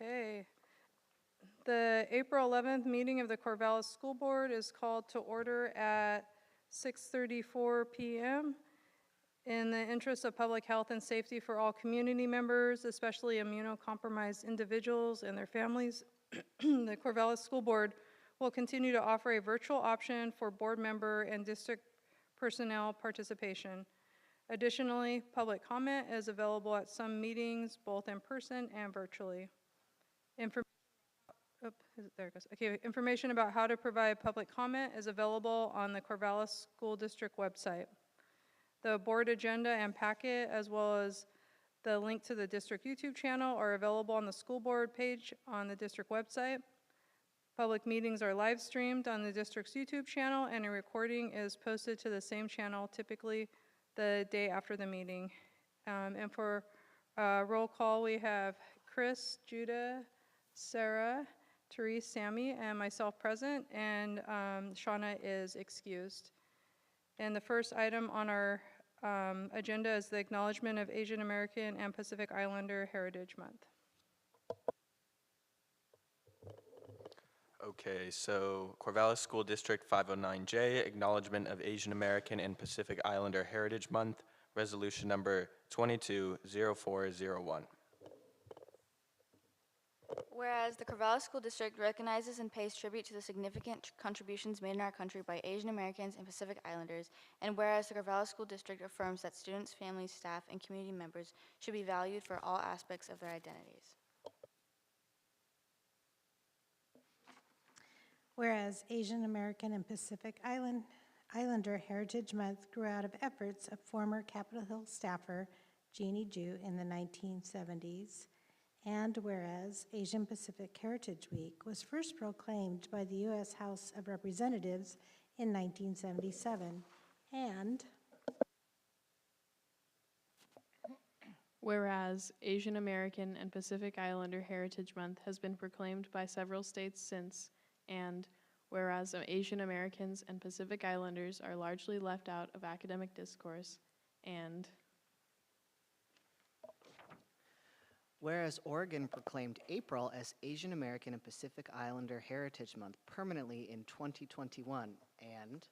Okay. The April 11th meeting of the Corvallis School Board is called to order at 6:34 p.m. In the interest of public health and safety for all community members, especially immunocompromised individuals and their families, the Corvallis School Board will continue to offer a virtual option for board member and district personnel participation. Additionally, public comment is available at some meetings, both in person and virtually. There it goes. Okay, information about how to provide public comment is available on the Corvallis School District website. The board agenda and packet, as well as the link to the district YouTube channel, are available on the school board page on the district website. Public meetings are live streamed on the district's YouTube channel, and a recording is posted to the same channel, typically the day after the meeting. And for roll call, we have Chris, Judah, Sarah, Therese, Sammy, and myself present, and Shauna is excused. And the first item on our agenda is the acknowledgement of Asian American and Pacific Islander Heritage Month. Okay, so Corvallis School District 509J, Acknowledgement of Asian American and Pacific Islander Heritage Month, Resolution Number 220401. Whereas the Corvallis School District recognizes and pays tribute to the significant contributions made in our country by Asian Americans and Pacific Islanders, and whereas the Corvallis School District affirms that students, families, staff, and community members should be valued for all aspects of their identities. Whereas Asian American and Pacific Islander Heritage Month grew out of efforts of former Capitol Hill staffer Jeannie Ju in the 1970s, and whereas Asian Pacific Heritage Week was first proclaimed by the U.S. House of Representatives in 1977, and whereas Asian American and Pacific Islander Heritage Month has been proclaimed by several states since, and whereas Asian Americans and Pacific Islanders are largely left out of academic discourse, and whereas Oregon proclaimed April as Asian American and Pacific Islander Heritage Month permanently in 2021, and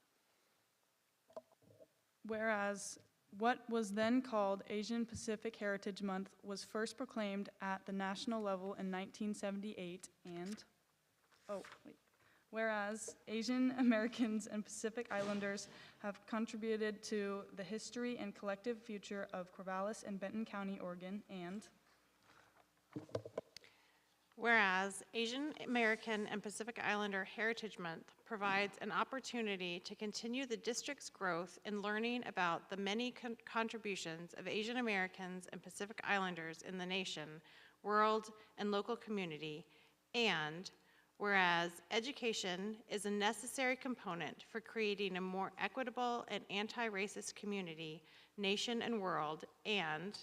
whereas what was then called Asian Pacific Heritage Month was first proclaimed at the national level in 1978, and whereas Asian Americans and Pacific Islanders have contributed to the history and collective future of Corvallis and Benton County, Oregon, and whereas Asian American and Pacific Islander Heritage Month provides an opportunity to continue the district's growth in learning about the many contributions of Asian Americans and Pacific Islanders in the nation, world, and local community, and whereas education is a necessary component for creating a more equitable and anti-racist community, nation, and world, and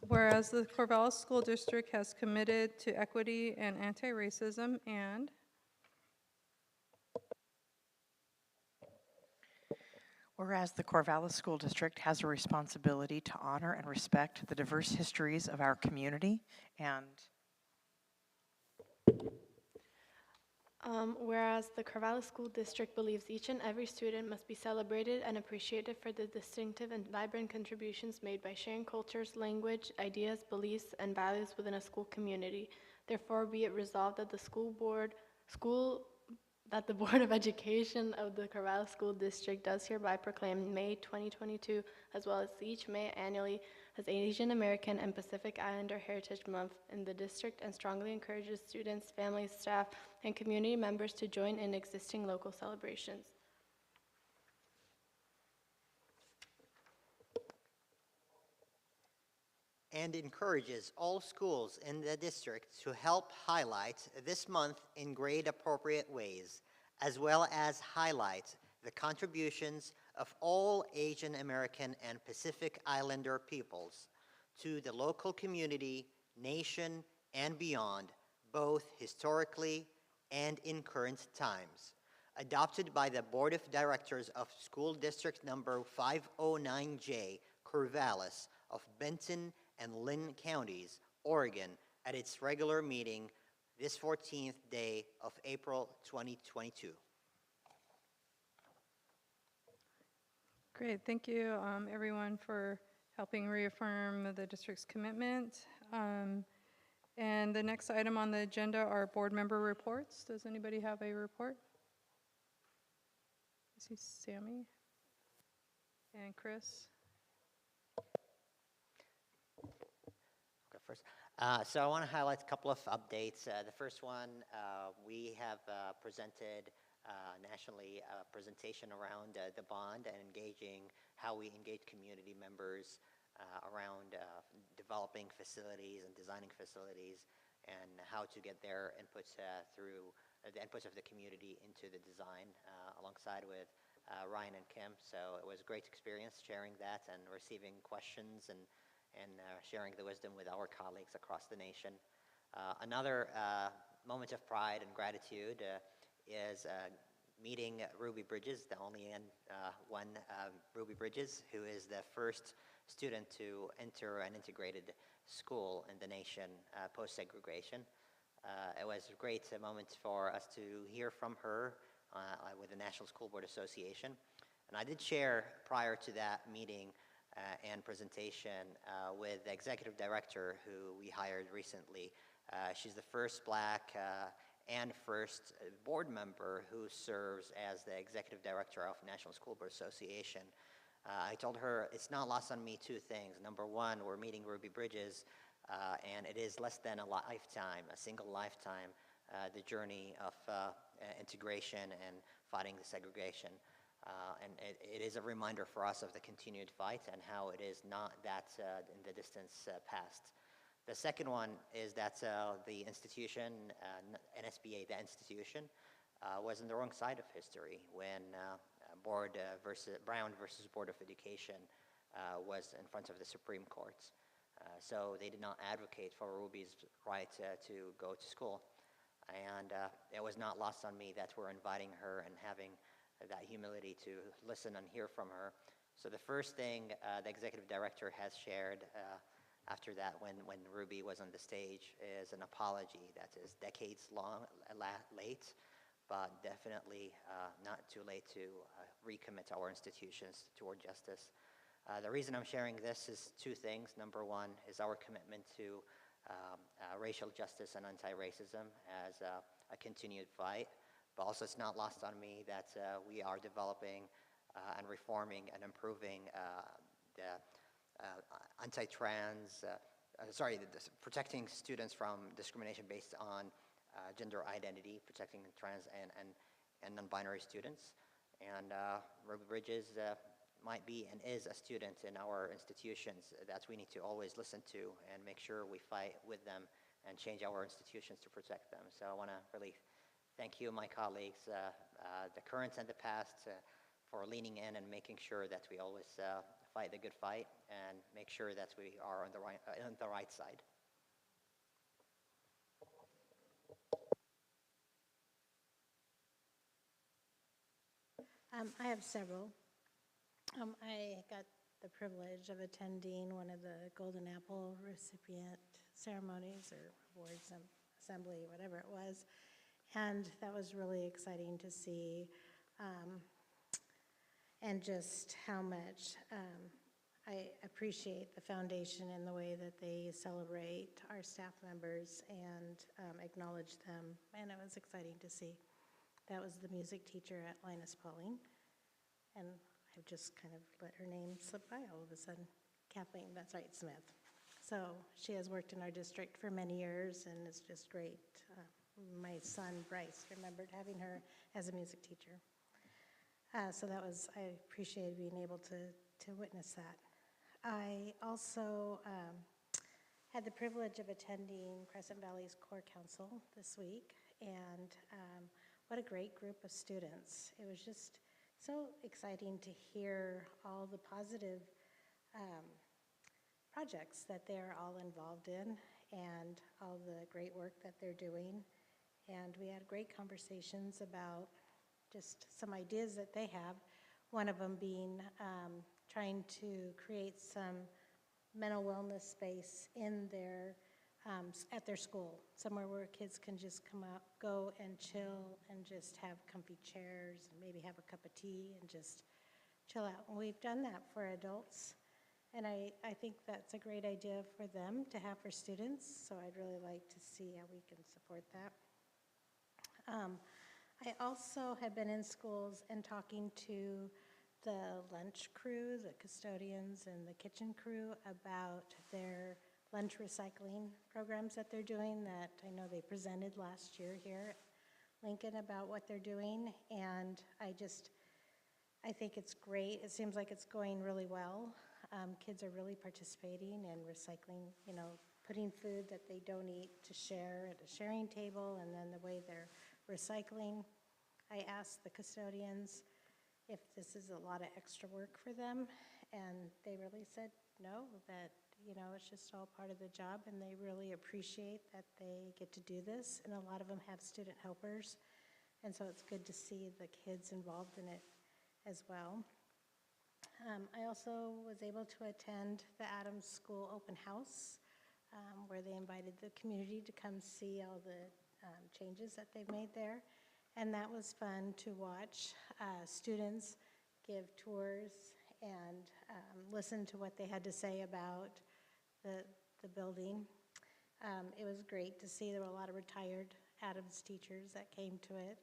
whereas the Corvallis School District has committed to equity and anti-racism, and whereas the Corvallis School District has a responsibility to honor and respect the diverse histories of our community, and whereas the Corvallis School District believes each and every student must be celebrated and appreciated for the distinctive and vibrant contributions made by sharing cultures, language, ideas, beliefs, and values within a school community. Therefore, be it resolved that the Board of Education of the Corvallis School District does hereby proclaim May 2022, as well as each May annually, as Asian American and Pacific Islander Heritage Month in the district, and strongly encourages students, families, staff, and community members to join in existing local celebrations. And encourages all schools in the district to help highlight this month in grade-appropriate ways, as well as highlight the contributions of all Asian American and Pacific Islander peoples to the local community, nation, and beyond, both historically and in current times. Adopted by the Board of Directors of School District Number 509J, Corvallis, of Benton and Lynn counties, Oregon, at its regular meeting this 14th day of April 2022. Great, thank you, everyone, for helping reaffirm the district's commitment. And the next item on the agenda are board member reports. Does anybody have a report? I see Sammy and Chris. Go first. So I want to highlight a couple of updates. The first one, we have presented nationally a presentation around the bond and engaging how we engage community members around developing facilities and designing facilities, and how to get their inputs through the inputs of the community into the design alongside with Ryan and Kim. So it was a great experience sharing that and receiving questions and sharing the wisdom with our colleagues across the nation. Another moment of pride and gratitude is meeting Ruby Bridges, the only one Ruby Bridges, who is the first student to enter an integrated school in the nation post-segregation. It was a great moment for us to hear from her with the National School Board Association. And I did share prior to that meeting and presentation with the executive director who we hired recently. She's the first Black and first board member who serves as the executive director of National School Board Association. I told her it's not lost on me two things. Number one, we're meeting Ruby Bridges, and it is less than a lifetime, a single lifetime, the journey of integration and fighting the segregation. And it is a reminder for us of the continued fight and how it is not that in the distance past. The second one is that the institution, NSBA, the institution, was on the wrong side of history when Brown versus Board of Education was in front of the Supreme Court. So they did not advocate for Ruby's right to go to school. And it was not lost on me that we're inviting her and having that humility to listen and hear from her. So the first thing the executive director has shared after that when Ruby was on the stage is an apology that is decades long, late, but definitely not too late to recommit our institutions toward justice. The reason I'm sharing this is two things. Number one is our commitment to racial justice and anti-racism as a continued fight. But also it's not lost on me that we are developing and reforming and improving the protecting students from discrimination based on gender identity, protecting trans and non-binary students. And Ruby Bridges might be and is a student in our institutions that we need to always listen to and make sure we fight with them and change our institutions to protect them. So I want to really thank you, my colleagues, the current and the past, for leaning in and making sure that we always fight the good fight and make sure that we are on the right side. I have several. I got the privilege of attending one of the Golden Apple recipient ceremonies or awards assembly, whatever it was. And that was really exciting to see, and just how much I appreciate the foundation and the way that they celebrate our staff members and acknowledge them. And it was exciting to see. That was the music teacher at Linus Pauling. And I've just kind of let her name slip by all of a sudden. Kathleen, that's right, Smith. So she has worked in our district for many years, and it's just great. My son, Bryce, remembered having her as a music teacher. So that was, I appreciated being able to witness that. I also had the privilege of attending Crescent Valley's Core Council this week, and what a great group of students. It was just so exciting to hear all the positive projects that they're all involved in and all the great work that they're doing. And we had great conversations about just some ideas that they have, one of them being trying to create some mental wellness space in their, at their school, somewhere where kids can just come out, go and chill and just have comfy chairs and maybe have a cup of tea and just chill out. And we've done that for adults, and I think that's a great idea for them to have for students, so I'd really like to see how we can support that. I also have been in schools and talking to the lunch crew, the custodians and the kitchen crew about their lunch recycling programs that they're doing that I know they presented last year here at Lincoln about what they're doing, and I think it's great. It seems like it's going really well. Kids are really participating in recycling, you know, putting food that they don't eat to share at a sharing table, and then the way they're recycling. I asked the custodians if this is a lot of extra work for them, and they really said no, that, you know, it's just all part of the job, and they really appreciate that they get to do this, and a lot of them have student helpers, and so it's good to see the kids involved in it as well. I also was able to attend the Adams School Open House, where they invited the community to come see all the changes that they've made there. And that was fun to watch students give tours and listen to what they had to say about the building. It was great to see there were a lot of retired Adams teachers that came to it,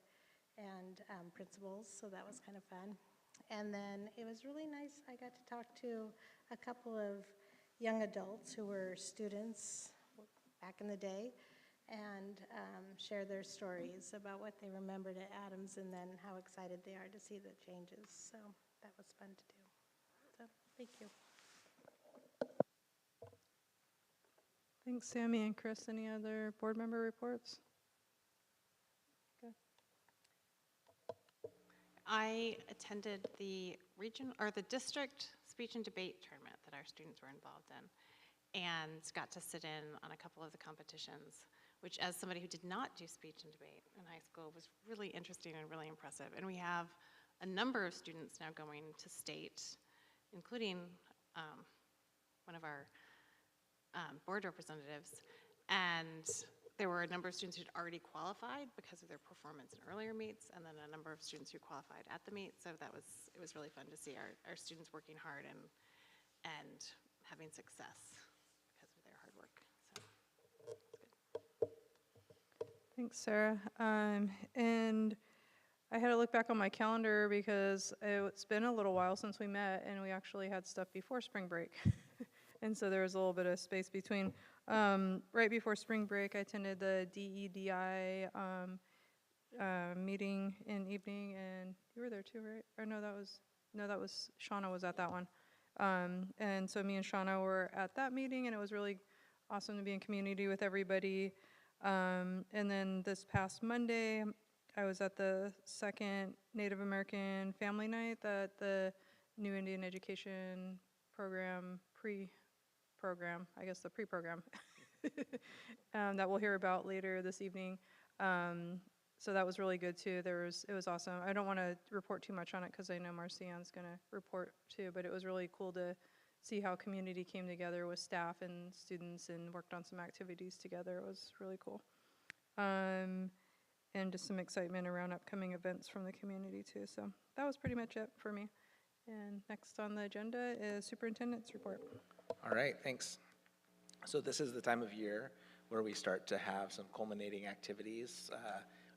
and principals, so that was kind of fun. And then it was really nice. I got to talk to a couple of young adults who were students back in the day, and share their stories about what they remembered at Adams and then how excited they are to see the changes. So that was fun to do. So thank you. Thanks, Sammy and Chris. Any other board member reports? I attended the district speech and debate tournament that our students were involved in, and got to sit in on a couple of the competitions, which, as somebody who did not do speech and debate in high school, was really interesting and really impressive. And we have a number of students now going to state, including one of our board representatives, and there were a number of students who'd already qualified because of their performance in earlier meets, and then a number of students who qualified at the meet. So it was really fun to see our students working hard and having success because of their hard work. So it's good. Thanks, Sarah. And I had to look back on my calendar because it's been a little while since we met, and we actually had stuff before spring break. And so there was a little bit of space between. Right before spring break, I attended the DEDI meeting in evening, and you were there too, right? Or no, that was Shauna was at that one. And so me and Shauna were at that meeting, and it was really awesome to be in community with everybody. And then this past Monday, I was at the second Native American Family Night that the New Indian Education Program pre-program that we'll hear about later this evening. So that was really good too. It was awesome. I don't want to report too much on it because I know Marcian's going to report too, but it was really cool to see how community came together with staff and students and worked on some activities together. It was really cool. And just some excitement around upcoming events from the community too. So that was pretty much it for me. And next on the agenda is superintendent's report. All right, thanks. So this is the time of year where we start to have some culminating activities.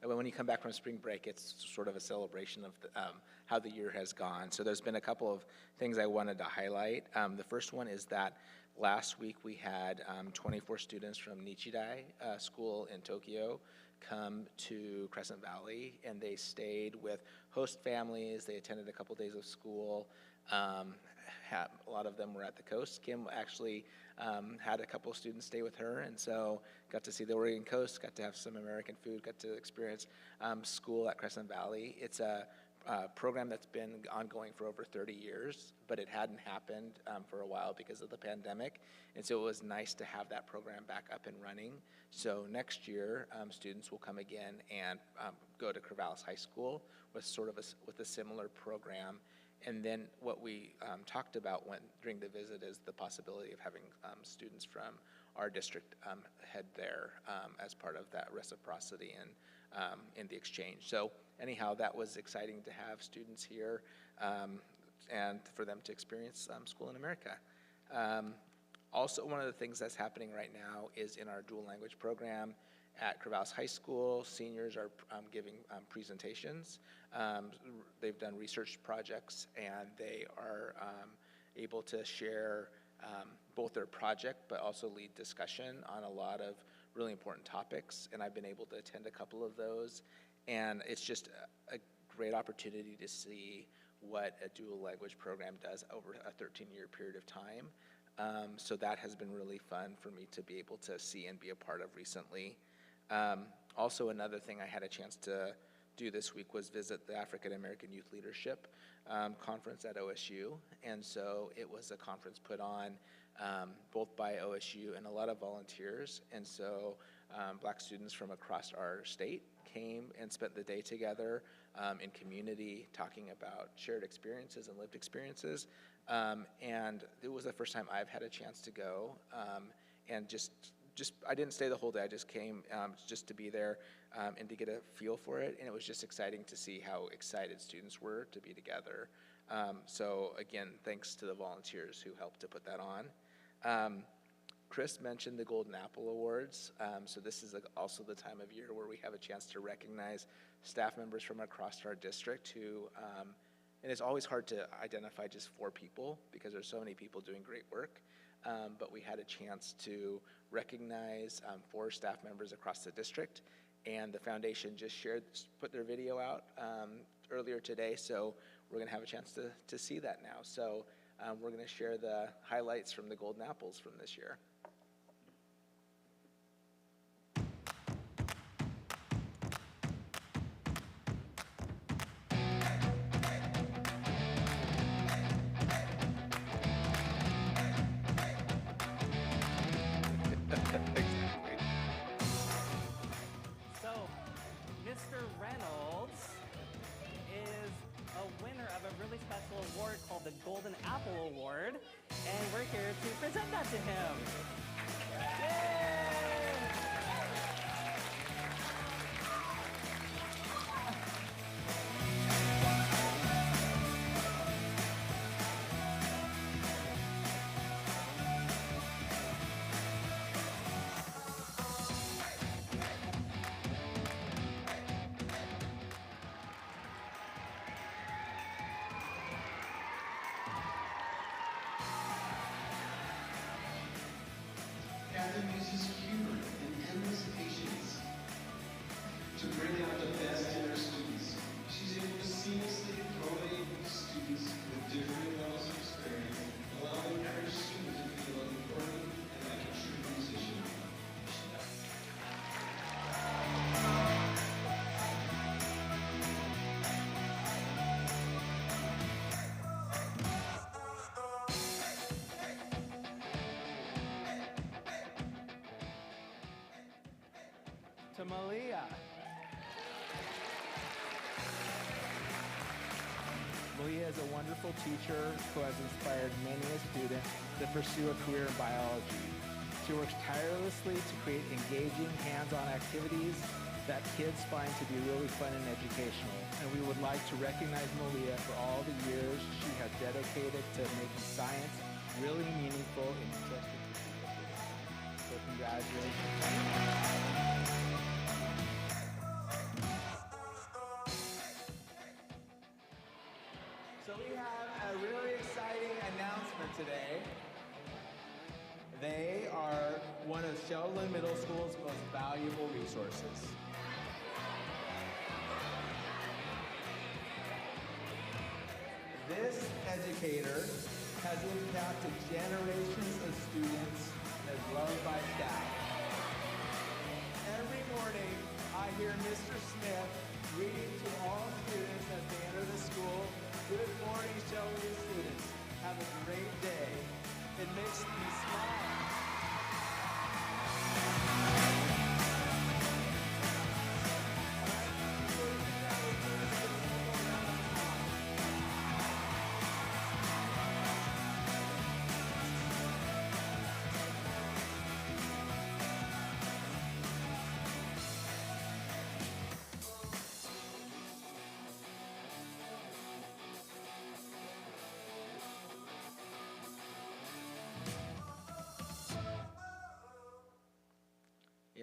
When you come back from spring break, it's sort of a celebration of how the year has gone. So there's been a couple of things I wanted to highlight. The first one is that last week we had 24 students from Nichidai School in Tokyo come to Crescent Valley, and they stayed with host families. They attended a couple days of school. A lot of them were at the coast. Kim actually had a couple of students stay with her, and so got to see the Oregon coast, got to have some American food, got to experience school at Crescent Valley. It's a program that's been ongoing for over 30 years, but it hadn't happened for a while because of the pandemic, and so it was nice to have that program back up and running. So next year, students will come again and go to Corvallis High School with with a similar program. And then what we talked about during the visit is the possibility of having students from our district head there as part of that reciprocity and in the exchange. So anyhow, that was exciting to have students here and for them to experience school in America. Also, one of the things that's happening right now is in our dual language program at Corvallis High School, seniors are giving presentations. They've done research projects, and they are able to share both their project, but also lead discussion on a lot of really important topics. And I've been able to attend a couple of those, and it's just a great opportunity to see what a dual language program does over a 13-year period of time. So that has been really fun for me to be able to see and be a part of recently. Also, another thing I had a chance to do this week was visit the African American Youth Leadership Conference at OSU. And so it was a conference put on both by OSU and a lot of volunteers. And so Black students from across our state came and spent the day together in community talking about shared experiences and lived experiences. And it was the first time I've had a chance to go and just I didn't stay the whole day. I just came just to be there and to get a feel for it. And it was just exciting to see how excited students were to be together. So again, thanks to the volunteers who helped to put that on. Chris mentioned the Golden Apple Awards. So this is also the time of year where we have a chance to recognize staff members from across our district who, and it's always hard to identify just 4 people because there's so many people doing great work. But we had a chance to recognize 4 staff members across the district, and the foundation just put their video out earlier today, so we're going to have a chance to see that now. So we're going to share the highlights from the Golden Apples from this year. So, Mr. Reynolds is a winner of a really special award called the Golden Apple Award, and we're here to present that to him. Yay! Catherine uses humor and endless patience to bring out the best in her students. She's able to seamlessly accommodate students with different levels of experience, allowing every student to feel important and like a true musician. To Malia. Malia is a wonderful teacher who has inspired many a student to pursue a career in biology. She works tirelessly to create engaging, hands-on activities that kids find to be really fun and educational. And we would like to recognize Malia for all the years she has dedicated to making science really meaningful and interesting to people. So congratulations. So we have a really exciting announcement today. They are one of Sheldon Middle School's most valuable resources. This educator has impacted generations of students and is loved by staff. Every morning, I hear Mr. Smith reading to all students as they enter the school, "Good morning, Sheldon students. Have a great day." It makes me smile.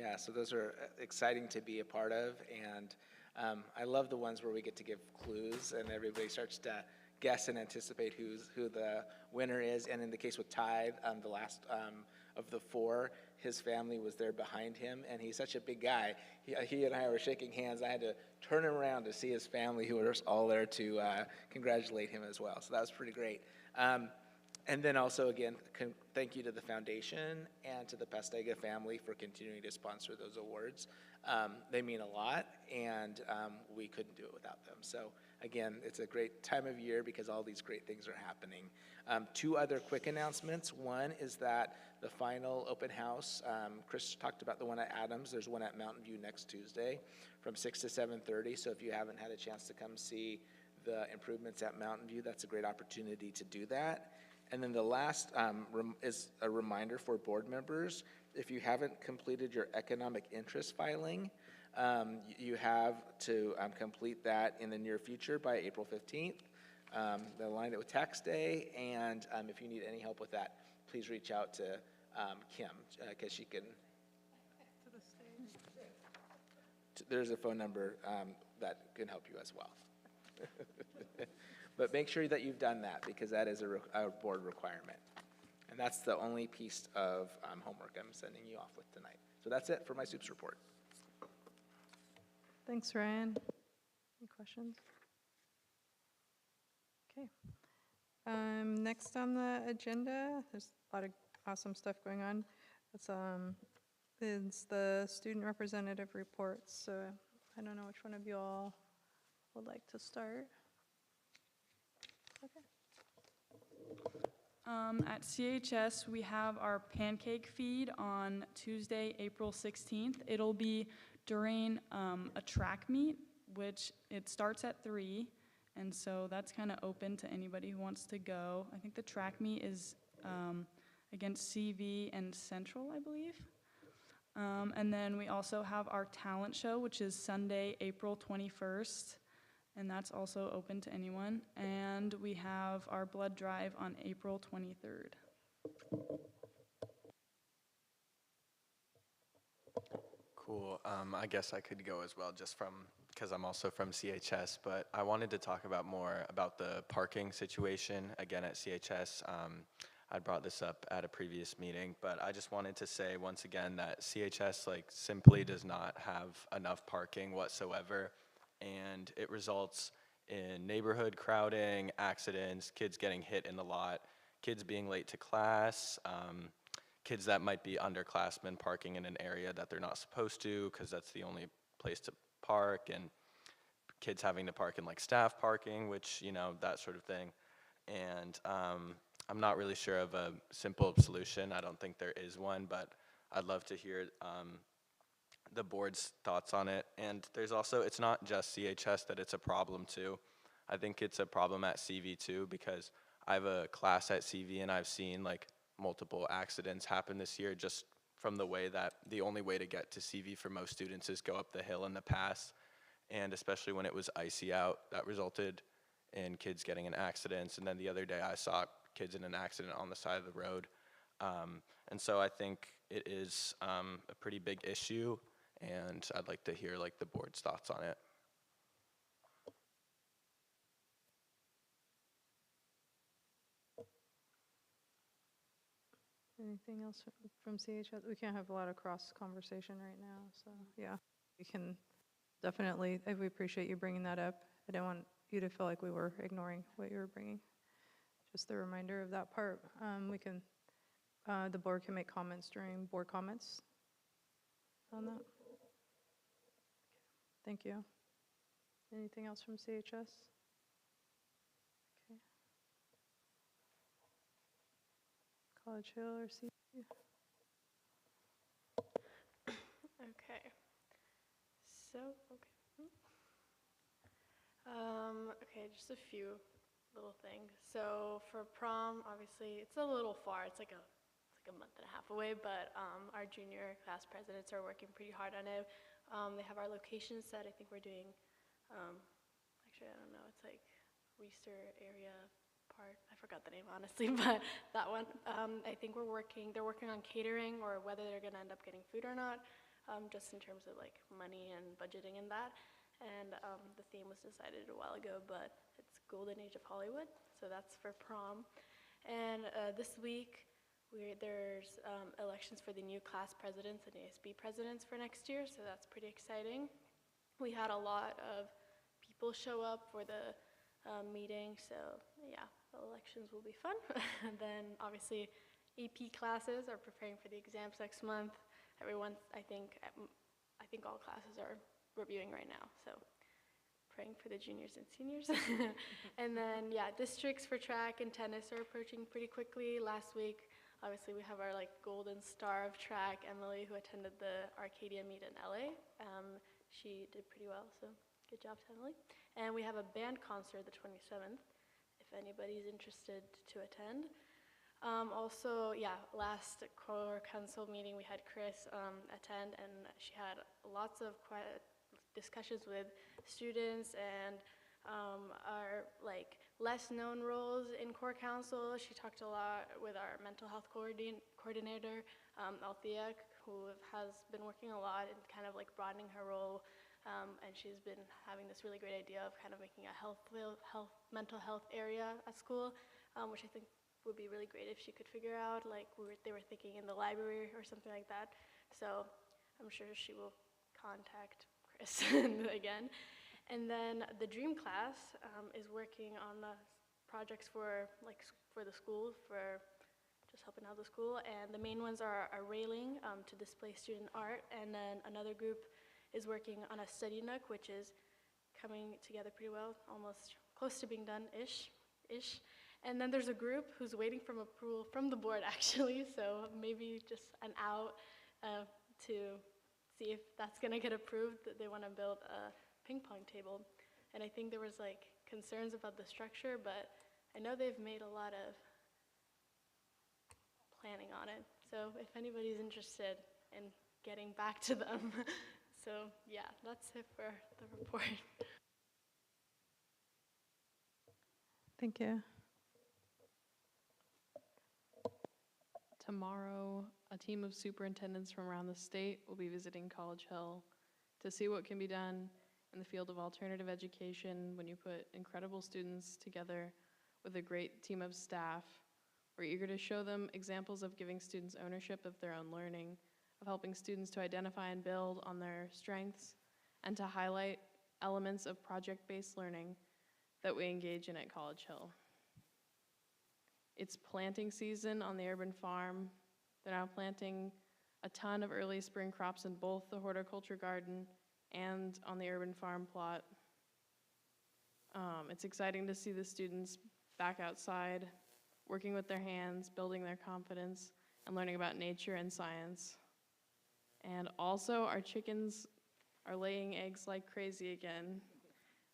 Yeah, so those are exciting to be a part of, and I love the ones where we get to give clues and everybody starts to guess and anticipate who the winner is. And in the case with Tide, the last of the four, his family was there behind him, and he's such a big guy. He and I were shaking hands. I had to turn him around to see his family, who were all there to congratulate him as well. So that was pretty great. And then also, again, thank you to the foundation and to the Pastega family for continuing to sponsor those awards. They mean a lot, and we couldn't do it without them. So again, it's a great time of year because all these great things are happening. Two other quick announcements. One is that the final open house, Chris talked about the one at Adams. There's one at Mountain View next Tuesday from 6 to 7:30. So if you haven't had a chance to come see the improvements at Mountain View, that's a great opportunity to do that. And then the last is a reminder for board members. If you haven't completed your economic interest filing, you have to complete that in the near future by April 15th. They'll align it with tax day, and if you need any help with that, please reach out to Kim, because she can. There's a phone number that can help you as well. But make sure that you've done that, because that is a board requirement. And that's the only piece of homework I'm sending you off with tonight. So that's it for my SUPS report. Thanks, Ryan. Any questions? Okay. Next on the agenda, there's a lot of awesome stuff going on. It's the student representative reports. So I don't know which one of you all would like to start. Okay. At CHS, we have our pancake feed on Tuesday, April 16th. It'll be during a track meet, which it starts at 3, and so that's kind of open to anybody who wants to go. I think the track meet is against CV and Central, I believe. And then we also have our talent show, which is Sunday, April 21st. And that's also open to anyone. And we have our blood drive on April 23rd. Cool. I guess I could go as well, just because I'm also from CHS, but I wanted to talk more about the parking situation again at CHS. I brought this up at a previous meeting, but I just wanted to say once again that CHS simply does not have enough parking whatsoever. And it results in neighborhood crowding, accidents, kids getting hit in the lot, kids being late to class, kids that might be underclassmen parking in an area that they're not supposed to because that's the only place to park, and kids having to park in staff parking, which, that sort of thing. And I'm not really sure of a simple solution. I don't think there is one, but I'd love to hear the board's thoughts on it. And there's also, it's not just CHS that it's a problem too. I think it's a problem at CV too, because I have a class at CV and I've seen multiple accidents happen this year just from the way that the only way to get to CV for most students is go up the hill in the pass. And especially when it was icy out, that resulted in kids getting in accidents. And then the other day I saw kids in an accident on the side of the road. And so I think it is a pretty big issue. And I'd like to hear the board's thoughts on it. Anything else from CHS? We can't have a lot of cross conversation right now, so yeah, we can definitely. We appreciate you bringing that up. I didn't want you to feel like we were ignoring what you were bringing. Just a reminder of that part. The board can make comments during board comments on that. Thank you. Anything else from CHS? Okay. College Hill or CV? Okay. Okay, just a few little things. So for prom, obviously, it's a little far. It's like a month and a half away, but our junior class presidents are working pretty hard on it. They have our location set. I think we're doing, actually, I don't know, it's Reister area park. I forgot the name, honestly, but that one. I think they're working on catering or whether they're going to end up getting food or not. just in terms of like money and budgeting and that. And the theme was decided a while ago, but it's Golden Age of Hollywood, so that's for prom. And this week, there's elections for the new class presidents and ASB presidents for next year, so that's pretty exciting. We had a lot of people show up for the meeting, so yeah, the elections will be fun. And then obviously AP classes are preparing for the exams next month. Everyone, I think all classes are reviewing right now, so praying for the juniors and seniors. And then, yeah, districts for track and tennis are approaching pretty quickly. Last week, obviously, we have our like golden star of track, Emily, who attended the Arcadia meet in LA. She did pretty well, so good job to Emily. And we have a band concert the 27th, if anybody's interested to attend. Also, yeah, last core council meeting, we had Chris attend, and she had lots of quiet discussions with students and our like less known roles in core council. She talked a lot with our mental health coordinator, Althea, who has been working a lot and kind of like broadening her role. And she's been having this really great idea of kind of making a mental health area at school, which I think would be really great if she could figure out. Like they were thinking in the library or something like that. So I'm sure she will contact Chris again. And then the Dream class is working on the projects for the school, for just helping out the school. And the main ones are a railing to display student art. And then another group is working on a study nook, which is coming together pretty well, almost close to being done-ish. And then there's a group who's waiting for approval from the board, actually, so maybe just an out to see if that's gonna get approved, that they wanna build a ping pong table. And I think there was like concerns about the structure, but I know they've made a lot of planning on it. So if anybody's interested in getting back to them. So yeah, that's it for the report. Thank you. Tomorrow, a team of superintendents from around the state will be visiting College Hill to see what can be done in the field of alternative education when you put incredible students together with a great team of staff. We're eager to show them examples of giving students ownership of their own learning, of helping students to identify and build on their strengths, and to highlight elements of project-based learning that we engage in at College Hill. It's planting season on the urban farm. They're now planting a ton of early spring crops in both the horticulture garden and on the urban farm plot. It's exciting to see the students back outside, working with their hands, building their confidence, and learning about nature and science. And also, our chickens are laying eggs like crazy again.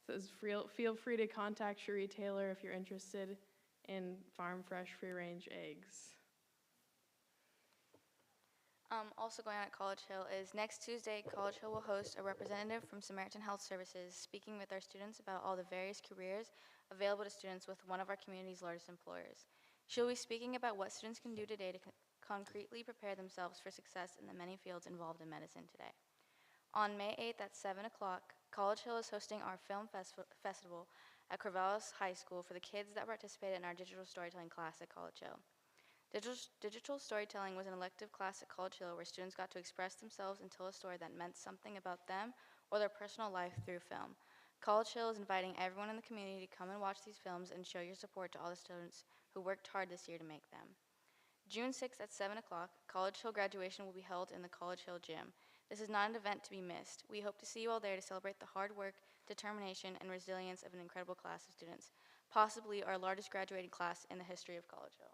So feel free to contact your retailer if you're interested in farm fresh free-range eggs. Also going on at College Hill is next Tuesday, College Hill will host a representative from Samaritan Health Services speaking with our students about all the various careers available to students with one of our community's largest employers. She'll be speaking about what students can do today to concretely prepare themselves for success in the many fields involved in medicine today. On May 8th at 7 o'clock, College Hill is hosting our film festival at Corvallis High School for the kids that participated in our digital storytelling class at College Hill. Digital storytelling was an elective class at College Hill where students got to express themselves and tell a story that meant something about them or their personal life through film. College Hill is inviting everyone in the community to come and watch these films and show your support to all the students who worked hard this year to make them. June 6th at 7 o'clock, College Hill graduation will be held in the College Hill gym. This is not an event to be missed. We hope to see you all there to celebrate the hard work, determination, and resilience of an incredible class of students, possibly our largest graduating class in the history of College Hill.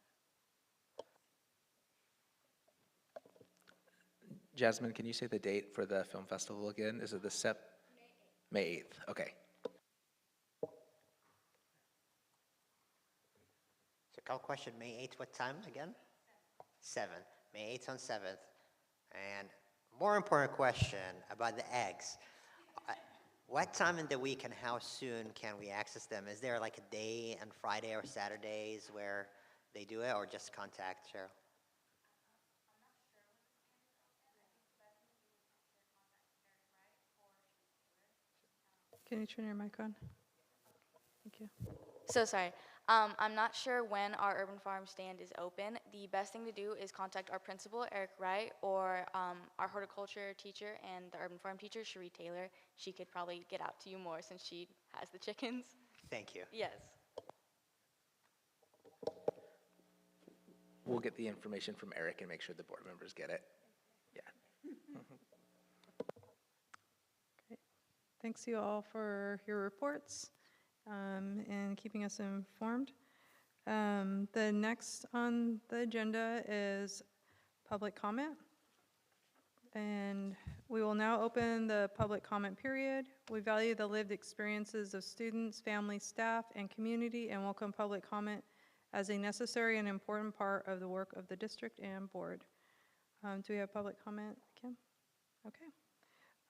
Jasmine, can you say the date for the film festival again? Is it the May 8th? Okay. So call question, May 8th, what time again? 7. May 8th on 7th. And more important question about the eggs. What time in the week and how soon can we access them? Is there like a day on Friday or Saturdays where they do it, or just contact Cheryl? Can you turn your mic on? Thank you. So sorry. I'm not sure when our urban farm stand is open. The best thing to do is contact our principal, Eric Wright, or our horticulture teacher and the urban farm teacher, Cherie Taylor. She could probably get out to you more since she has the chickens. Thank you. Yes. We'll get the information from Eric and make sure the board members get it. Yeah. Thanks you all for your reports and keeping us informed. The next on the agenda is public comment. And we will now open the public comment period. We value the lived experiences of students, families, staff, and community, and welcome public comment as a necessary and important part of the work of the district and board. Do we have public comment, Kim? Okay.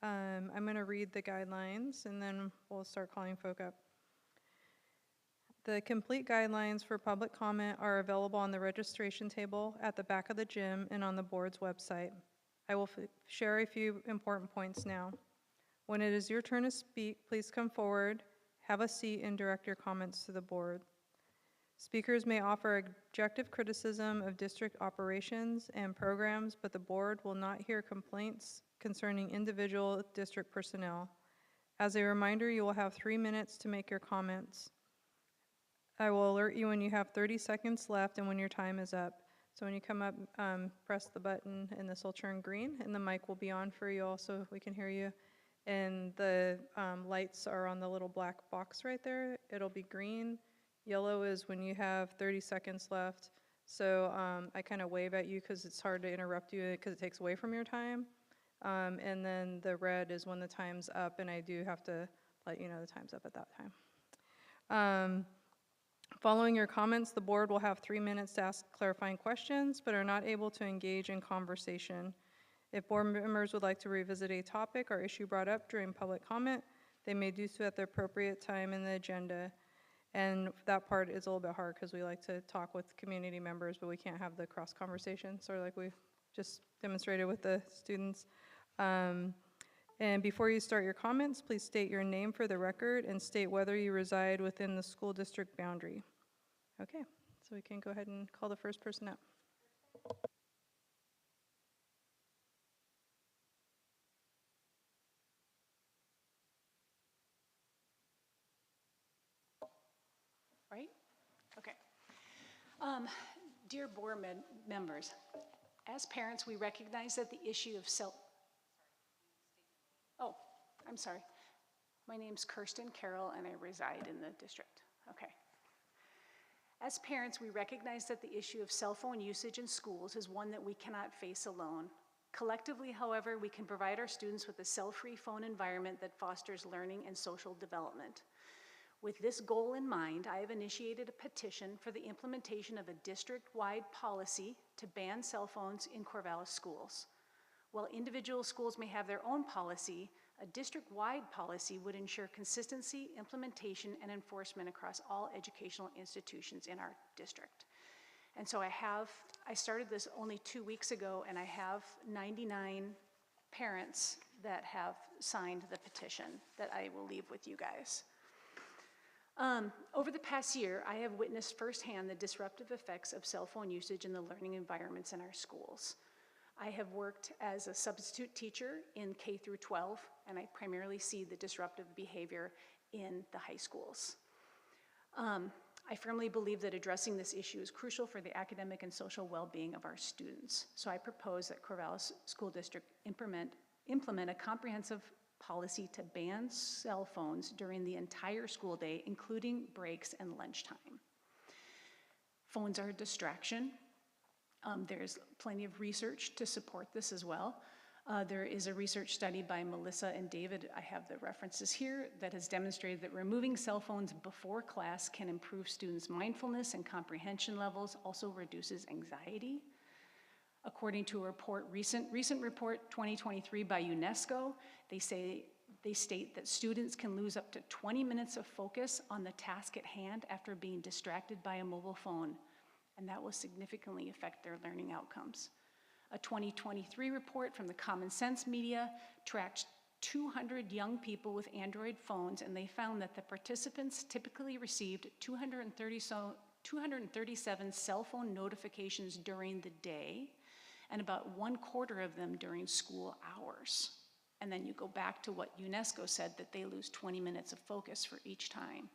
I'm going to read the guidelines, and then we'll start calling folk up. The complete guidelines for public comment are available on the registration table at the back of the gym and on the board's website. I will share a few important points now. When it is your turn to speak, please come forward, have a seat, and direct your comments to the board. Speakers may offer objective criticism of district operations and programs, but the board will not hear complaints concerning individual district personnel. As a reminder, you will have 3 minutes to make your comments. I will alert you when you have 30 seconds left and when your time is up. So when you come up, press the button and this will turn green and the mic will be on for you also if we can hear you. And the lights are on the little black box right there. It'll be green. Yellow is when you have 30 seconds left. So I kind of wave at you because it's hard to interrupt you because it takes away from your time. And then the red is when the time's up, and I do have to let you know the time's up at that time. Following your comments, the board will have 3 minutes to ask clarifying questions, but are not able to engage in conversation. If board members would like to revisit a topic or issue brought up during public comment, they may do so at the appropriate time in the agenda. And that part is a little bit hard because we like to talk with community members, but we can't have the cross conversation, sort of like we just demonstrated with the students. And before you start your comments, please state your name for the record and state whether you reside within the school district boundary. Okay, so we can go ahead and call the first person up. Right? Okay. Dear board members, as parents, we recognize that the issue of Oh, I'm sorry. My name's Kirsten Carroll, and I reside in the district. Okay. As parents, we recognize that the issue of cell phone usage in schools is one that we cannot face alone. Collectively, however, we can provide our students with a cell-free phone environment that fosters learning and social development. With this goal in mind, I have initiated a petition for the implementation of a district-wide policy to ban cell phones in Corvallis schools. While individual schools may have their own policy, a district-wide policy would ensure consistency, implementation, and enforcement across all educational institutions in our district. And so I started this only 2 weeks ago, and I have 99 parents that have signed the petition that I will leave with you guys. Over the past year, I have witnessed firsthand the disruptive effects of cell phone usage in the learning environments in our schools. I have worked as a substitute teacher in K through 12, and I primarily see the disruptive behavior in the high schools. I firmly believe that addressing this issue is crucial for the academic and social well-being of our students. So I propose that Corvallis School District implement a comprehensive policy to ban cell phones during the entire school day, including breaks and lunchtime. Phones are a distraction. There's plenty of research to support this as well. There is a research study by Melissa and David, I have the references here, that has demonstrated that removing cell phones before class can improve students' mindfulness and comprehension levels, also reduces anxiety. According to a report, recent report 2023 by UNESCO, they state that students can lose up to 20 minutes of focus on the task at hand after being distracted by a mobile phone, and that will significantly affect their learning outcomes. A 2023 report from the Common Sense Media tracked 200 young people with Android phones, and they found that the participants typically received 237 cell phone notifications during the day, and about 1/4 of them during school hours. And then you go back to what UNESCO said, that they lose 20 minutes of focus for each time.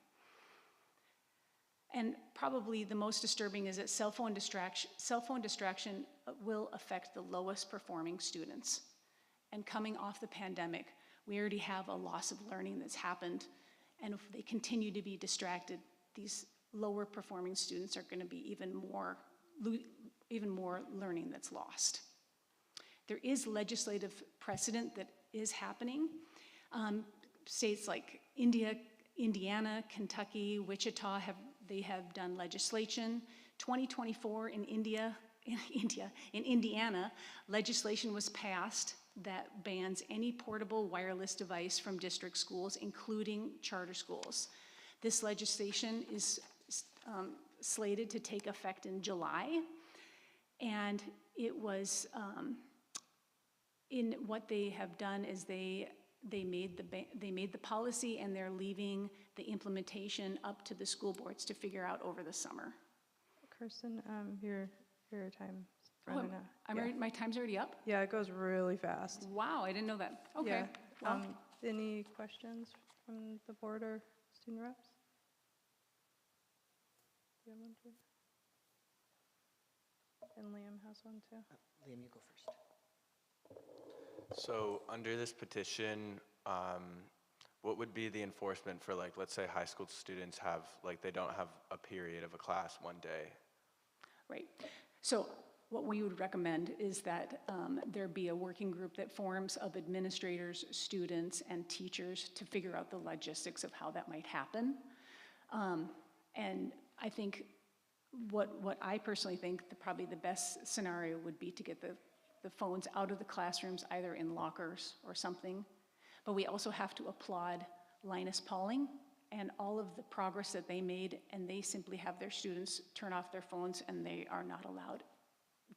And probably the most disturbing is that cell phone distraction will affect the lowest performing students. And coming off the pandemic, we already have a loss of learning that's happened. And if they continue to be distracted, these lower performing students are going to be even more learning that's lost. There is legislative precedent that is happening. States like Indiana, Kentucky, Wichita have done legislation. 2024 in Indiana, legislation was passed that bans any portable wireless device from district schools, including charter schools. This legislation is slated to take effect in July, and it was, in what they have done is they made the policy, and they're leaving the implementation up to the school boards to figure out over the summer. Kirsten, your time's running out. My time's already up? Yeah, it goes really fast. Wow, I didn't know that. Okay. Yeah. Well, Any questions from the board or student reps? Do you have one too? And Liam has one too. Liam, you go first. So under this petition, what would be the enforcement for, like, let's say high school students have, like, they don't have a period of a class one day? Right. So what we would recommend is that there be a working group that forms of administrators, students, and teachers to figure out the logistics of how that might happen. And I think what I personally think probably the best scenario would be to get the phones out of the classrooms, either in lockers or something. But we also have to applaud Linus Pauling and all of the progress that they made, and they simply have their students turn off their phones, and they are not allowed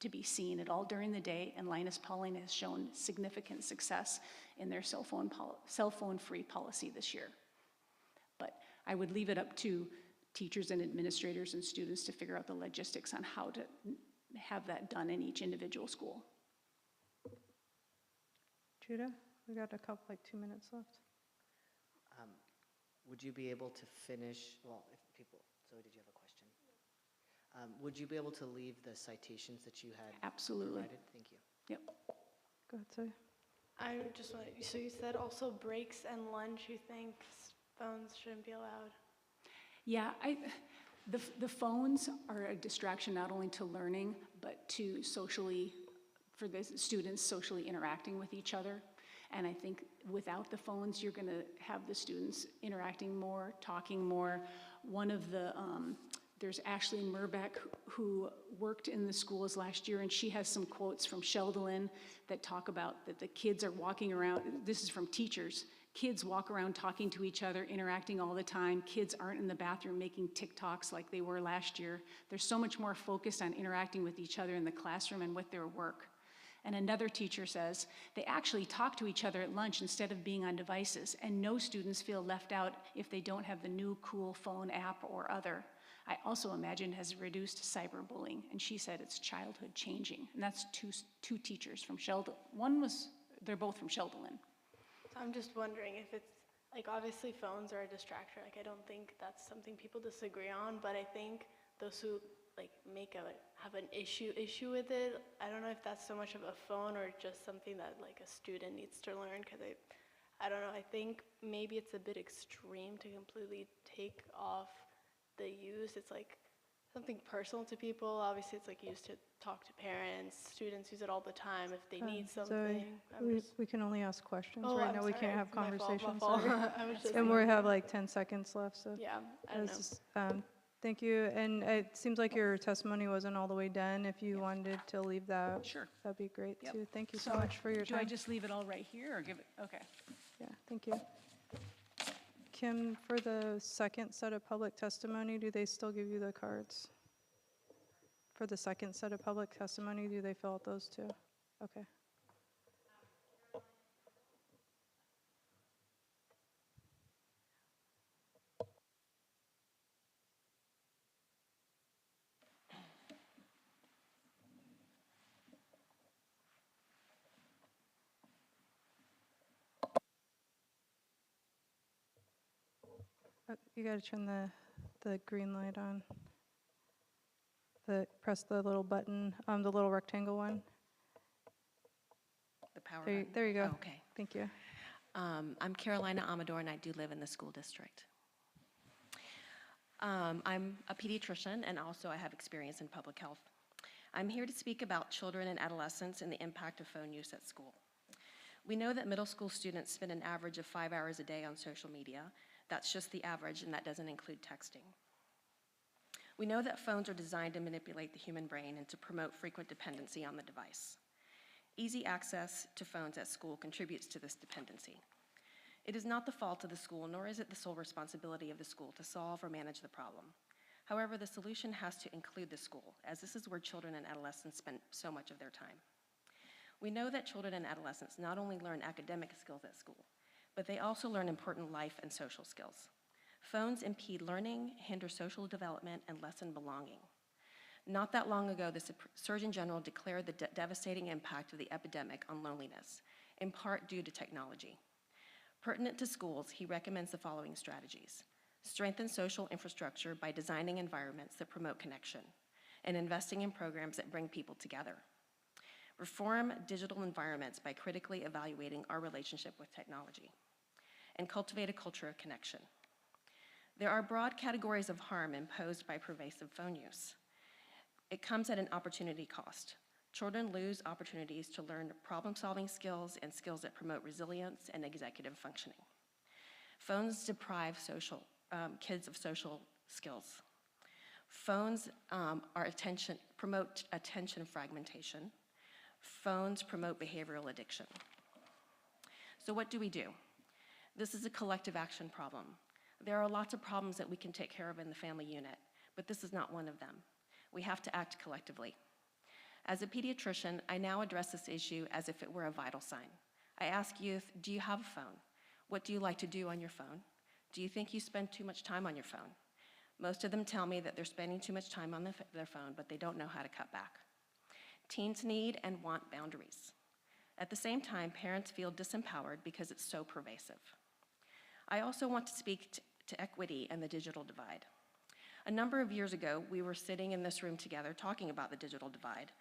to be seen at all during the day. And Linus Pauling has shown significant success in their cell phone-free policy this year. But I would leave it up to teachers and administrators and students to figure out the logistics on how to have that done in each individual school. Judah, we got a couple, like 2 minutes left. Would you be able to finish, well, if people, Zoe, did you have a question? Would you be able to leave the citations that you had Absolutely. provided? Thank you. Yep. Go ahead, Zoe. I just want, so you said also breaks and lunch, you think phones shouldn't be allowed? Yeah, the phones are a distraction not only to learning, but to socially, for the students socially interacting with each other. And I think without the phones, you're going to have the students interacting more, talking more. One of the, there's Ashley Murbeck who worked in the schools last year, and she has some quotes from Sheldon that talk about that the kids are walking around, this is from teachers, kids walk around talking to each other, interacting all the time. Kids aren't in the bathroom making TikToks like they were last year. They're so much more focused on interacting with each other in the classroom and with their work. And another teacher says they actually talk to each other at lunch instead of being on devices, and no students feel left out if they don't have the new cool phone app or other. I also imagine has reduced cyberbullying, and she said it's childhood changing. And that's two teachers from Sheldon. They're both from Sheldon. I'm just wondering if it's, like, obviously phones are a distraction. Like, I don't think that's something people disagree on, but I think those who like have an issue with it, I don't know if that's so much of a phone or just something that like a student needs to learn, because I don't know, I think maybe it's a bit extreme to completely take off the use. It's like something personal to people. Obviously it's like used to talk to parents, students use it all the time if they need something. Zoe, we can only ask questions Oh, right I'm now. We sorry. can't have My fault, conversations. my fault. Sorry. I was just And we have like 10 seconds left, so. Yeah, I don't know. Just, thank you. And it seems like your testimony wasn't all the way done. If you wanted to leave that, Sure. that'd be great Yep. too. Thank you so much for your Do I time. just leave it all right here or give it, okay. Yeah, thank you. Kim, for the second set of public testimony, do they still give you the cards? For the second set of public testimony, do they fill out those too? Okay. You gotta turn the green light on. Press the little button, the little rectangle one. The power There you, button? there you go. Oh, okay. Thank you. I'm Carolina Amador, and I do live in the school district. I'm a pediatrician, and also I have experience in public health. I'm here to speak about children and adolescents and the impact of phone use at school. We know that middle school students spend an average of 5 hours a day on social media. That's just the average, and that doesn't include texting. We know that phones are designed to manipulate the human brain and to promote frequent dependency on the device. Easy access to phones at school contributes to this dependency. It is not the fault of the school, nor is it the sole responsibility of the school to solve or manage the problem. However, the solution has to include the school, as this is where children and adolescents spend so much of their time. We know that children and adolescents not only learn academic skills at school, but they also learn important life and social skills. Phones impede learning, hinder social development, and lessen belonging. Not that long ago, the Surgeon General declared the devastating impact of the epidemic on loneliness, in part due to technology. Pertinent to schools, he recommends the following strategies: strengthen social infrastructure by designing environments that promote connection, and investing in programs that bring people together. Reform digital environments by critically evaluating our relationship with technology, and cultivate a culture of connection. There are broad categories of harm imposed by pervasive phone use. It comes at an opportunity cost. Children lose opportunities to learn problem-solving skills and skills that promote resilience and executive functioning. Phones deprive kids of social skills. Phones promote attention fragmentation. Phones promote behavioral addiction. So what do we do? This is a collective action problem. There are lots of problems that we can take care of in the family unit, but this is not one of them. We have to act collectively. As a pediatrician, I now address this issue as if it were a vital sign. I ask youth, do you have a phone? What do you like to do on your phone? Do you think you spend too much time on your phone? Most of them tell me that they're spending too much time on their phone, but they don't know how to cut back. Teens need and want boundaries. At the same time, parents feel disempowered because it's so pervasive. I also want to speak to equity and the digital divide. A number of years ago, we were sitting in this room together talking about the digital divide,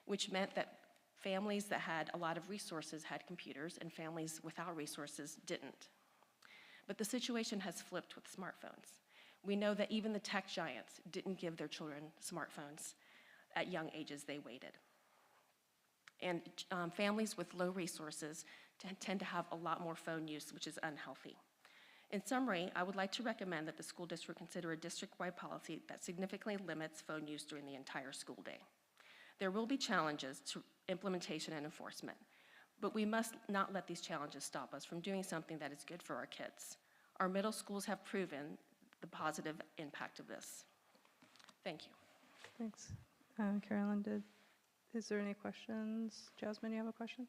which meant that families that had a lot of resources had computers and families without resources didn't. But the situation has flipped with smartphones. We know that even the tech giants didn't give their children smartphones at young ages. They waited. And families with low resources tend to have a lot more phone use, which is unhealthy. In summary, I would like to recommend that the school district consider a district-wide policy that significantly limits phone use during the entire school day. There will be challenges to implementation and enforcement, but we must not let these challenges stop us from doing something that is good for our kids. Our middle schools have proven the positive impact of this. Thank you. Thanks. Carolyn, is there any questions? Jasmine, you have a question?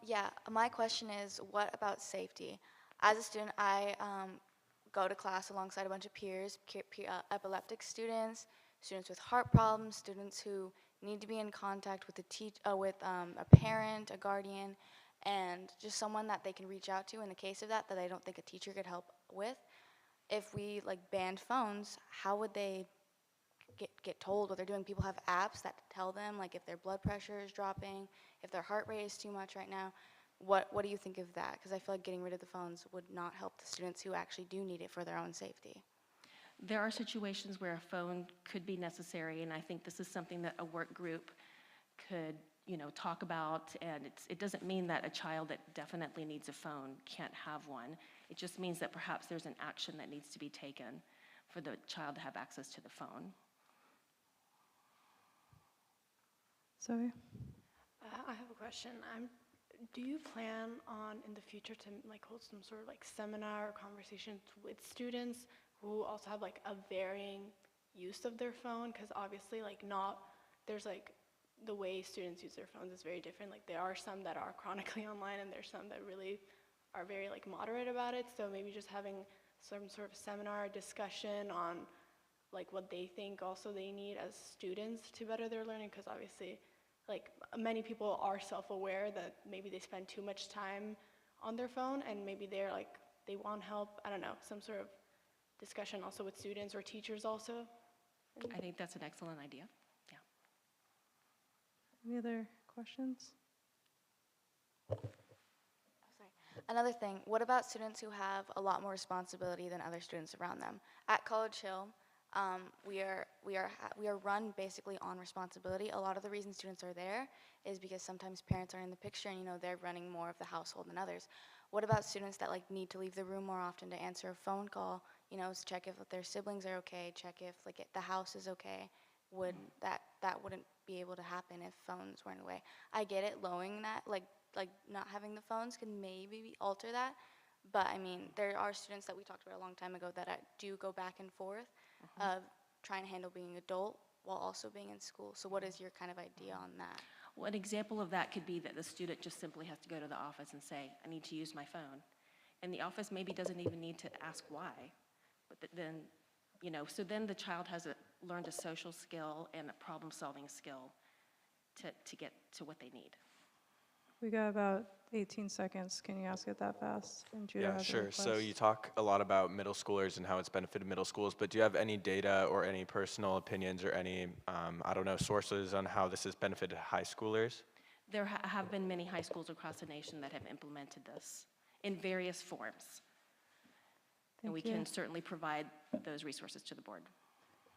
Yeah, my question is, what about safety? As a student, I go to class alongside a bunch of peers, epileptic students, students with heart problems, students who need to be in contact with a parent, a guardian, and just someone that they can reach out to in the case of that I don't think a teacher could help with. If we banned phones, how would they get told what they're doing? People have apps that tell them if their blood pressure is dropping, if their heart rate is too much right now. What do you think of that? Because I feel like getting rid of the phones would not help the students who actually do need it for their own safety. There are situations where a phone could be necessary, and I think this is something that a work group could, talk about. And it doesn't mean that a child that definitely needs a phone can't have one. It just means that perhaps there's an action that needs to be taken for the child to have access to the phone. Zoe? I have a question. Do you plan on in the future to hold some sort of seminar or conversations with students who also have a varying use of their phone? Because obviously there's the way students use their phones is very different. There are some that are chronically online, and there's some that really are very moderate about it. So maybe just having some sort of seminar discussion on what they think also they need as students to better their learning, because obviously many people are self-aware that maybe they spend too much time on their phone, and maybe they want help. I don't know, some sort of discussion also with students or teachers also. I think that's an excellent idea. Yeah. Any other questions? Another thing, what about students who have a lot more responsibility than other students around them? At College Hill, we are run basically on responsibility. A lot of the reason students are there is because sometimes parents aren't in the picture and they're running more of the household than others. What about students that need to leave the room more often to answer a phone call, to check if their siblings are okay, check if the house is okay? Would that wouldn't be able to happen if phones weren't away. I get it, lowering that, like not having the phones can maybe alter that, but I mean, there are students that we talked about a long time ago that do go back and forth of trying to handle being an adult while also being in school. So what is your kind of idea on that? Well, an example of that could be that the student just simply has to go to the office and say, I need to use my phone. And the office maybe doesn't even need to ask why, but then, so then the child has learned a social skill and a problem-solving skill to get to what they need. We got about 18 seconds. Can you ask it that fast? And Judah Yeah, has a sure. So request. you talk a lot about middle schoolers and how it's benefited middle schools, but do you have any data or any personal opinions or any, sources on how this has benefited high schoolers? There have been many high schools across the nation that have implemented this in various forms. And we can certainly provide those resources to the board.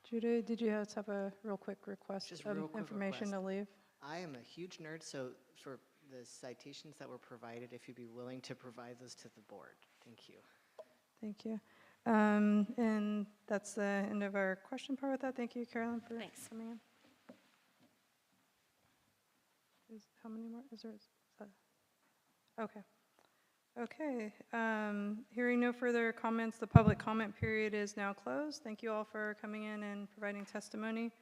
Judah, did you have a real quick request Just of real quick information request. to leave? I am a huge nerd, so for the citations that were provided, if you'd be willing to provide those to the board. Thank you. Thank you. And that's the end of our question part with that. Thank you, Carolyn, for coming in. How many more? Is there? Okay. Okay. Hearing no further comments, the public comment period is now closed. Thank you all for coming in and providing testimony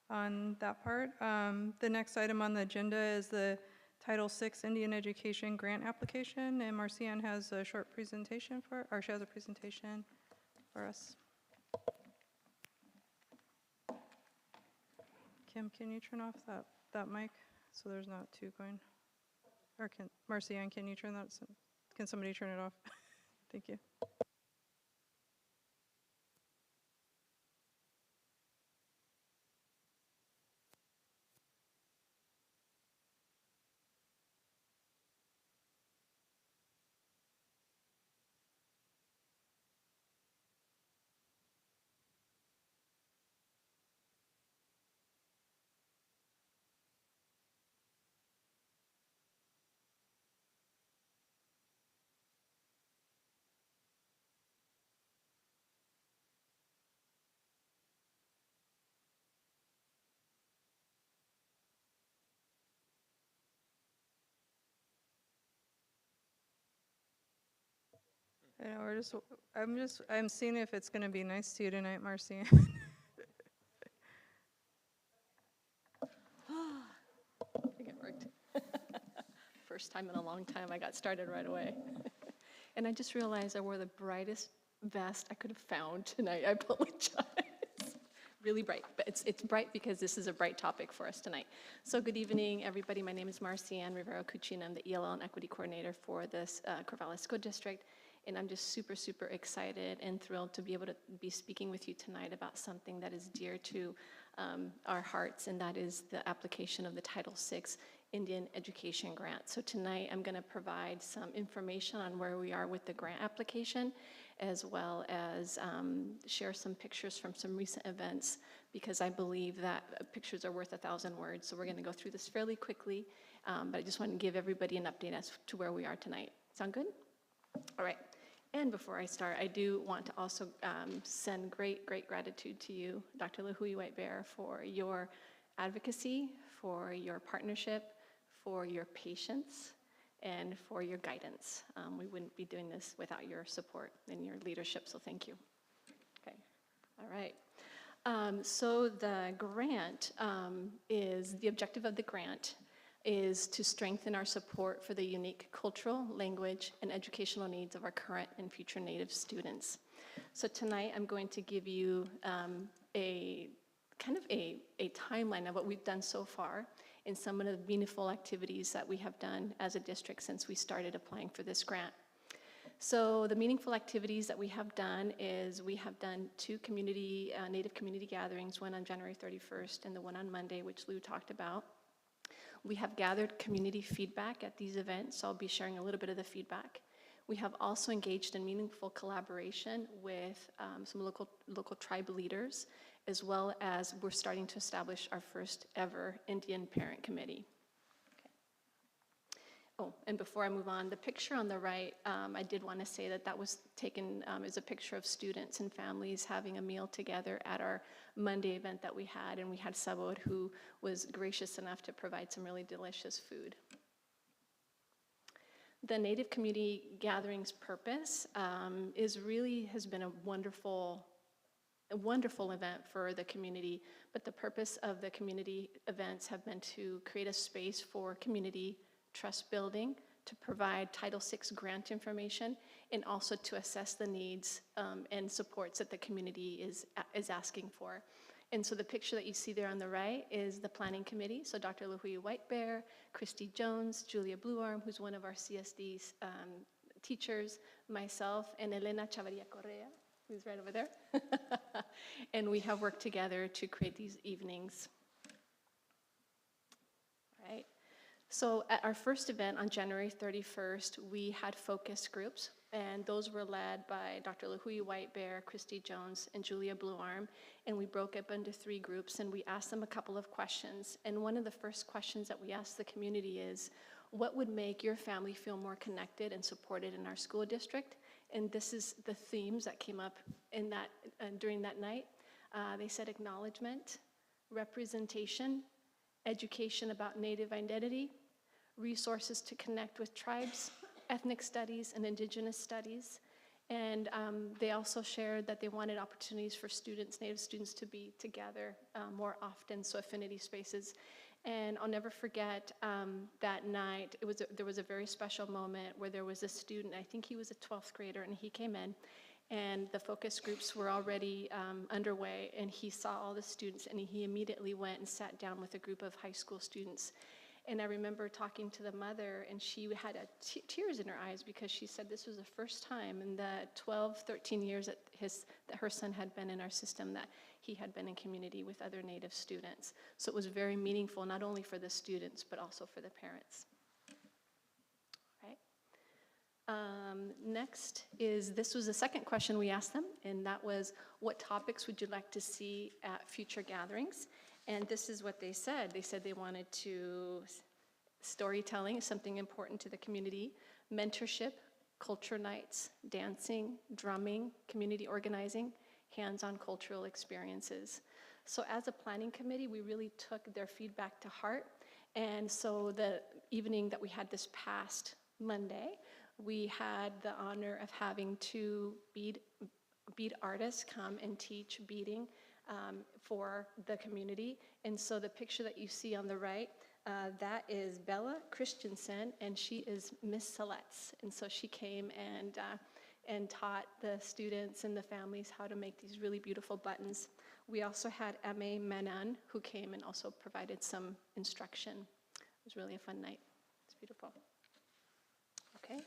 on that part. The next item on the agenda is the Title VI Indian Education Grant Application, and Marcianne has a short presentation she has a presentation for us. Kim, can you turn off that mic so there's not two going? Or Marcianne, can you turn that? Can somebody turn it off? Thank you. I know, I'm seeing if it's going to be nice to you tonight, Marcy. I think it worked. First time in a long time, I got started right away. And I just realized I wore the brightest vest I could have found tonight. I apologize. Really bright, but it's bright because this is a bright topic for us tonight. So good evening, everybody. My name is Marcianne Rivero-Cucina. I'm the ELL and Equity Coordinator for this Corvallis School District. And I'm just super, super excited and thrilled to be able to be speaking with you tonight about something that is dear to our hearts, and that is the application of the Title VI Indian Education Grant. So tonight I'm going to provide some information on where we are with the grant application, as well as share some pictures from some recent events, because I believe that pictures are worth 1,000 words. So we're going to go through this fairly quickly, but I just want to give everybody an update as to where we are tonight. Sound good? All right. And before I start, I do want to also send great gratitude to you, Dr. Lahui White-Bear, for your advocacy, for your partnership, for your patience, and for your guidance. We wouldn't be doing this without your support and your leadership, so thank you. Okay, all right. So the grant the objective of the grant is to strengthen our support for the unique cultural, language, and educational needs of our current and future Native students. So tonight I'm going to give you a timeline of what we've done so far and some of the meaningful activities that we have done as a district since we started applying for this grant. So the meaningful activities that we have done is we have done two Native community gatherings, one on January 31st and the one on Monday, which Lou talked about. We have gathered community feedback at these events, so I'll be sharing a little bit of the feedback. We have also engaged in meaningful collaboration with some local tribe leaders, as well as we're starting to establish our first ever Indian Parent Committee. Oh, and before I move on, the picture on the right, I did want to say that that was taken as a picture of students and families having a meal together at our Monday event that we had, and we had Sabor, who was gracious enough to provide some really delicious food. The Native Community Gatherings purpose has been a wonderful event for the community, but the purpose of the community events have been to create a space for community trust building, to provide Title VI grant information, and also to assess the needs and supports that the community is asking for. And so the picture that you see there on the right is the planning committee. So Dr. Lahuya Whitebear, Christy Jones, Julia Bluearm, who's one of our CSD teachers, myself, and Elena Chavarria Correa, who's right over there. And we have worked together to create these evenings. All right. So at our first event on January 31st, we had focus groups, and those were led by Dr. Lahuya Whitebear, Christy Jones, and Julia Bluearm, and we broke up into 3 groups, and we asked them a couple of questions. And one of the first questions that we asked the community is, what would make your family feel more connected and supported in our school district? And this is the themes that came up in that during that night. They said acknowledgement, representation, education about Native identity, resources to connect with tribes, ethnic studies, and indigenous studies. And they also shared that they wanted opportunities for students, Native students, to be together more often, so affinity spaces. And I'll never forget that night, there was a very special moment where there was a student, I think he was a 12th grader, and he came in, and the focus groups were already underway, and he saw all the students, and he immediately went and sat down with a group of high school students. And I remember talking to the mother, and she had tears in her eyes because she said this was the first time in the 12, 13 years that her son had been in our system that he had been in community with other Native students. So it was very meaningful, not only for the students, but also for the parents. Next this was the second question we asked them, and that was, what topics would you like to see at future gatherings? And this is what they said. They said they wanted storytelling is something important to the community, mentorship, culture nights, dancing, drumming, community organizing, hands-on cultural experiences. So as a planning committee, we really took their feedback to heart. And so the evening that we had this past Monday, we had the honor of having 2 bead artists come and teach beading for the community. And so the picture that you see on the right, that is Bella Christensen, and she is Miss Celeste. And so she came and taught the students and the families how to make these really beautiful buttons. We also had M.A. Menon, who came and also provided some instruction. It was really a fun night. It's beautiful. Okay.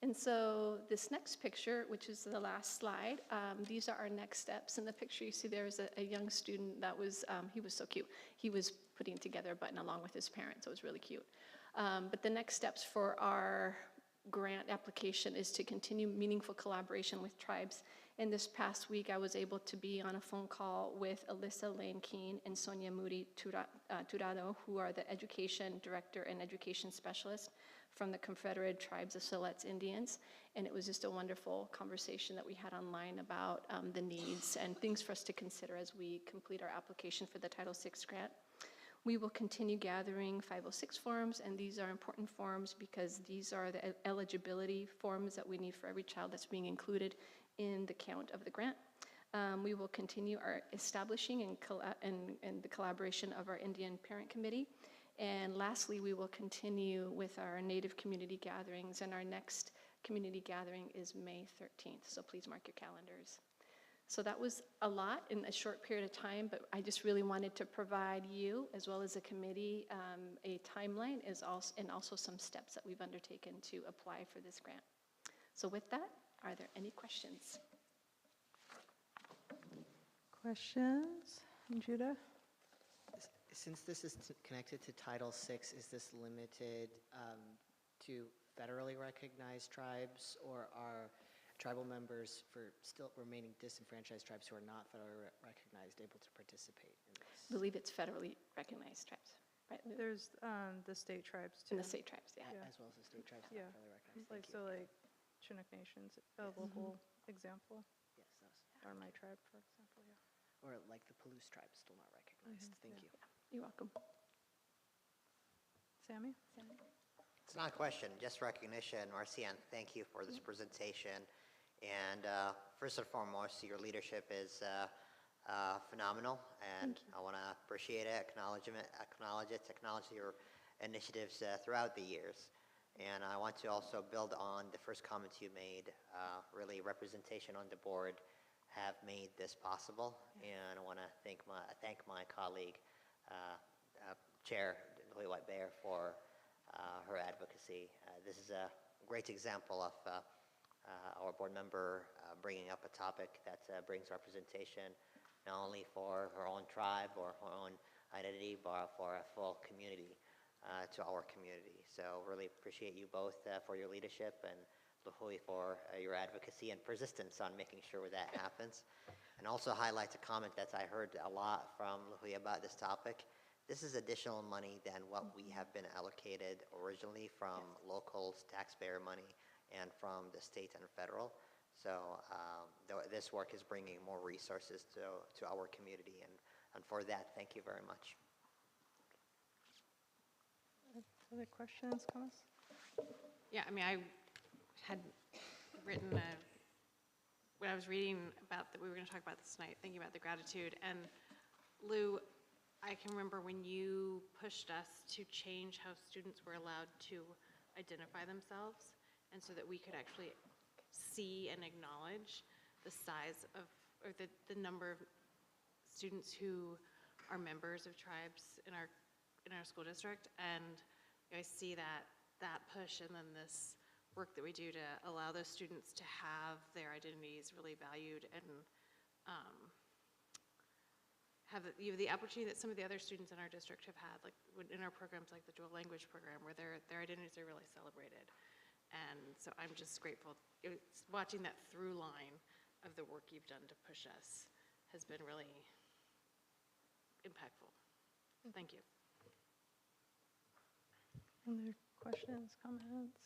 And so this next picture, which is the last slide, these are our next steps. In the picture you see there is a young student that was, he was so cute. He was putting together a button along with his parents, so it was really cute. But the next steps for our grant application is to continue meaningful collaboration with tribes. And this past week, I was able to be on a phone call with Alyssa Lane Keene and Sonia Moody Turado, who are the education director and education specialist from the Confederated Tribes of Siletz Indians. And it was just a wonderful conversation that we had online about the needs and things for us to consider as we complete our application for the Title VI grant. We will continue gathering 506 forms, and these are important forms because these are the eligibility forms that we need for every child that's being included in the count of the grant. We will continue our establishing and the collaboration of our Indian Parent Committee. And lastly, we will continue with our Native community gatherings, and our next community gathering is May 13th, so please mark your calendars. So that was a lot in a short period of time, but I just really wanted to provide you, as well as the committee, a timeline and also some steps that we've undertaken to apply for this grant. So with that, are there any questions? Questions? Judah? Since this is connected to Title VI, is this limited to federally recognized tribes, or are tribal members for still remaining disenfranchised tribes who are not federally recognized able to participate in this? I believe it's federally recognized tribes, right, Lou? There's the state tribes too. And the state tribes, yeah. As well as the state tribes Yeah. not federally recognized. Like, Thank you. so like Chinook Nation's a local example, Yes, that was, or my tribe, for example, yeah. or like the Palouse tribe, still not recognized. Thank you. You're welcome. Sammy? It's not a question, just recognition. Marcian, thank you for this presentation. And first and foremost, your leadership is phenomenal, and I want to appreciate it, acknowledge your initiatives throughout the years. And I want to also build on the first comment you made. Really, representation on the board have made this possible, and I want to thank my colleague, Chair Louis White Bear, for her advocacy. This is a great example of our board member bringing up a topic that brings representation not only for her own tribe or her own identity, but for a full community, to our community. So really appreciate you both for your leadership, and Luhui for your advocacy and persistence on making sure that happens. And also highlight a comment that I heard a lot from Luhui about this topic. This is additional money than what we have been allocated originally from local taxpayer money and from the state and federal. So this work is bringing more resources to our community, and for that, thank you very much. Other questions, comments? Yeah, I mean, I had written when I was reading about that we were going to talk about this tonight, thinking about the gratitude. And Lou, I can remember when you pushed us to change how students were allowed to identify themselves, and so that we could actually see and acknowledge the size of, or the number of students who are members of tribes in our school district. And I see that push, and then this work that we do to allow those students to have their identities really valued, and have the opportunity that some of the other students in our district have had, like in our programs like the dual language program, where their identities are really celebrated. And so I'm just grateful. Watching that through line of the work you've done to push us has been really impactful. Thank you. Other questions, comments?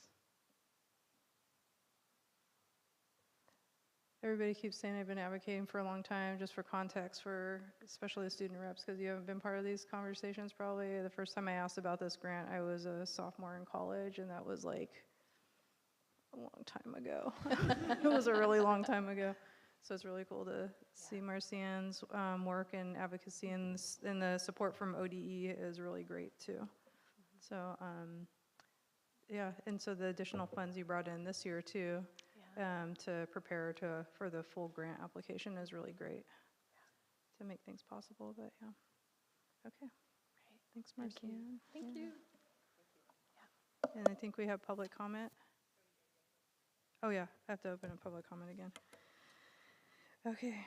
Everybody keeps saying I've been advocating for a long time. Just for context, for especially the student reps, because you haven't been part of these conversations probably. The first time I asked about this grant, I was a sophomore in college, and that was like a long time ago. It was a really long time ago. So it's really cool to see Marcian's work and advocacy, and the support from ODE is really great too. So yeah, and so the additional funds you brought in this year too, to prepare for the full grant application is really great to make things possible. But yeah, okay. Great. Thanks, Marcian. Thank you. And I think we have public comment. Oh yeah, I have to open a public comment again. Okay.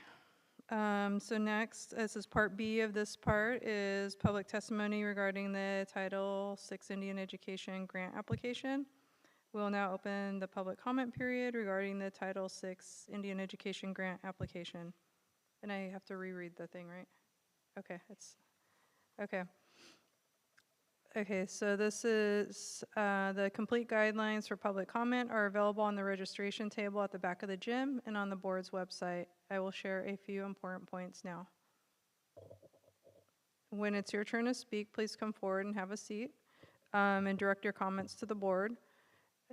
So next, this is part B of this part, is public testimony regarding the Title VI Indian Education Grant application. We'll now open the public comment period regarding the Title VI Indian Education Grant application. And I have to reread the thing, right? Okay, okay. Okay, so this is the complete guidelines for public comment are available on the registration table at the back of the gym and on the board's website. I will share a few important points now. When it's your turn to speak, please come forward and have a seat, and direct your comments to the board.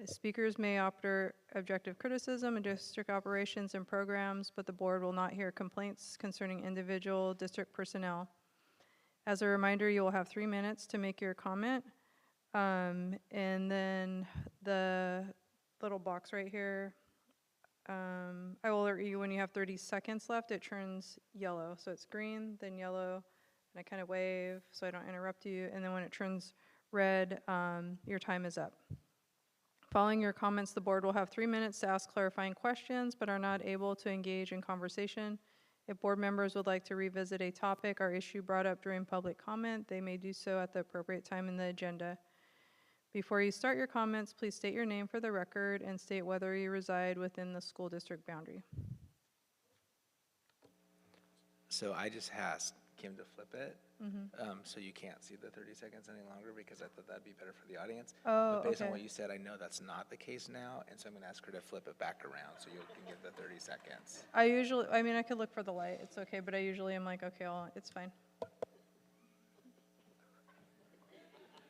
Speakers may offer objective criticism of district operations and programs, but the board will not hear complaints concerning individual district personnel. As a reminder, you will have 3 minutes to make your comment. And then the little box right here, I will alert you when you have 30 seconds left, it turns yellow. So it's green, then yellow, and I kind of wave so I don't interrupt you. And then when it turns red, your time is up. Following your comments, the board will have 3 minutes to ask clarifying questions, but are not able to engage in conversation. If board members would like to revisit a topic or issue brought up during public comment, they may do so at the appropriate time in the agenda. Before you start your comments, please state your name for the record and state whether you reside within the school district boundary. So I just asked Kim to flip it, Mhm. so you can't see the 30 seconds any longer, because I thought that'd be better for the audience. Oh, But based on okay. what you said, I know that's not the case now, and so I'm gonna ask her to flip it back around so you can get the 30 seconds. I mean, I could look for the light, it's okay, but I usually am like, okay, it's fine.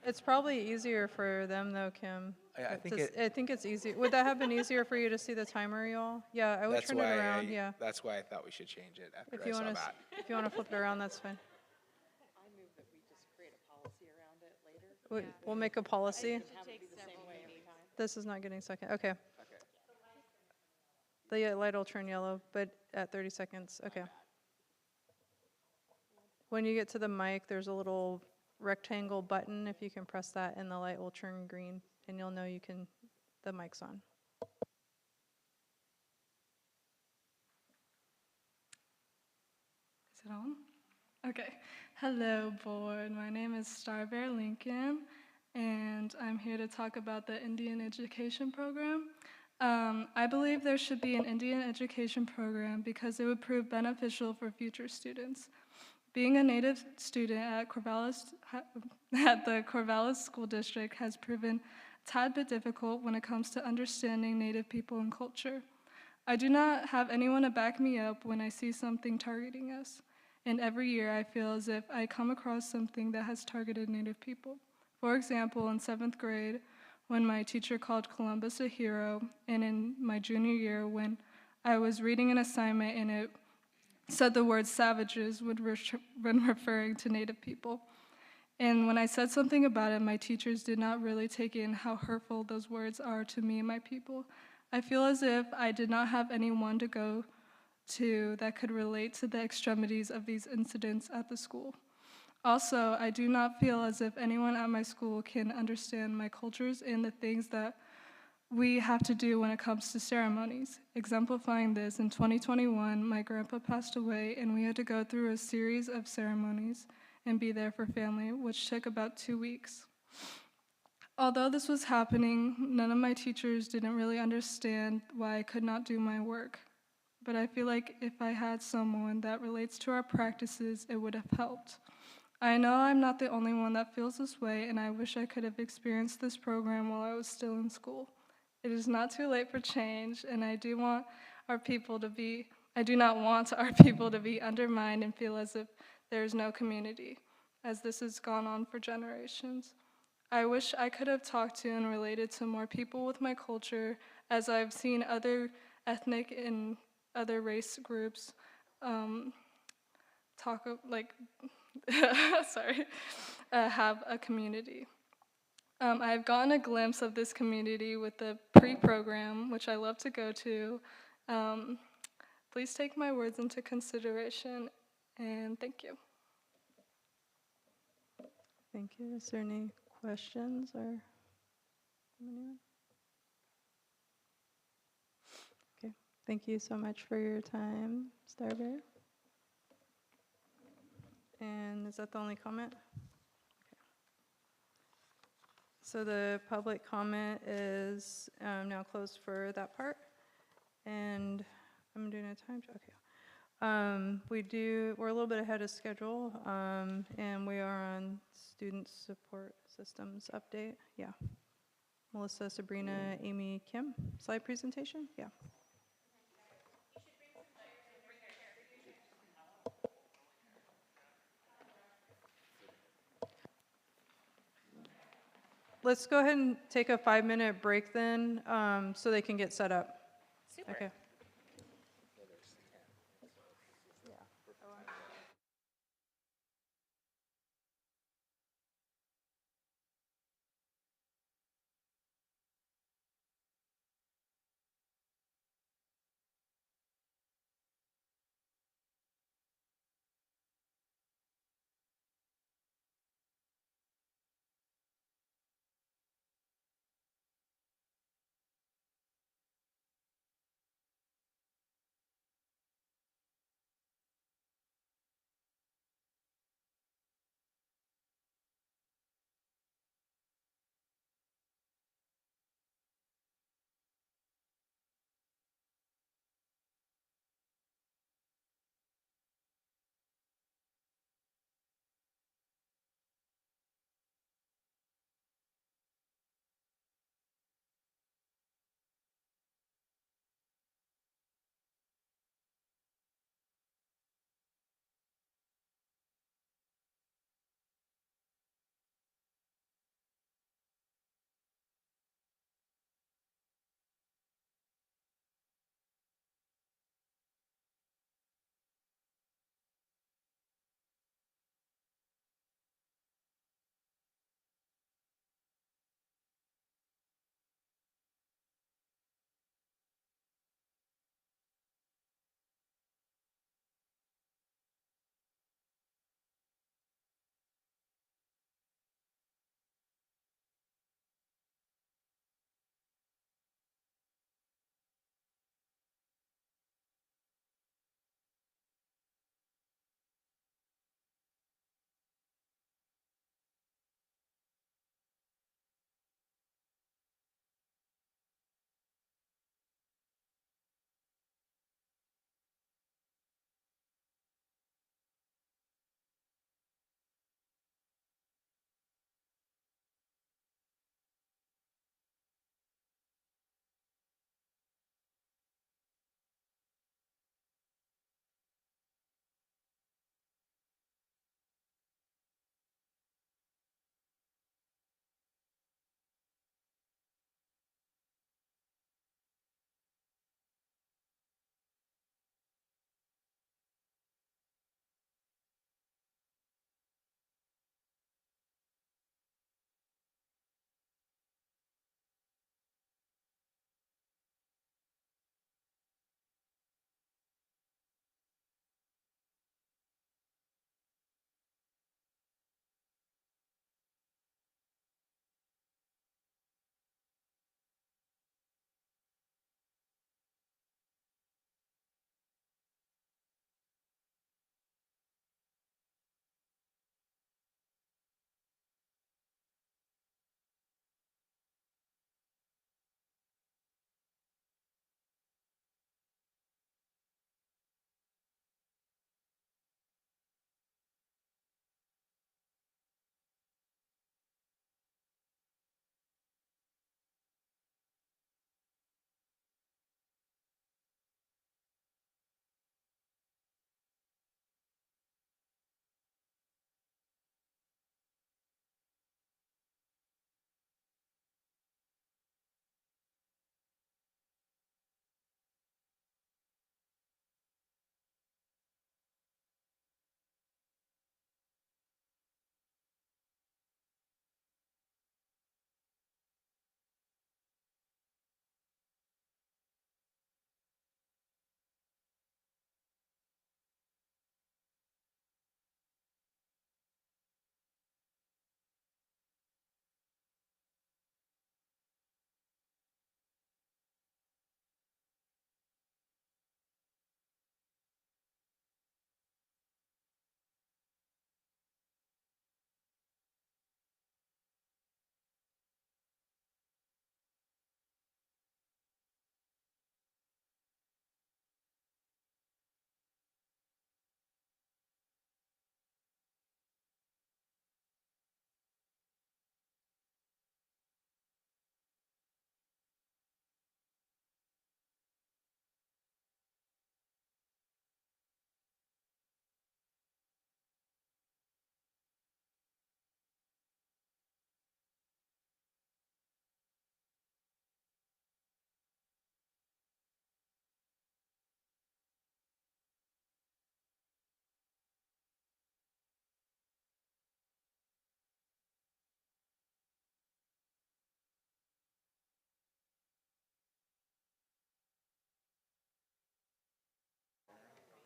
It's probably easier for them though, Kim. I think I think it's easy. Would that have been easier for you to see the timer, y'all? Yeah, I would That's turn it why around, yeah. That's why I thought we should change it after If I you saw want to, that. if you want to flip it around, that's fine. We'll make a policy. This is not getting second, okay. The light will turn yellow, but at 30 seconds, okay. When you get to the mic, there's a little rectangle button. If you can press that, and the light will turn green, and you'll know the mic's on. Is it on? Okay. Hello, board. My name is Starbear Lincoln, and I'm here to talk about the Indian Education Program. I believe there should be an Indian Education Program because it would prove beneficial for future students. Being a Native student at the Corvallis School District has proven a tad bit difficult when it comes to understanding Native people and culture. I do not have anyone to back me up when I see something targeting us. And every year I feel as if I come across something that has targeted Native people. For example, in 7th grade, when my teacher called Columbus a hero, and in my junior year when I was reading an assignment and it said the word savages when referring to Native people. And when I said something about it, my teachers did not really take in how hurtful those words are to me and my people. I feel as if I did not have anyone to go to that could relate to the extremities of these incidents at the school. Also, I do not feel as if anyone at my school can understand my cultures and the things that we have to do when it comes to ceremonies. Exemplifying this, in 2021, my grandpa passed away and we had to go through a series of ceremonies and be there for family, which took about 2 weeks. Although this was happening, none of my teachers didn't really understand why I could not do my work. But I feel like if I had someone that relates to our practices, it would have helped. I know I'm not the only one that feels this way, and I wish I could have experienced this program while I was still in school. It is not too late for change, and I do not want our people to be undermined and feel as if there is no community, as this has gone on for generations. I wish I could have talked to and related to more people with my culture, as I've seen other ethnic and other race groups have a community. I've gotten a glimpse of this community with the pre-program, which I love to go to. Please take my words into consideration, and thank you. Thank you. Is there any questions or anyone? Okay. Thank you so much for your time, Starbear. And is that the only comment? Okay. So the public comment is now closed for that part. And I'm doing a time check. Okay. We're a little bit ahead of schedule, and we are on student support systems update. Yeah. Melissa, Sabrina, Amy, Kim, slide presentation? Yeah. Let's go ahead and take a 5-minute break then, so they can get set up. Super. Okay.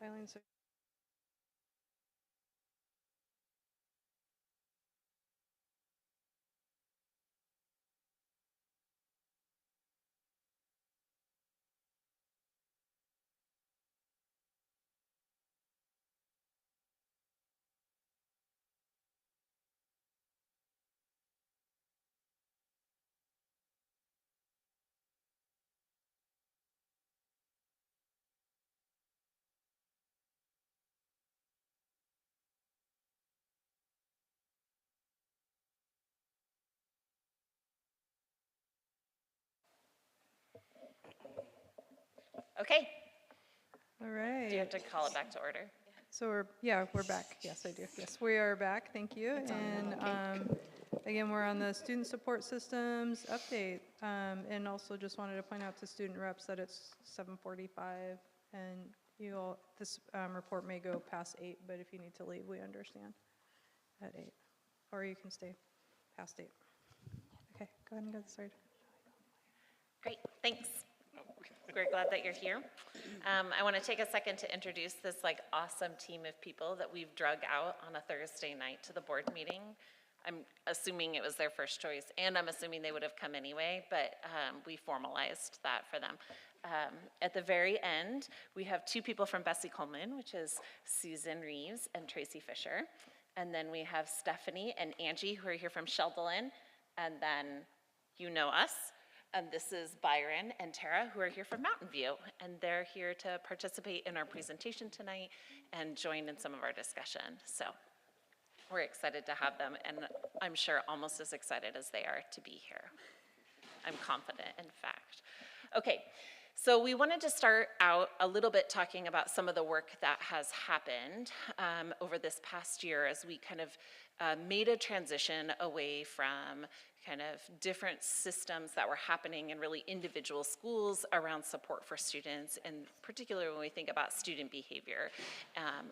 Eileen, so Okay. all right. Do you have to call it back to order? So we're back. Yes, I do. Yes, we are back. Thank you. And again, we're on the student support systems update. And also just wanted to point out to student reps that it's 7:45, and this report may go past 8, but if you need to leave, we understand at 8, or you can stay past 8. Okay, go ahead and get started. Great, thanks. We're glad that you're here. I want to take a second to introduce this awesome team of people that we've drug out on a Thursday night to the board meeting. I'm assuming it was their first choice, and I'm assuming they would have come anyway, but we formalized that for them. At the very end, we have 2 people from Bessie Coleman, which is Susan Reeves and Tracy Fisher. And then we have Stephanie and Angie, who are here from Sheldon, and then you know us. And this is Byron and Tara, who are here from Mountain View, and they're here to participate in our presentation tonight and join in some of our discussion. So we're excited to have them, and I'm sure almost as excited as they are to be here. I'm confident, in fact. Okay, so we wanted to start out a little bit talking about some of the work that has happened over this past year as we kind of made a transition away from kind of different systems that were happening in really individual schools around support for students, and particularly when we think about student behavior.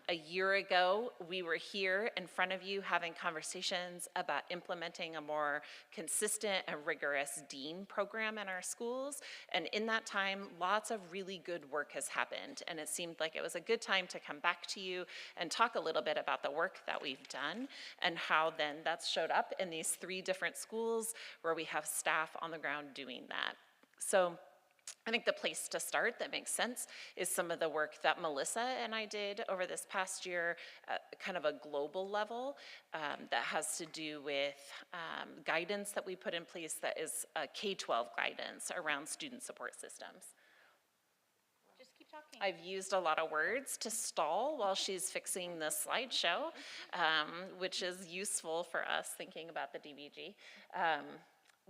A year ago, we were here in front of you having conversations about implementing a more consistent and rigorous DEAN program in our schools, and in that time, lots of really good work has happened, and it seemed like it was a good time to come back to you and talk a little bit about the work that we've done and how then that's showed up in these 3 different schools where we have staff on the ground doing that. So I think the place to start that makes sense is some of the work that Melissa and I did over this past year at kind of a global level that has to do with guidance that we put in place that is K-12 guidance around student support systems. I've used a lot of words to stall while she's fixing the slideshow, which is useful for us thinking about the DBG.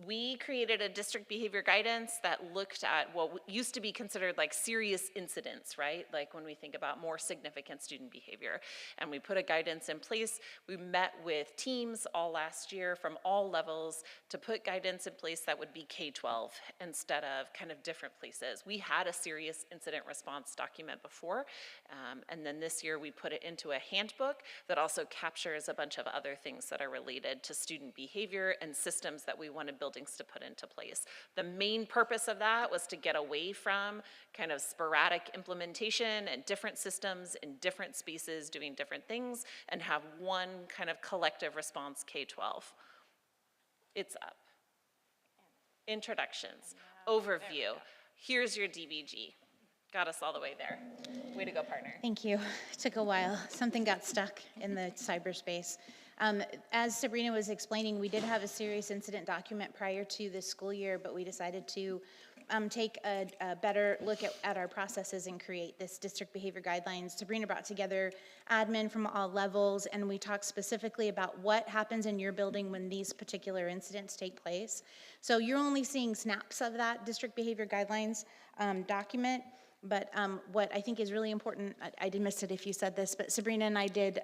We created a district behavior guidance that looked at what used to be considered like serious incidents, right? Like when we think about more significant student behavior. And we put a guidance in place. We met with teams all last year from all levels to put guidance in place that would be K-12 instead of kind of different places. We had a serious incident response document before, and then this year we put it into a handbook that also captures a bunch of other things that are related to student behavior and systems that we want to build to put into place. The main purpose of that was to get away from kind of sporadic implementation and different systems in different spaces doing different things and have one kind of collective response K-12. It's up. Introductions, overview. Here's your DBG. Got us all the way there. Way to go, partner. Thank you. It took a while. Something got stuck in the cyberspace. As Sabrina was explaining, we did have a serious incident document prior to this school year, but we decided to take a better look at our processes and create this district behavior guidelines. Sabrina brought together admin from all levels, and we talked specifically about what happens in your building when these particular incidents take place. So you're only seeing snaps of that district behavior guidelines document. But what I think is really important, I did miss it if you said this, but Sabrina and I did,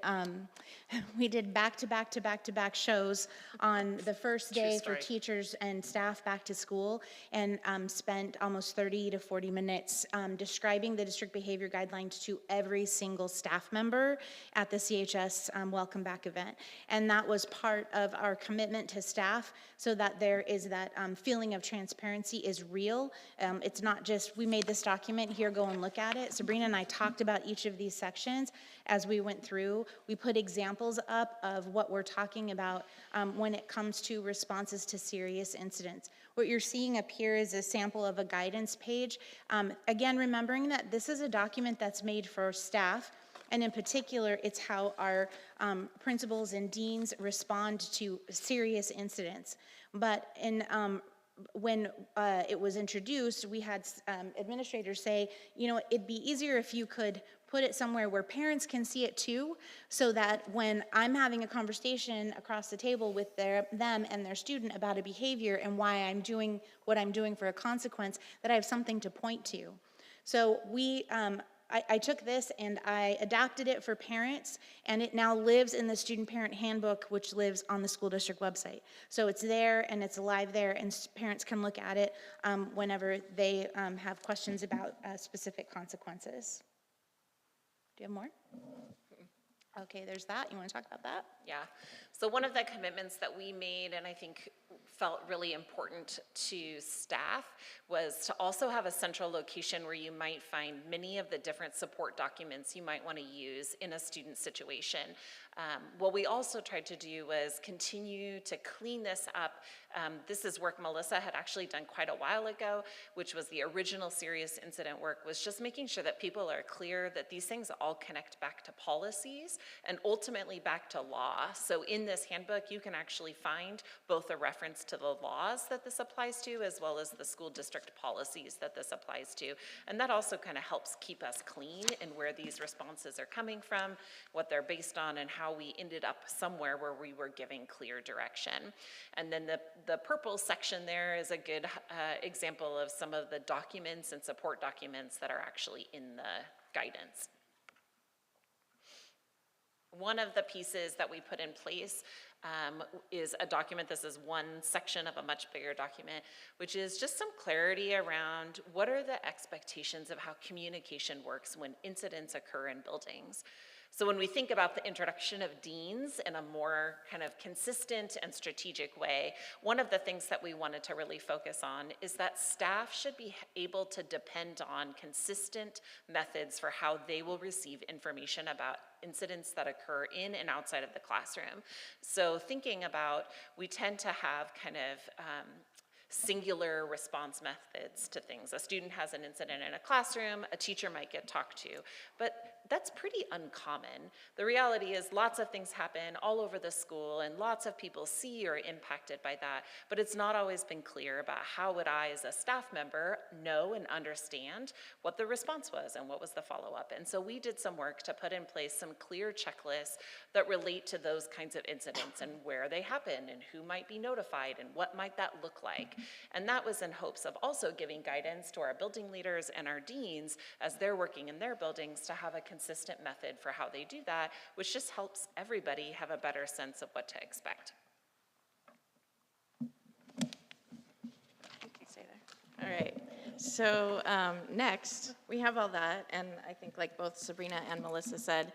we did back-to-back shows on the first day for teachers and staff back to school, and spent almost 30 to 40 minutes describing the district behavior guidelines to every single staff member at the CHS Welcome Back event. And that was part of our commitment to staff so that there is that feeling of transparency is real. It's not just, we made this document, here here go and look at it. Sabrina and I talked about each of these sections as we went through. We put examples up of what we're talking about when it comes to responses to serious incidents. What you're seeing up here is a sample of a guidance page. Again, remembering that this is a document that's made for staff, and in particular, it's how our principals and deans respond to serious incidents. But when it was introduced, we had administrators say, you know, it'd be easier if you could put it somewhere where parents can see it too, so that when I'm having a conversation across the table with them and their student about a behavior and why I'm doing what I'm doing for a consequence, that I have something to point to. So I took this and I adapted it for parents, and it now lives in the student parent handbook, which lives on the school district website. So it's there and it's alive there, and parents can look at it whenever they have questions about specific consequences. Do you have more? Okay, there's that. You want to talk about that? Yeah. So one of the commitments that we made, and I think felt really important to staff, was to also have a central location where you might find many of the different support documents you might want to use in a student situation. What we also tried to do was continue to clean this up. This is work Melissa had actually done quite a while ago, which was the original serious incident work, was just making sure that people are clear that these things all connect back to policies and ultimately back to law. So in this handbook, you can actually find both a reference to the laws that this applies to, as well as the school district policies that this applies to. And that also kind of helps keep us clean in where these responses are coming from, what they're based on, and how we ended up somewhere where we were giving clear direction. And then the purple section there is a good example of some of the documents and support documents that are actually in the guidance. One of the pieces that we put in place is a document. This is one section of a much bigger document, which is just some clarity around what are the expectations of how communication works when incidents occur in buildings. So when we think about the introduction of deans in a more kind of consistent and strategic way, one of the things that we wanted to really focus on is that staff should be able to depend on consistent methods for how they will receive information about incidents that occur in and outside of the classroom. So thinking about, we tend to have kind of singular response methods to things. A student has an incident in a classroom, a teacher might get talked to, but that's pretty uncommon. The reality is lots of things happen all over the school and lots of people see or are impacted by that, but it's not always been clear about how would I as a staff member know and understand what the response was and what was the follow-up. And so we did some work to put in place some clear checklists that relate to those kinds of incidents and where they happen and who might be notified and what might that look like. And that was in hopes of also giving guidance to our building leaders and our deans as they're working in their buildings to have a consistent method for how they do that, which just helps everybody have a better sense of what to expect. You can stay there. All right. So next, we have all that, and I think like both Sabrina and Melissa said,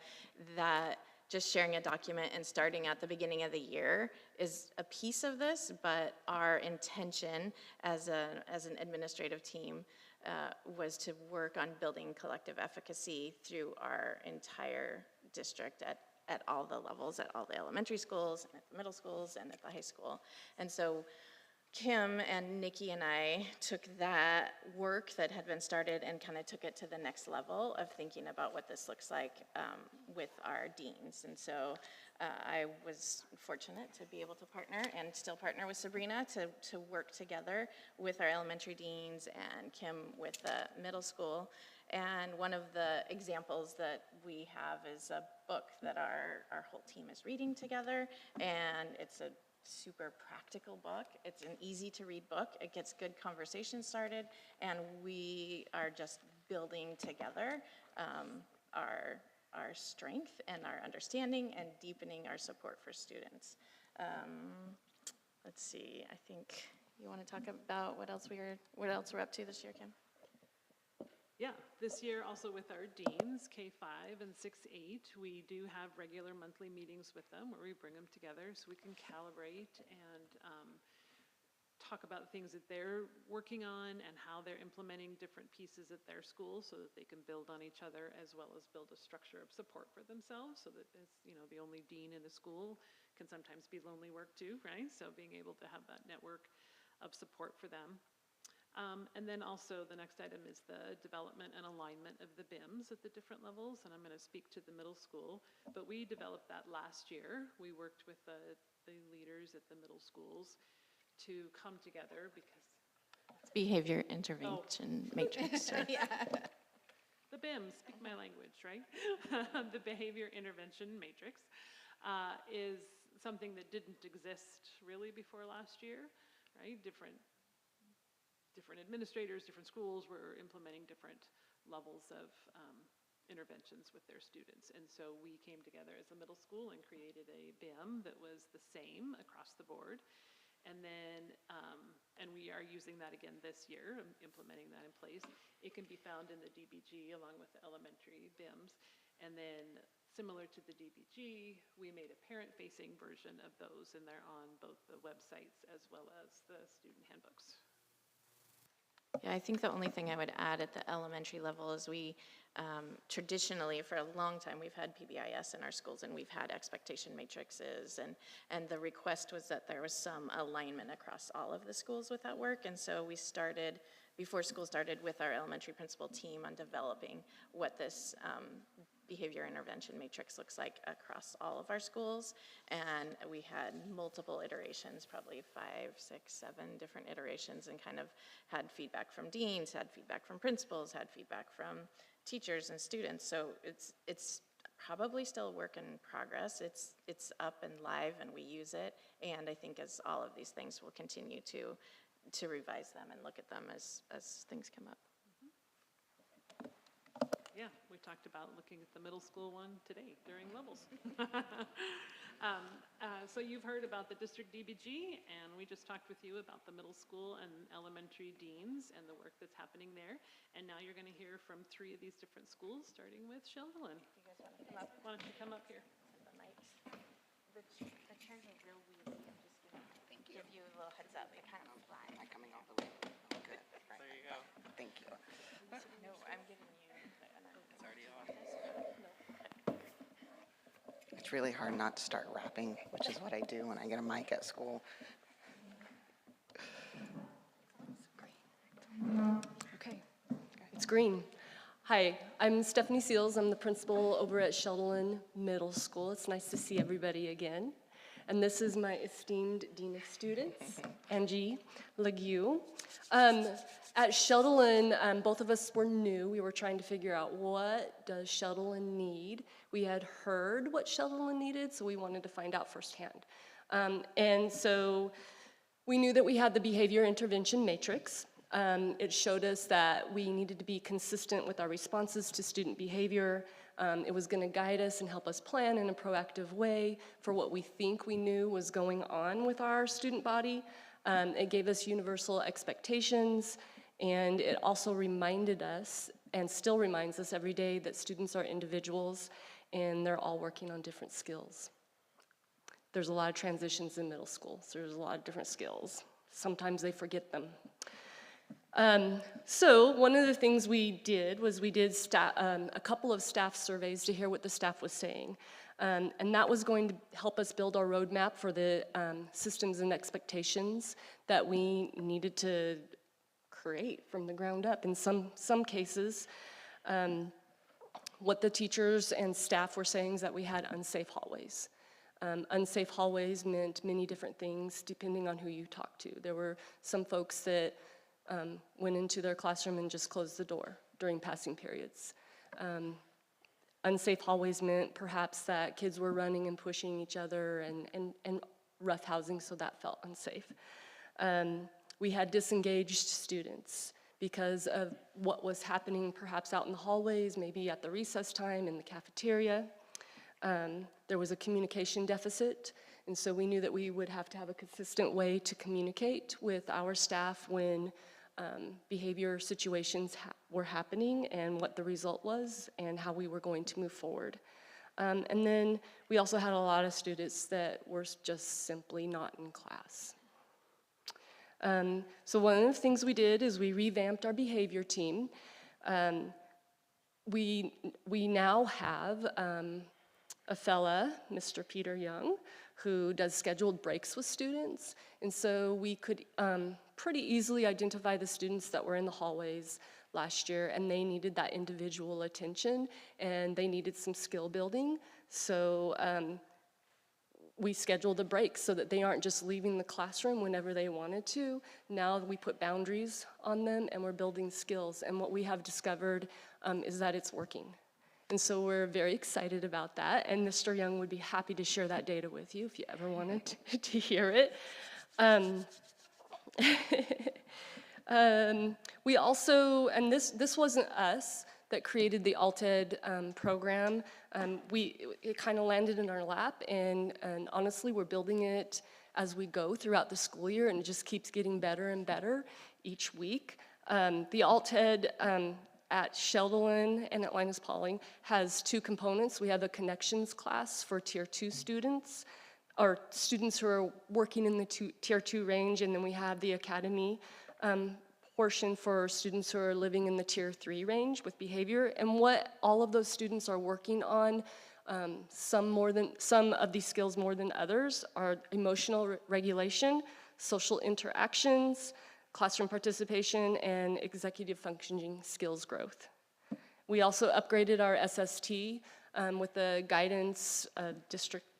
that just sharing a document and starting at the beginning of the year is a piece of this, but our intention as an administrative team was to work on building collective efficacy through our entire district at all the levels, at all the elementary schools, and at the middle schools, and at the high school. And so Kim and Nikki and I took that work that had been started and kind of took it to the next level of thinking about what this looks like with our deans. And so I was fortunate to be able to partner and still partner with Sabrina to work together with our elementary deans and Kim with the middle school. And one of the examples that we have is a book that our whole team is reading together, and it's a super practical book. It's an easy to read book. It gets good conversation started, and we are just building together our strength and our understanding and deepening our support for students. Let's see, I think you want to talk about what else we're up to this year, Kim? Yeah, this year also with our deans, K-5 and 6-8, we do have regular monthly meetings with them where we bring them together so we can calibrate and talk about things that they're working on and how they're implementing different pieces at their school so that they can build on each other, as well as build a structure of support for themselves, so that, as you know, the only dean in a school can sometimes be lonely work too, right? So being able to have that network of support for them. And then also the next item is the development and alignment of the BIMs at the different levels, and I'm going to speak to the middle school, but we developed that last year. We worked with the leaders at the middle schools to come together because Behavior intervention matrix. Right? Yeah. The BIMs, speak my language, right? The behavior intervention matrix is something that didn't exist really before last year, right? Different administrators, different schools were implementing different levels of interventions with their students. And so we came together as a middle school and created a BIM that was the same across the board. And then, and we are using that again this year, implementing that in place. It can be found in the DBG along with the elementary BIMs. And then similar to the DBG, we made a parent-facing version of those, and they're on both the websites as well as the student handbooks. Yeah, I think the only thing I would add at the elementary level is we traditionally, for a long time, we've had PBIS in our schools, and we've had expectation matrices, and the request was that there was some alignment across all of the schools with that work, and so we started, before school started, with our elementary principal team on developing what this behavior intervention matrix looks like across all of our schools, and we had multiple iterations, probably 5, 6, 7 different iterations, and kind of had feedback from deans, had feedback from principals, had feedback from teachers and students. So it's probably still a work in progress. It's up and live, and we use it, and I think as all of these things, we'll continue to revise them and look at them as things come up. Yeah, we talked about looking at the middle school one today during levels. So you've heard about the district DBG, and we just talked with you about the middle school and elementary deans and the work that's happening there. And now you're going to hear from 3 of these different schools, starting with Sheldon. You guys want to come up? Why don't you come up here? The mics. The chairs are real wheezy. I'm just going to give you a little heads up. They kind of fly. Am I coming all the way? Oh, good. Right. There you go. Thank you. No, I'm giving you. It's already on. No. It's really hard not to start rapping, which is what I do when I get a mic at school. Okay, it's green. Hi, I'm Stephanie Seals. I'm the principal over at Sheldon Middle School. It's nice to see everybody again. And this is my esteemed Dean of Students, Angie Legue. At Sheldon, both of us were new. We were trying to figure out, what does Sheldon need? We had heard what Sheldon needed, so we wanted to find out firsthand. And so we knew that we had the behavior intervention matrix. It showed us that we needed to be consistent with our responses to student behavior. It was going to guide us and help us plan in a proactive way for what we think we knew was going on with our student body. It gave us universal expectations, and it also reminded us, and still reminds us every day, that students are individuals and they're all working on different skills. There's a lot of transitions in middle school, so there's a lot of different skills. Sometimes they forget them. So one of the things we did was we did a couple of staff surveys to hear what the staff was saying. And that was going to help us build our roadmap for the systems and expectations that we needed to create from the ground up. In some cases, what the teachers and staff were saying is that we had unsafe hallways. Unsafe hallways meant many different things depending on who you talk to. There were some folks that went into their classroom and just closed the door during passing periods. Unsafe hallways meant perhaps that kids were running and pushing each other and roughhousing, so that felt unsafe. We had disengaged students because of what was happening perhaps out in the hallways, maybe at the recess time in the cafeteria. There was a communication deficit, and so we knew that we would have to have a consistent way to communicate with our staff when behavior situations were happening and what the result was and how we were going to move forward. And then we also had a lot of students that were just simply not in class. So one of the things we did is we revamped our behavior team. We now have a fella, Mr. Peter Young, who does scheduled breaks with students. And so we could pretty easily identify the students that were in the hallways last year, and they needed that individual attention, and they needed some skill building. So we scheduled a break so that they aren't just leaving the classroom whenever they wanted to. Now we put boundaries on them, and we're building skills. And what we have discovered is that it's working. And so we're very excited about that. And Mr. Young would be happy to share that data with you if you ever wanted to hear it. We also, and this wasn't us that created the Alt-Ed program. It kind of landed in our lap, and honestly, we're building it as we go throughout the school year, and it just keeps getting better and better each week. The Alt-Ed at Sheldon and at Linus Pauling has two components. We have a connections class for Tier 2 students, or students who are working in the Tier 2 range, and then we have the academy portion for students who are living in the Tier 3 range with behavior. And what all of those students are working on, some of these skills more than others, are emotional regulation, social interactions, classroom participation, and executive functioning skills growth. We also upgraded our SST with the guidance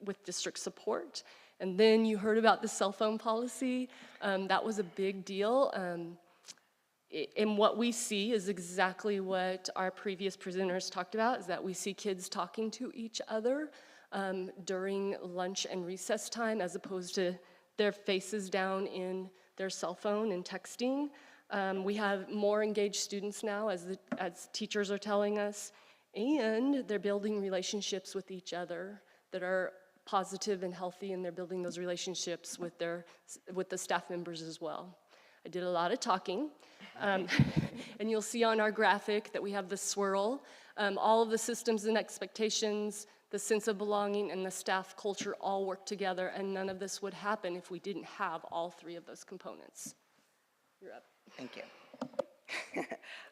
with district support. And then you heard about the cell phone policy. That was a big deal. And what we see is exactly what our previous presenters talked about, is that we see kids talking to each other during lunch and recess time, as opposed to their faces down in their cell phone and texting. We have more engaged students now, as teachers are telling us, and they're building relationships with each other that are positive and healthy, and they're building those relationships with the staff members as well. I did a lot of talking, and you'll see on our graphic that we have the swirl. All of the systems and expectations, the sense of belonging, and the staff culture all work together, and none of this would happen if we didn't have all three of those components. You're up. Thank you.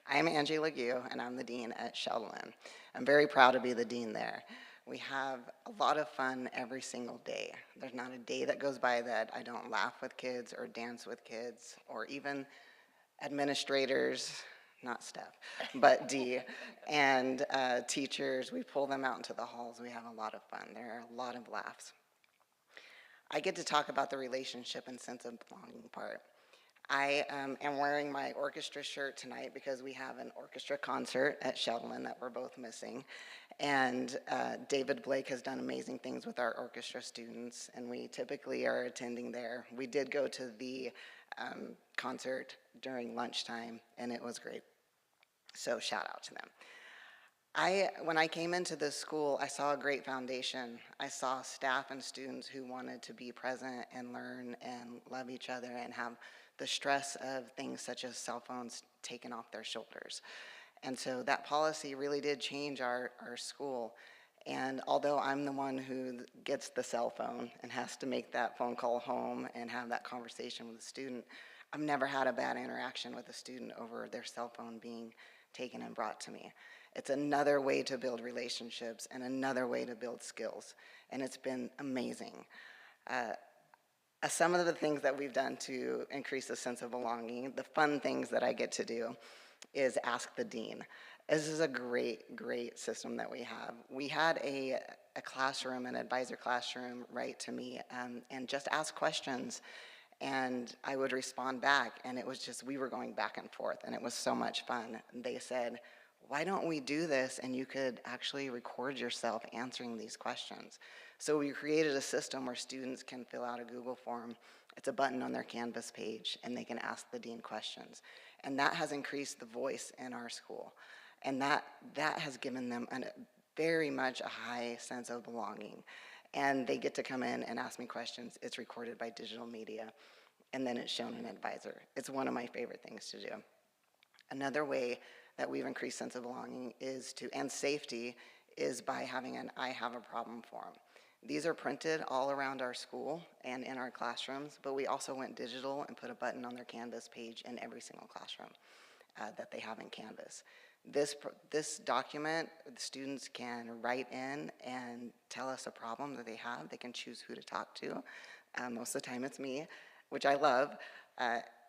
I'm Angie Legue, and I'm the dean at Sheldon. I'm very proud to be the dean there. We have a lot of fun every single day. There's not a day that goes by that I don't laugh with kids or dance with kids, or even administrators, not Steph, but Dee, and teachers. We pull them out into the halls. We have a lot of fun. There are a lot of laughs. I get to talk about the relationship and sense of belonging part. I am wearing my orchestra shirt tonight because we have an orchestra concert at Sheldon that we're both missing. And David Blake has done amazing things with our orchestra students, and we typically are attending there. We did go to the concert during lunchtime, and it was great. So shout out to them. When I came into this school, I saw a great foundation. I saw staff and students who wanted to be present and learn and love each other and have the stress of things such as cell phones taken off their shoulders. And so that policy really did change our school. And although I'm the one who gets the cell phone and has to make that phone call home and have that conversation with the student, I've never had a bad interaction with a student over their cell phone being taken and brought to me. It's another way to build relationships and another way to build skills. And it's been amazing. Some of the things that we've done to increase the sense of belonging, the fun things that I get to do, is ask the dean. This is a great, great system that we have. We had a classroom, an advisor classroom, write to me and just ask questions, and I would respond back, and it was just, we were going back and forth, and it was so much fun. And they said, why don't we do this, and you could actually record yourself answering these questions. So we created a system where students can fill out a Google form. It's a button on their Canvas page, and they can ask the dean questions. And that has increased the voice in our school. And that has given them very much a high sense of belonging. And they get to come in and ask me questions. It's recorded by digital media, and then it's shown in Advisor. It's one of my favorite things to do. Another way that we've increased sense of belonging and safety is by having an I have a problem form. These are printed all around our school and in our classrooms, but we also went digital and put a button on their Canvas page in every single classroom that they have in Canvas. This document, the students can write in and tell us a problem that they have. They can choose who to talk to. Most of the time it's me, which I love.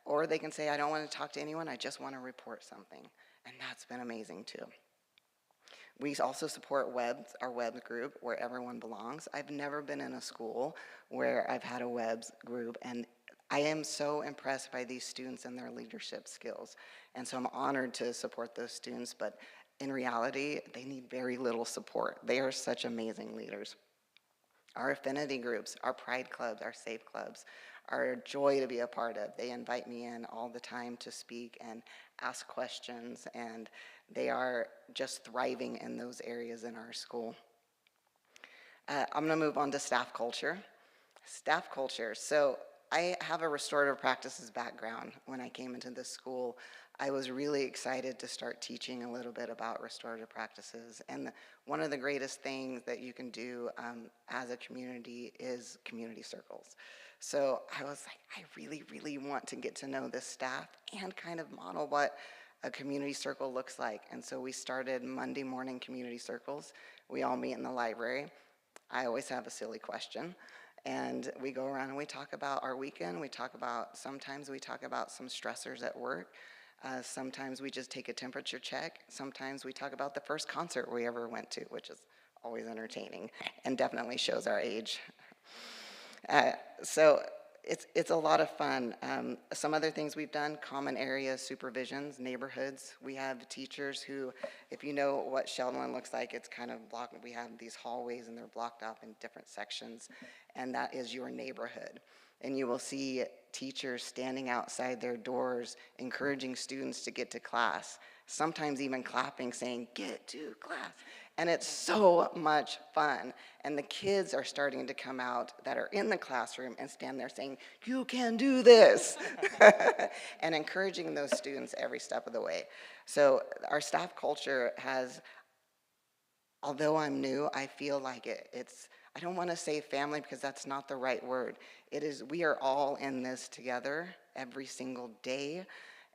Or they can say, I don't want to talk to anyone, I just want to report something. And that's been amazing too. We also support our web group where everyone belongs. I've never been in a school where I've had a webs group, and I am so impressed by these students and their leadership skills. And so I'm honored to support those students, but in reality, they need very little support. They are such amazing leaders. Our affinity groups, our pride clubs, our safe clubs are a joy to be a part of. They invite me in all the time to speak and ask questions, and they are just thriving in those areas in our school. I'm gonna move on to staff culture. Staff culture, so I have a restorative practices background. When I came into this school, I was really excited to start teaching a little bit about restorative practices. And one of the greatest things that you can do as a community is community circles. So I was like, I really, really want to get to know this staff and kind of model what a community circle looks like. And so we started Monday morning community circles. We all meet in the library. I always have a silly question. And we go around and we talk about our weekend. Sometimes we talk about some stressors at work. Sometimes we just take a temperature check. Sometimes we talk about the first concert we ever went to, which is always entertaining and definitely shows our age. So it's a lot of fun. Some other things we've done, common area supervisions, neighborhoods. We have teachers who, if you know what Sheldon looks like, it's kind of blocked. We have these hallways and they're blocked off in different sections, and that is your neighborhood. And you will see teachers standing outside their doors encouraging students to get to class, sometimes even clapping, saying, get to class. And it's so much fun. And the kids are starting to come out that are in the classroom and stand there saying, you can do this, and encouraging those students every step of the way. So our staff culture has, although I'm new, I feel like I don't want to say family because that's not the right word. We are all in this together every single day.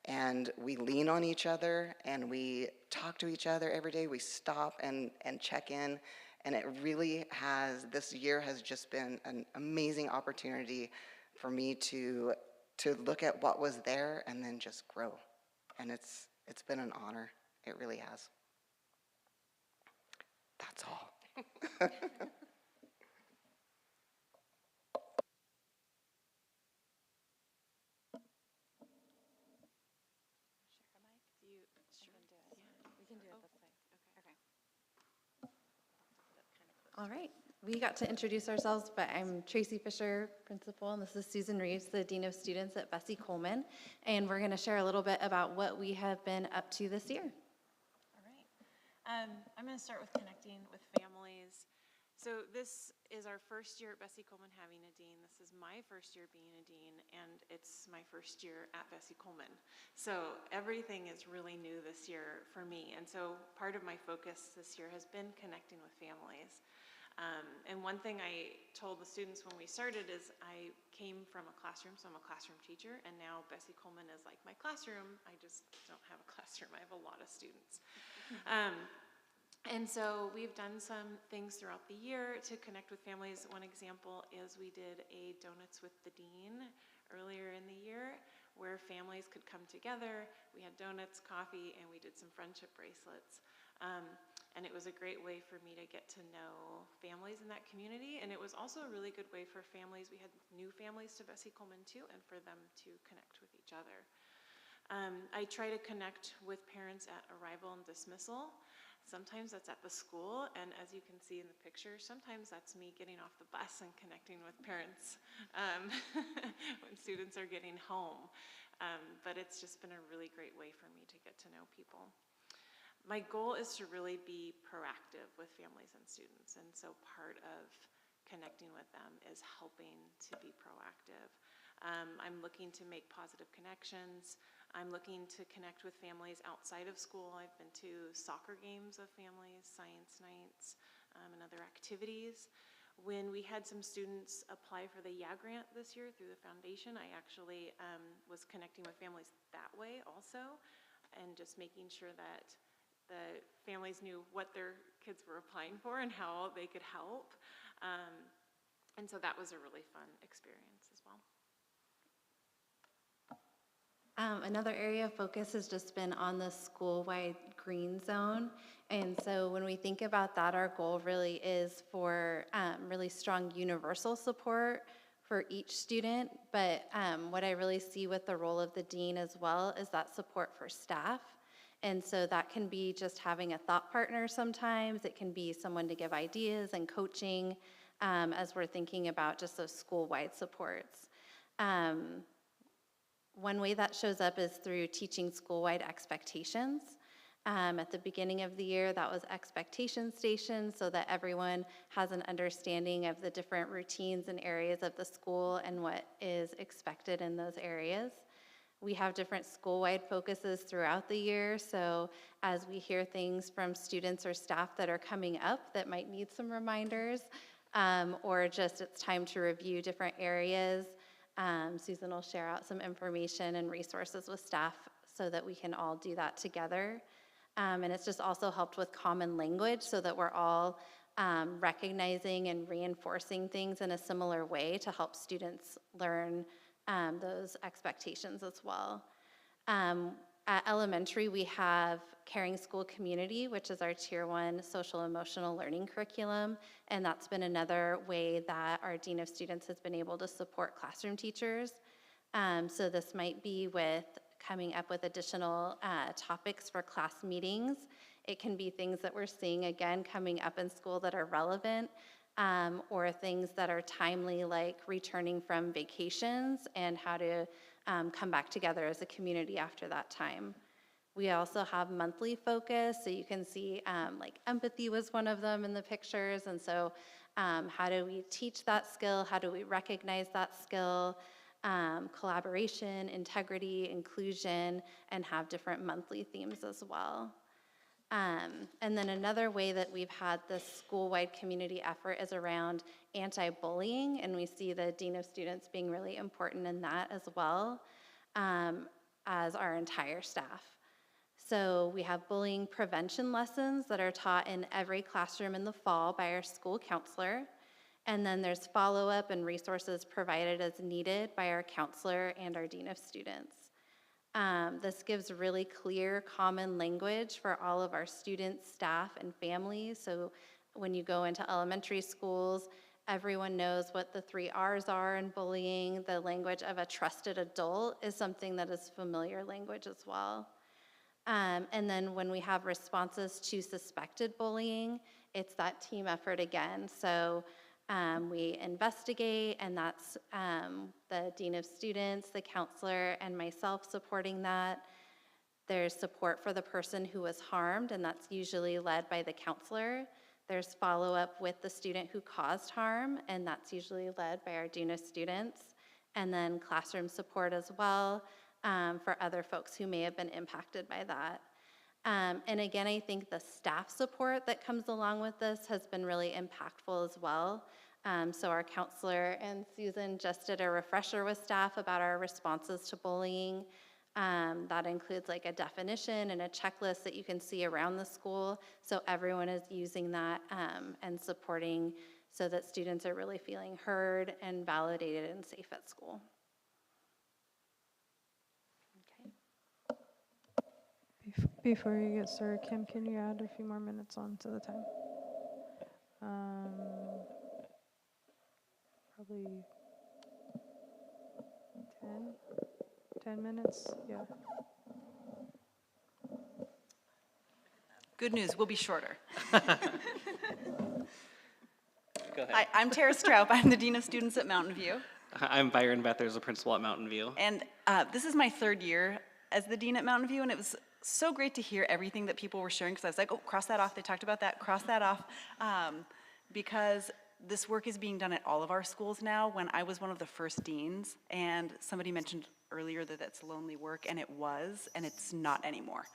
And we lean on each other, and we talk to each other every day. We stop and check in, and it really this year has just been an amazing opportunity for me to look at what was there and then just grow. And it's been an honor. It really has. That's all. All right, we got to introduce ourselves, but I'm Tracy Fisher, principal, and this is Susan Reeves, the Dean of Students at Bessie Coleman, and we're going to share a little bit about what we have been up to this year. All right. I'm going to start with connecting with families. So this is our first year at Bessie Coleman having a dean. This is my first year being a dean, and it's my first year at Bessie Coleman. So everything is really new this year for me, and so part of my focus this year has been connecting with families. And one thing I told the students when we started is I came from a classroom, so I'm a classroom teacher, and now Bessie Coleman is like my classroom. I just don't have a classroom. I have a lot of students. And so we've done some things throughout the year to connect with families. One example is we did a Donuts with the Dean earlier in the year where families could come together. We had donuts, coffee, and we did some friendship bracelets. And it was a great way for me to get to know families in that community. And it was also a really good way for families. We had new families to Bessie Coleman too, and for them to connect with each other. I try to connect with parents at arrival and dismissal. Sometimes that's at the school, and as you can see in the picture, sometimes that's me getting off the bus and connecting with parents when students are getting home. But it's just been a really great way for me to get to know people. My goal is to really be proactive with families and students, and so part of connecting with them is helping to be proactive. I'm looking to make positive connections. I'm looking to connect with families outside of school. I've been to soccer games of families, science nights, and other activities. When we had some students apply for the YA grant this year through the foundation, I actually was connecting with families that way also, and just making sure that the families knew what their kids were applying for and how they could help. And so that was a really fun experience as well. Another area of focus has just been on the school-wide green zone. And so when we think about that, our goal really is for really strong universal support for each student. But what I really see with the role of the dean as well is that support for staff. And so that can be just having a thought partner sometimes. It can be someone to give ideas and coaching as we're thinking about just those school-wide supports. One way that shows up is through teaching school-wide expectations. At the beginning of the year, that was expectation stations so that everyone has an understanding of the different routines and areas of the school and what is expected in those areas. We have different school-wide focuses throughout the year, so as we hear things from students or staff that are coming up that might need some reminders, or just it's time to review different areas, Susan will share out some information and resources with staff so that we can all do that together. And it's just also helped with common language so that we're all recognizing and reinforcing things in a similar way to help students learn those expectations as well. At elementary, we have Caring School Community, which is our Tier 1 social emotional learning curriculum, and that's been another way that our Dean of Students has been able to support classroom teachers. So this might be with coming up with additional topics for class meetings. It can be things that we're seeing again coming up in school that are relevant, or things that are timely, like returning from vacations and how to come back together as a community after that time. We also have monthly focus, so you can see like empathy was one of them in the pictures, and so how do we teach that skill? How do we recognize that skill? Collaboration, integrity, inclusion, and have different monthly themes as well. And then another way that we've had this school-wide community effort is around anti-bullying, and we see the Dean of Students being really important in that as well, as our entire staff. So we have bullying prevention lessons that are taught in every classroom in the fall by our school counselor. And then there's follow-up and resources provided as needed by our counselor and our Dean of Students. This gives really clear, common language for all of our students, staff, and families. So when you go into elementary schools, everyone knows what the 3 R's are in bullying. The language of a trusted adult is something that is familiar language as well. And then when we have responses to suspected bullying, it's that team effort again. So we investigate, and that's the Dean of Students, the counselor, and myself supporting that. There's support for the person who was harmed, and that's usually led by the counselor. There's follow-up with the student who caused harm, and that's usually led by our Dean of Students. And then classroom support as well for other folks who may have been impacted by that. And again, I think the staff support that comes along with this has been really impactful as well. So our counselor and Susan just did a refresher with staff about our responses to bullying. That includes like a definition and a checklist that you can see around the school. So everyone is using that and supporting so that students are really feeling heard and validated and safe at school. Before you get started, Kim, can you add a few more minutes on to the time? Probably 10 minutes, yeah. Good news, we'll be shorter. Go ahead. Hi, I'm Tara Straub. I'm the Dean of Students at Mountain View. I'm Byron Bethers, the principal at Mountain View. And this is my 3rd year as the Dean at Mountain View, and it was so great to hear everything that people were sharing, because I was like, oh, cross that off, they talked about that, cross that off, because this work is being done at all of our schools now. When I was one of the first deans, and somebody mentioned earlier that that's lonely work, and it was, and it's not anymore.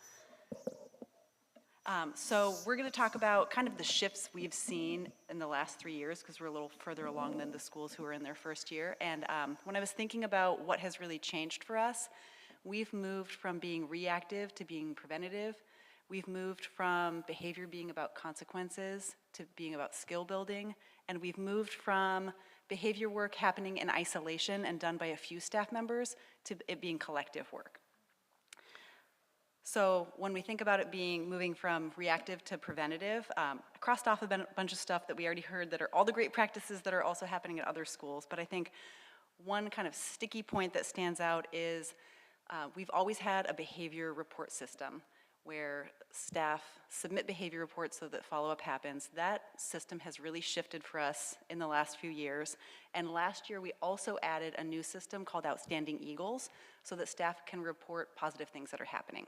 So we're going to talk about kind of the shifts we've seen in the last 3 years, because we're a little further along than the schools who are in their first year. And when I was thinking about what has really changed for us, we've moved from being reactive to being preventative. We've moved from behavior being about consequences to being about skill building. And we've moved from behavior work happening in isolation and done by a few staff members to it being collective work. So when we think about it being moving from reactive to preventative, I crossed off a bunch of stuff that we already heard that are all the great practices that are also happening at other schools. But I think one kind of sticky point that stands out is we've always had a behavior report system where staff submit behavior reports so that follow-up happens. That system has really shifted for us in the last few years. And last year, we also added a new system called Outstanding Eagles so that staff can report positive things that are happening.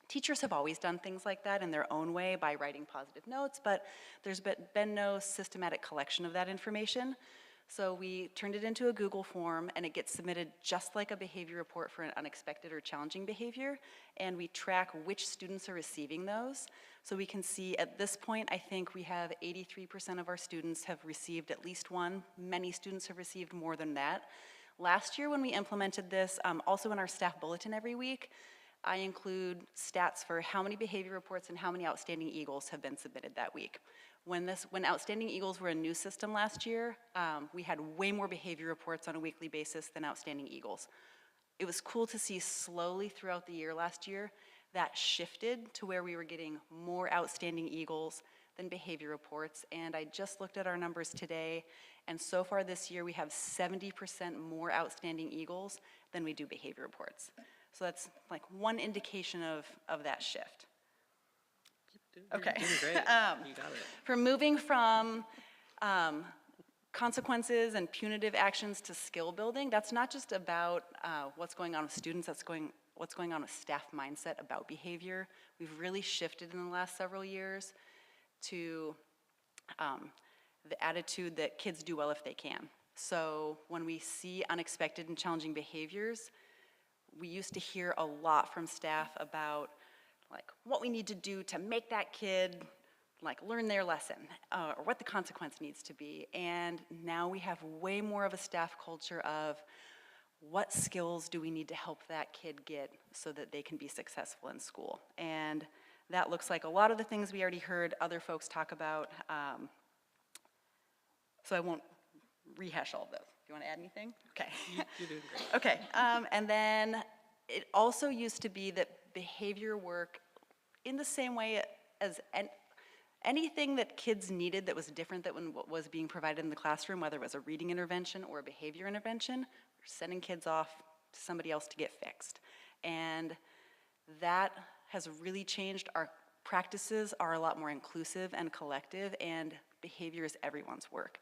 Teachers have always done things like that in their own way by writing positive notes, but there's been no systematic collection of that information. So we turned it into a Google form, and it gets submitted just like a behavior report for an unexpected or challenging behavior, and we track which students are receiving those. So we can see at this point, I think we have 83% of our students have received at least one. Many students have received more than that. Last year when we implemented this, also in our staff bulletin every week, I include stats for how many behavior reports and how many Outstanding Eagles have been submitted that week. When Outstanding Eagles were a new system last year, we had way more behavior reports on a weekly basis than Outstanding Eagles. It was cool to see slowly throughout the year last year that shifted to where we were getting more Outstanding Eagles than behavior reports. And I just looked at our numbers today, and so far this year we have 70% more Outstanding Eagles than we do behavior reports. So that's like one indication of that shift. Okay. You're doing great. You got it. For moving from consequences and punitive actions to skill building, that's not just about what's going on with students, what's going on with staff mindset about behavior. We've really shifted in the last several years to the attitude that kids do well if they can. So when we see unexpected and challenging behaviors, we used to hear a lot from staff about like what we need to do to make that kid like learn their lesson or what the consequence needs to be. And now we have way more of a staff culture of what skills do we need to help that kid get so that they can be successful in school. And that looks like a lot of the things we already heard other folks talk about. So I won't rehash all of those. Do you want to add anything? Okay. You're doing great. Okay, and then it also used to be that behavior work, in the same way as anything that kids needed that was different than what was being provided in the classroom, whether it was a reading intervention or a behavior intervention, we're sending kids off to somebody else to get fixed. And that has really changed. Our practices are a lot more inclusive and collective, and behavior is everyone's work.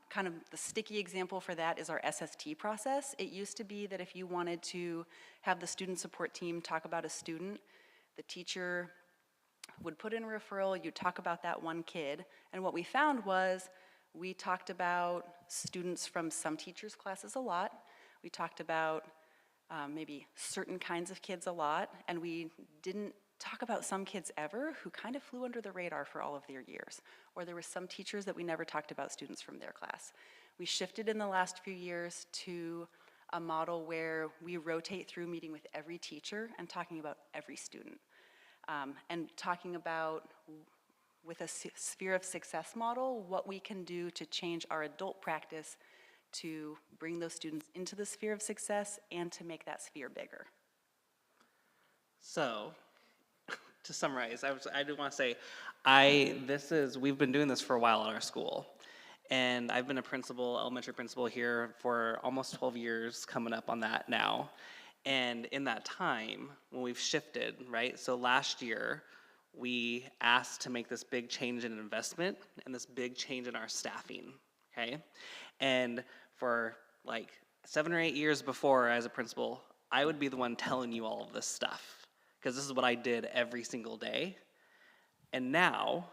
Kind of the sticky example for that is our SST process. It used to be that if you wanted to have the student support team talk about a student, the teacher would put in a referral, you talk about that one kid, and what we found was we talked about students from some teachers' classes a lot, we talked about maybe certain kinds of kids a lot, and we didn't talk about some kids ever who kind of flew under the radar for all of their years, or there were some teachers that we never talked about students from their class. We shifted in the last few years to a model where we rotate through meeting with every teacher and talking about every student, and talking about, with a sphere of success model, what we can do to change our adult practice to bring those students into the sphere of success and to make that sphere bigger. So, to summarize, I do want to say, we've been doing this for a while at our school. And I've been a principal, elementary principal here for almost 12 years, coming up on that now. And in that time, when we've shifted, right? So last year, we asked to make this big change in investment and this big change in our staffing, okay? And for like 7 or 8 years before as a principal, I would be the one telling you all of this stuff, because this is what I did every single day. And now,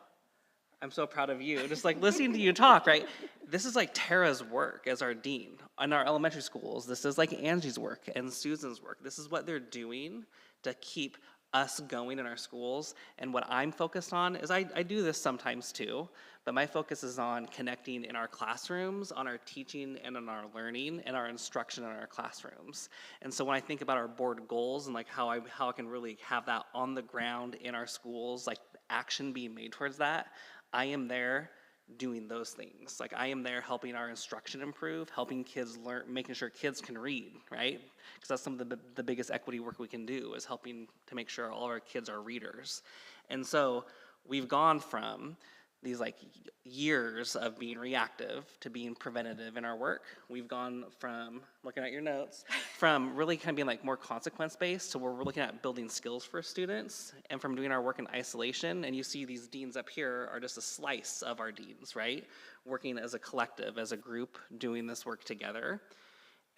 I'm so proud of you, just like listening to you talk, right? This is like Tara's work as our dean. In our elementary schools, this is like Angie's work and Susan's work. This is what they're doing to keep us going in our schools. And what I'm focused on is I do this sometimes too, but my focus is on connecting in our classrooms, on our teaching and on our learning and our instruction in our classrooms. And so when I think about our board goals and like how I can really have that on the ground in our schools, like action being made towards that, I am there doing those things. Like I am there helping our instruction improve, helping kids learn, making sure kids can read, right? Because that's some of the biggest equity work we can do is helping to make sure all of our kids are readers. And so we've gone from these like years of being reactive to being preventative in our work. We've gone from, looking at your notes, from really kind of being like more consequence-based to where we're looking at building skills for students, and from doing our work in isolation. And you see these deans up here are just a slice of our deans, right? Working as a collective, as a group, doing this work together.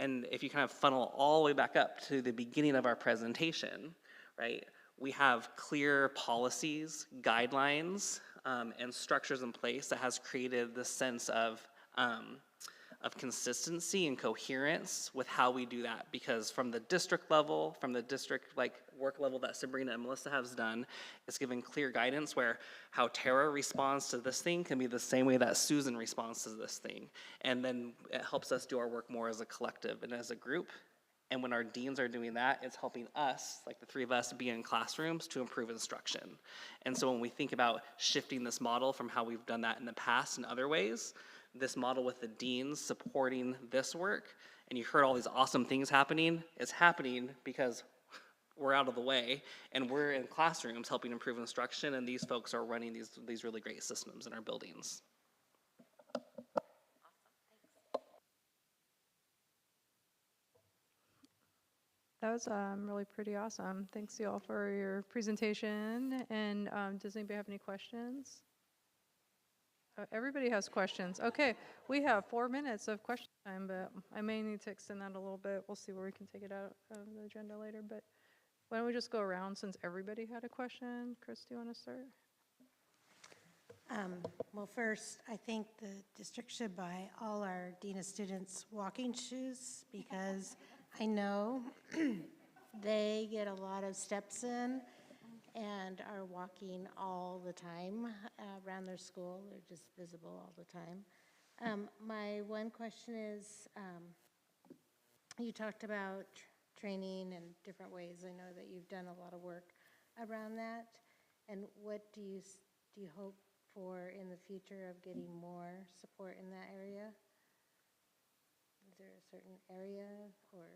And if you kind of funnel all the way back up to the beginning of our presentation, right? We have clear policies, guidelines, and structures in place that has created this sense of consistency and coherence with how we do that. Because from the district level, from the district like work level that Sabrina and Melissa has done, it's given clear guidance where how Tara responds to this thing can be the same way that Susan responds to this thing. And then it helps us do our work more as a collective and as a group. And when our deans are doing that, it's helping us, like the three of us, be in classrooms to improve instruction. And so when we think about shifting this model from how we've done that in the past in other ways, this model with the deans supporting this work, and you heard all these awesome things happening, it's happening because we're out of the way, and we're in classrooms helping improve instruction, and these folks are running these really great systems in our buildings. That was really pretty awesome. Thanks you all for your presentation. And does anybody have any questions? Everybody has questions. Okay, we have 4 minutes of question time, but I may need to extend that a little bit. We'll see where we can take it out of the agenda later. But why don't we just go around since everybody had a question? Chris, do you want to start? Well, first, I think the district should buy all our Dean of Students walking shoes because I know they get a lot of steps in and are walking all the time around their school. They're just visible all the time. My one question is, you talked about training and different ways. I know that you've done a lot of work around that. And what do you hope for in the future of getting more support in that area? Is there a certain area or?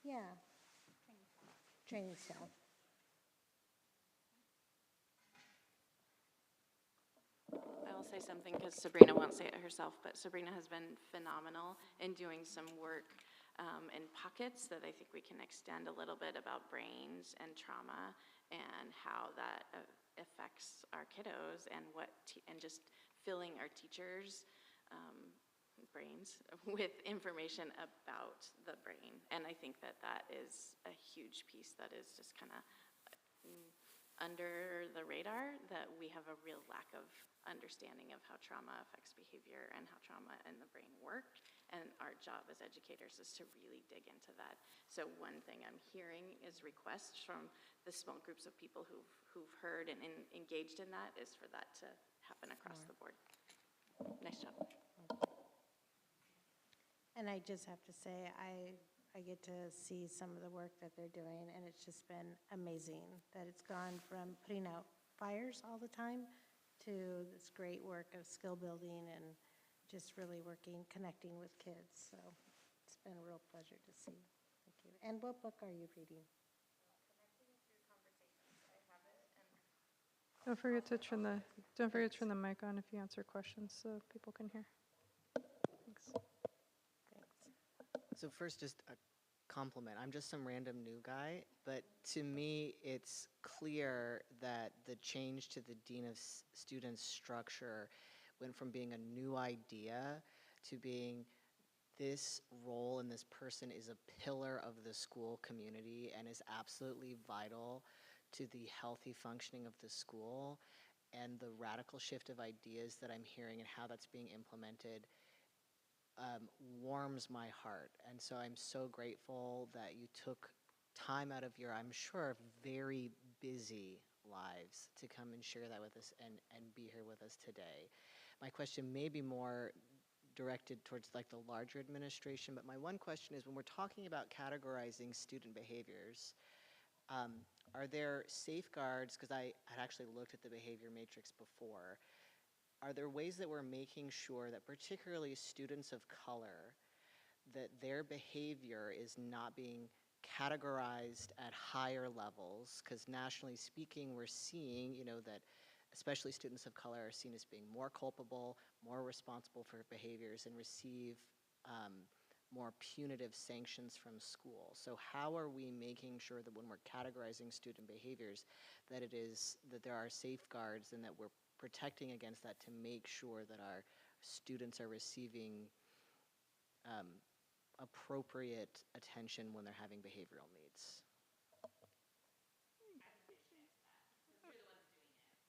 Yeah. Training staff. I will say something because Sabrina won't say it herself, but Sabrina has been phenomenal in doing some work in pockets that I think we can extend a little bit about brains and trauma and how that affects our kiddos and and just filling our teachers' brains with information about the brain. And I think that that is a huge piece that is just kind of under the radar, that we have a real lack of understanding of how trauma affects behavior and how trauma and the brain work. And our job as educators is to really dig into that. So one thing I'm hearing is requests from the small groups of people who've heard and engaged in that is for that to happen across the board. Nice job. And I just have to say, I get to see some of the work that they're doing, and it's just been amazing that it's gone from putting out fires all the time to this great work of skill building and just really connecting with kids. So it's been a real pleasure to see. Thank you. And what book are you reading? Don't forget to turn the mic on if you answer questions so people can hear. Thanks. So first, just a compliment. I'm just some random new guy, but to me, it's clear that the change to the Dean of Students structure went from being a new idea to being this role and this person is a pillar of the school community and is absolutely vital to the healthy functioning of the school. And the radical shift of ideas that I'm hearing and how that's being implemented warms my heart. And so I'm so grateful that you took time out of your, I'm sure, very busy lives to come and share that with us and be here with us today. My question may be more directed towards like the larger administration, but my one question is, when we're talking about categorizing student behaviors, are there safeguards, because I had actually looked at the behavior matrix before, are there ways that we're making sure that particularly students of color, that their behavior is not being categorized at higher levels? Because nationally speaking, we're seeing, that especially students of color are seen as being more culpable, more responsible for behaviors, and receive more punitive sanctions from school. So how are we making sure that when we're categorizing student behaviors, that there are safeguards and that we're protecting against that to make sure that our students are receiving appropriate attention when they're having behavioral needs?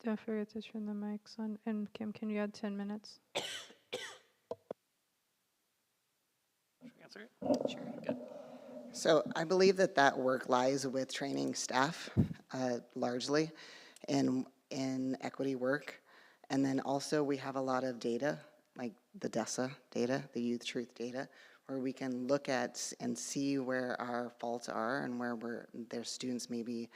Don't forget to turn the mics on. And Kim, can you add 10 minutes? Answer it? Sure. Good. So I believe that work lies with training staff largely in equity work. And then also we have a lot of data, like the DESA data, the Youth Truth data, where we can look at and see where our faults are and where their students may be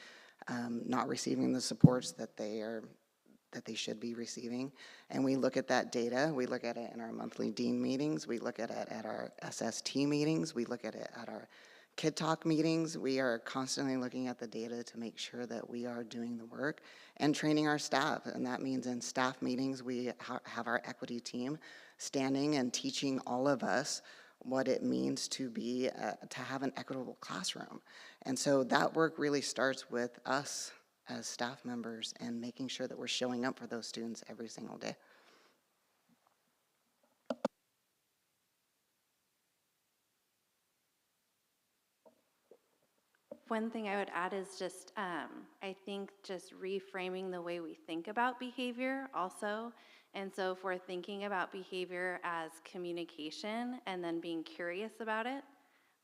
not receiving the supports that they should be receiving. And we look at that data. We look at it in our monthly dean meetings. We look at it at our SST meetings. We look at it at our Kid Talk meetings. We are constantly looking at the data to make sure that we are doing the work and training our staff. And that means in staff meetings, we have our equity team standing and teaching all of us what it means to have an equitable classroom. And so that work really starts with us as staff members and making sure that we're showing up for those students every single day. One thing I would add is just, I think just reframing the way we think about behavior also. And so if we're thinking about behavior as communication and then being curious about it,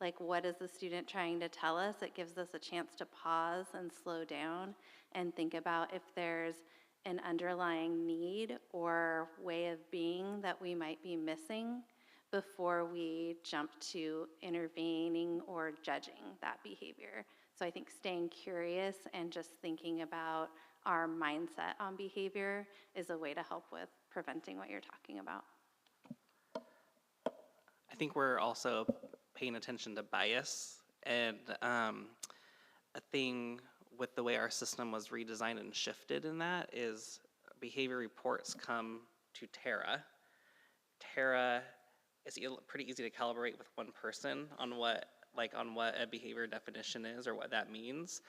like what is the student trying to tell us? It gives us a chance to pause and slow down and think about if there's an underlying need or way of being that we might be missing before we jump to intervening or judging that behavior. So I think staying curious and just thinking about our mindset on behavior is a way to help with preventing what you're talking about. I think we're also paying attention to bias, and a thing with the way our system was redesigned and shifted in that is behavior reports come to Tara. Tara is pretty easy to calibrate with one person on what a behavior definition is or what that means.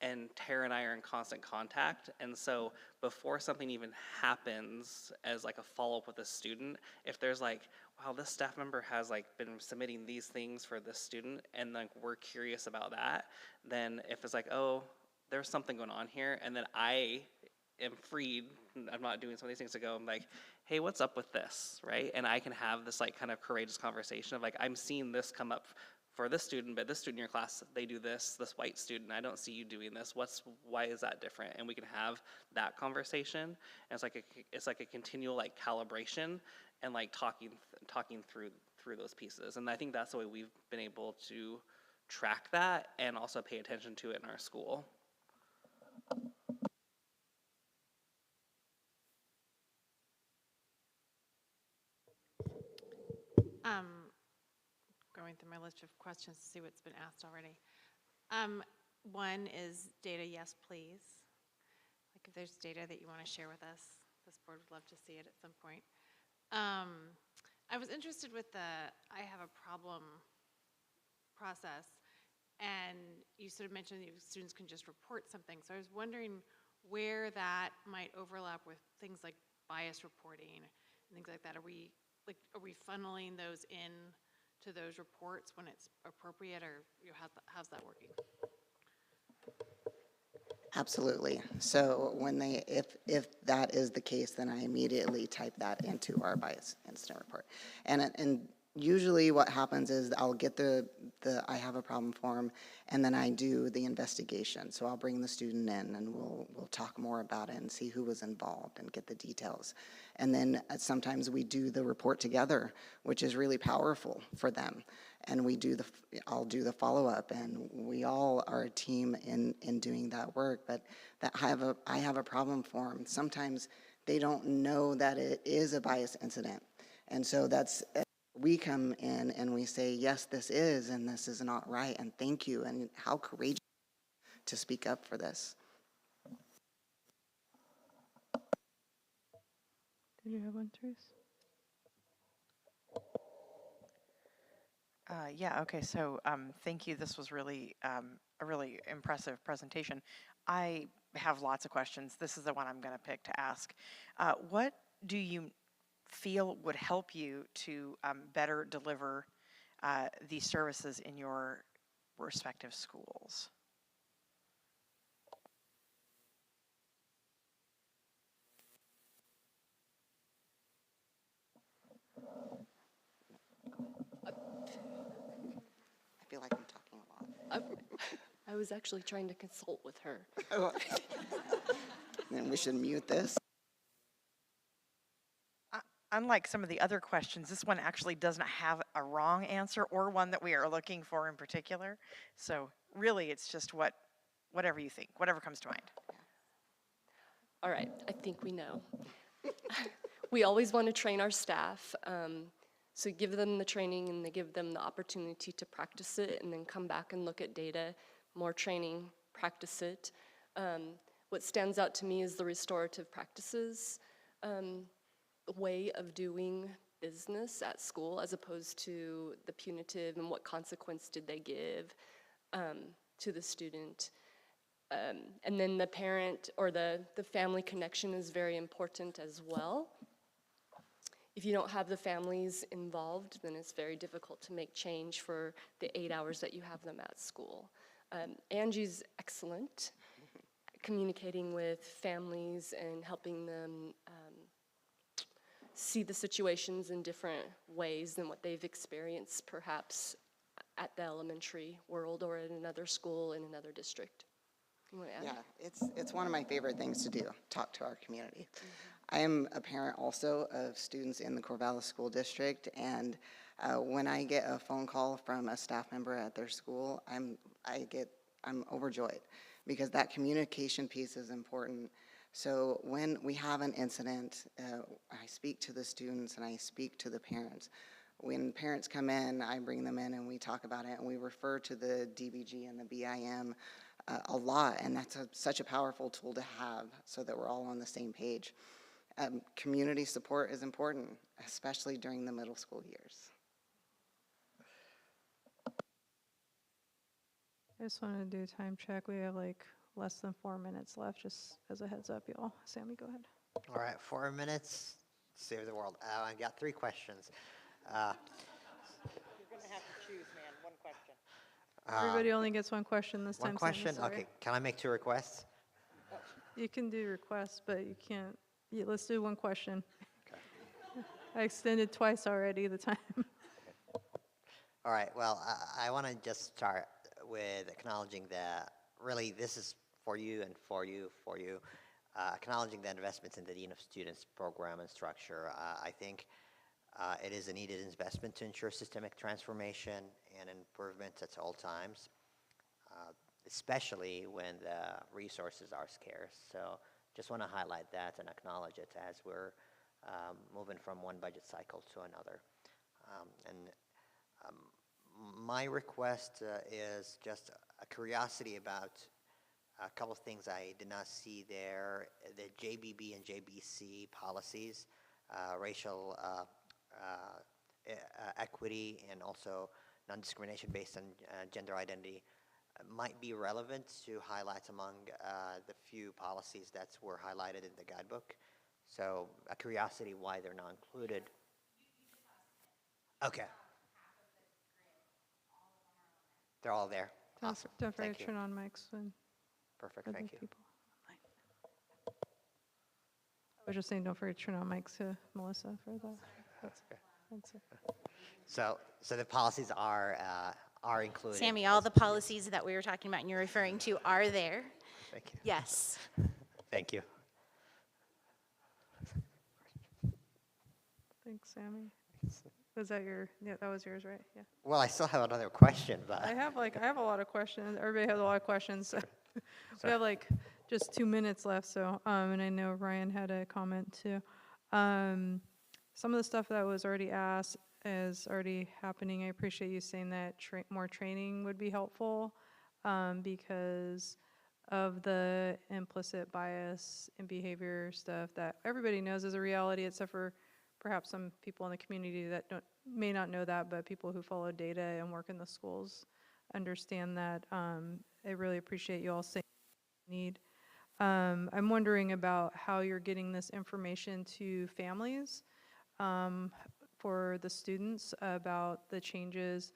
And Tara and I are in constant contact. And so before something even happens as like a follow-up with a student, if there's like, wow, this staff member has like been submitting these things for this student and like we're curious about that, then if it's like, oh, there's something going on here, and then I am freed, I'm not doing some of these things to go, I'm like, hey, what's up with this, right? And I can have this like kind of courageous conversation of like, I'm seeing this come up for this student, but this student in your class, they do this white student, I don't see you doing this, why is that different? And we can have that conversation, and it's like a continual like calibration and like talking through those pieces. And I think that's the way we've been able to track that and also pay attention to it in our school. Going through my list of questions to see what's been asked already. One is data, yes, please. Like if there's data that you want to share with us, this board would love to see it at some point. I was interested with I have a problem process, and you sort of mentioned that students can just report something. So I was wondering where that might overlap with things like bias reporting and things like that. Are we funneling those in to those reports when it's appropriate, or how's that working? Absolutely. So if that is the case, then I immediately type that into our bias incident report. And usually what happens is I'll get the I have a problem form, and then I do the investigation. So I'll bring the student in, and we'll talk more about it and see who was involved and get the details. And then sometimes we do the report together, which is really powerful for them. And I'll do the follow-up, and we all are a team in doing that work. But I have a problem form. Sometimes they don't know that it is a bias incident. And so we come in and we say, yes, this is, and this is not right, and thank you, and how courageous to speak up for this. Did you have one, Therese? Yeah, okay, so thank you. This was really a really impressive presentation. I have lots of questions. This is the one I'm going to pick to ask. What do you feel would help you to better deliver these services in your respective schools? I feel like I'm talking a lot. I was actually trying to consult with her. Then we should mute this. Unlike some of the other questions, this one actually doesn't have a wrong answer or one that we are looking for in particular. So really, it's just whatever you think, whatever comes to mind. All right, I think we know. We always want to train our staff, so give them the training and they give them the opportunity to practice it and then come back and look at data, more training, practice it. What stands out to me is the restorative practices way of doing business at school as opposed to the punitive and what consequence did they give to the student. And then the parent or the family connection is very important as well. If you don't have the families involved, then it's very difficult to make change for the 8 hours that you have them at school. Angie's excellent at communicating with families and helping them see the situations in different ways than what they've experienced perhaps at the elementary world or in another school in another district. You want to add? Yeah, it's one of my favorite things to do, talk to our community. I am a parent also of students in the Corvallis School District, and when I get a phone call from a staff member at their school, I'm overjoyed because that communication piece is important. So when we have an incident, I speak to the students and I speak to the parents. When parents come in, I bring them in and we talk about it, and we refer to the DBG and the BIM a lot, and that's such a powerful tool to have so that we're all on the same page. Community support is important, especially during the middle school years. I just wanted to do a time check. We have like less than 4 minutes left, just as a heads up, y'all. Sammy, go ahead. All right, 4 minutes, save the world. I've got 3 questions. You're going to have to choose, man, one question. Everybody only gets one question this time. One question? Sammy, sorry. Okay, can I make 2 requests? You can do requests, but you can't. Yeah, let's do one question. Okay. I extended twice already the time. All right, well, I want to just start with acknowledging that really this is for you and for you, acknowledging the investments in the Dean of Students program and structure. I think it is a needed investment to ensure systemic transformation and improvement at all times, especially when the resources are scarce. So just want to highlight that and acknowledge it as we're moving from one budget cycle to another. My request is just a curiosity about a couple of things I did not see there. The JBB and JBC policies, racial equity, and also non-discrimination based on gender identity might be relevant to highlight among the few policies that were highlighted in the guidebook. So a curiosity why they're not included. Okay. They're all there. Awesome. Don't forget Thank to you. turn on mics when Perfect, other thank you. people online. I was just saying, don't forget to turn on mics to Melissa for that. That's it. So the policies are are included. Sammy, all the policies that we were talking about and you're referring to are there. Thank you. Yes. Thank you. Thanks, Sammy. Was that yeah, that was yours, right? Yeah. Well, I still have another question, but I have a lot of questions. Everybody has a lot of questions. So we Sorry. have like just 2 minutes left. So, and I know Ryan had a comment too. Some of the stuff that was already asked is already happening. I appreciate you saying that more training would be helpful because of the implicit bias and behavior stuff that everybody knows is a reality, except for perhaps some people in the community that may not know that, but people who follow data and work in the schools understand that. I really appreciate you all saying need. I'm wondering about how you're getting this information to families for the students about the changes.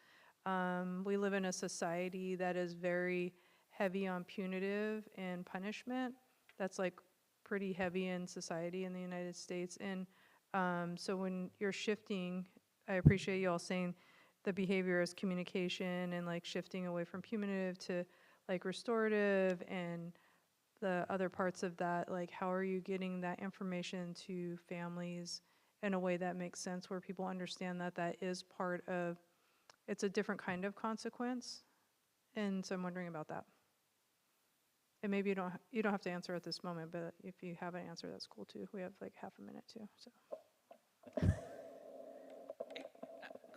We live in a society that is very heavy on punitive and punishment. That's like pretty heavy in society in the United States. And so when you're shifting, I appreciate you all saying the behavior is communication and like shifting away from punitive to like restorative and the other parts of that. Like, how are you getting that information to families in a way that makes sense, where people understand that that is part of, it's a different kind of consequence? And so I'm wondering about that. And maybe you don't have to answer at this moment, but if you have an answer, that's cool too. We have like half a minute too, so.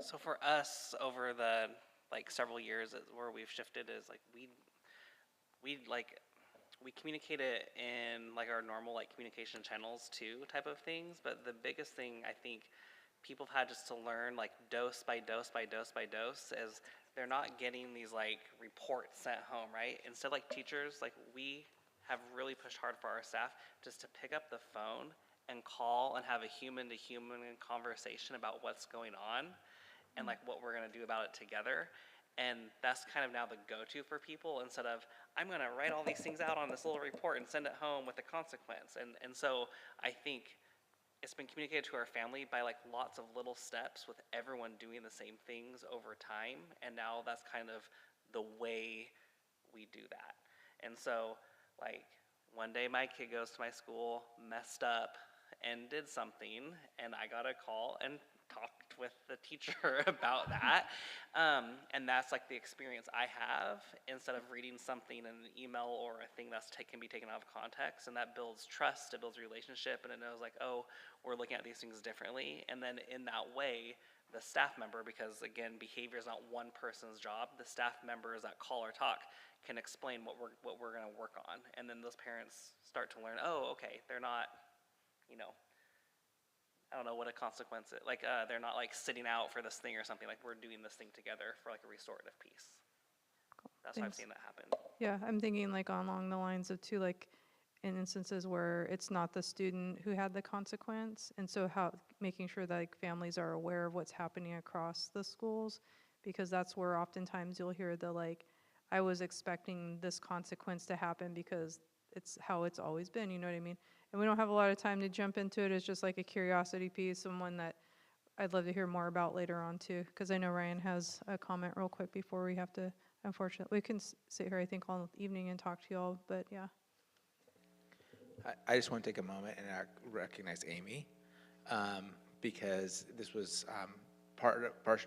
So for us, over the like several years, where we've shifted is like we communicate it in like our normal like communication channels too, type of things. But the biggest thing I think people have had just to learn, like dose by dose by dose by dose, is they're not getting these like reports sent home, right? Instead, like teachers, like we have really pushed hard for our staff just to pick up the phone and call and have a human-to-human conversation about what's going on and like what we're gonna do about it together. And that's kind of now the go-to for people, instead of, I'm gonna write all these things out on this little report and send it home with a consequence. And so I think it's been communicated to our family by like lots of little steps with everyone doing the same things over time. And now that's kind of the way we do that. And so like one day my kid goes to my school, messed up and did something, and I got a call and talked with the teacher about that. And that's like the experience I have, instead of reading something in an email or a thing that's can be taken out of context. And that builds trust, it builds relationship, and it knows like, oh, we're looking at these things differently. And then in that way, the staff member, because again, behavior is not one person's job, the staff members that call or talk can explain what we're gonna work on. And then those parents start to learn, oh, okay, they're not, you know, I don't know what a consequence is. Like, they're not like sitting out for this thing or something. Like, we're doing this thing together for like a restorative piece. That's why I've seen that happen. Yeah, I'm thinking like along the lines of too, like in instances where it's not the student who had the consequence, and so how making sure that like families are aware of what's happening across the schools, because that's where oftentimes you'll hear the like, I was expecting this consequence to happen because it's how it's always been, you know what I mean? And we don't have a lot of time to jump into it. It's just like a curiosity piece, and one that I'd love to hear more about later on too, because I know Ryan has a comment real quick before we have to, unfortunately, we can sit here I think all evening and talk to y'all, but yeah. I just want to take a moment and recognize Amy, because this was part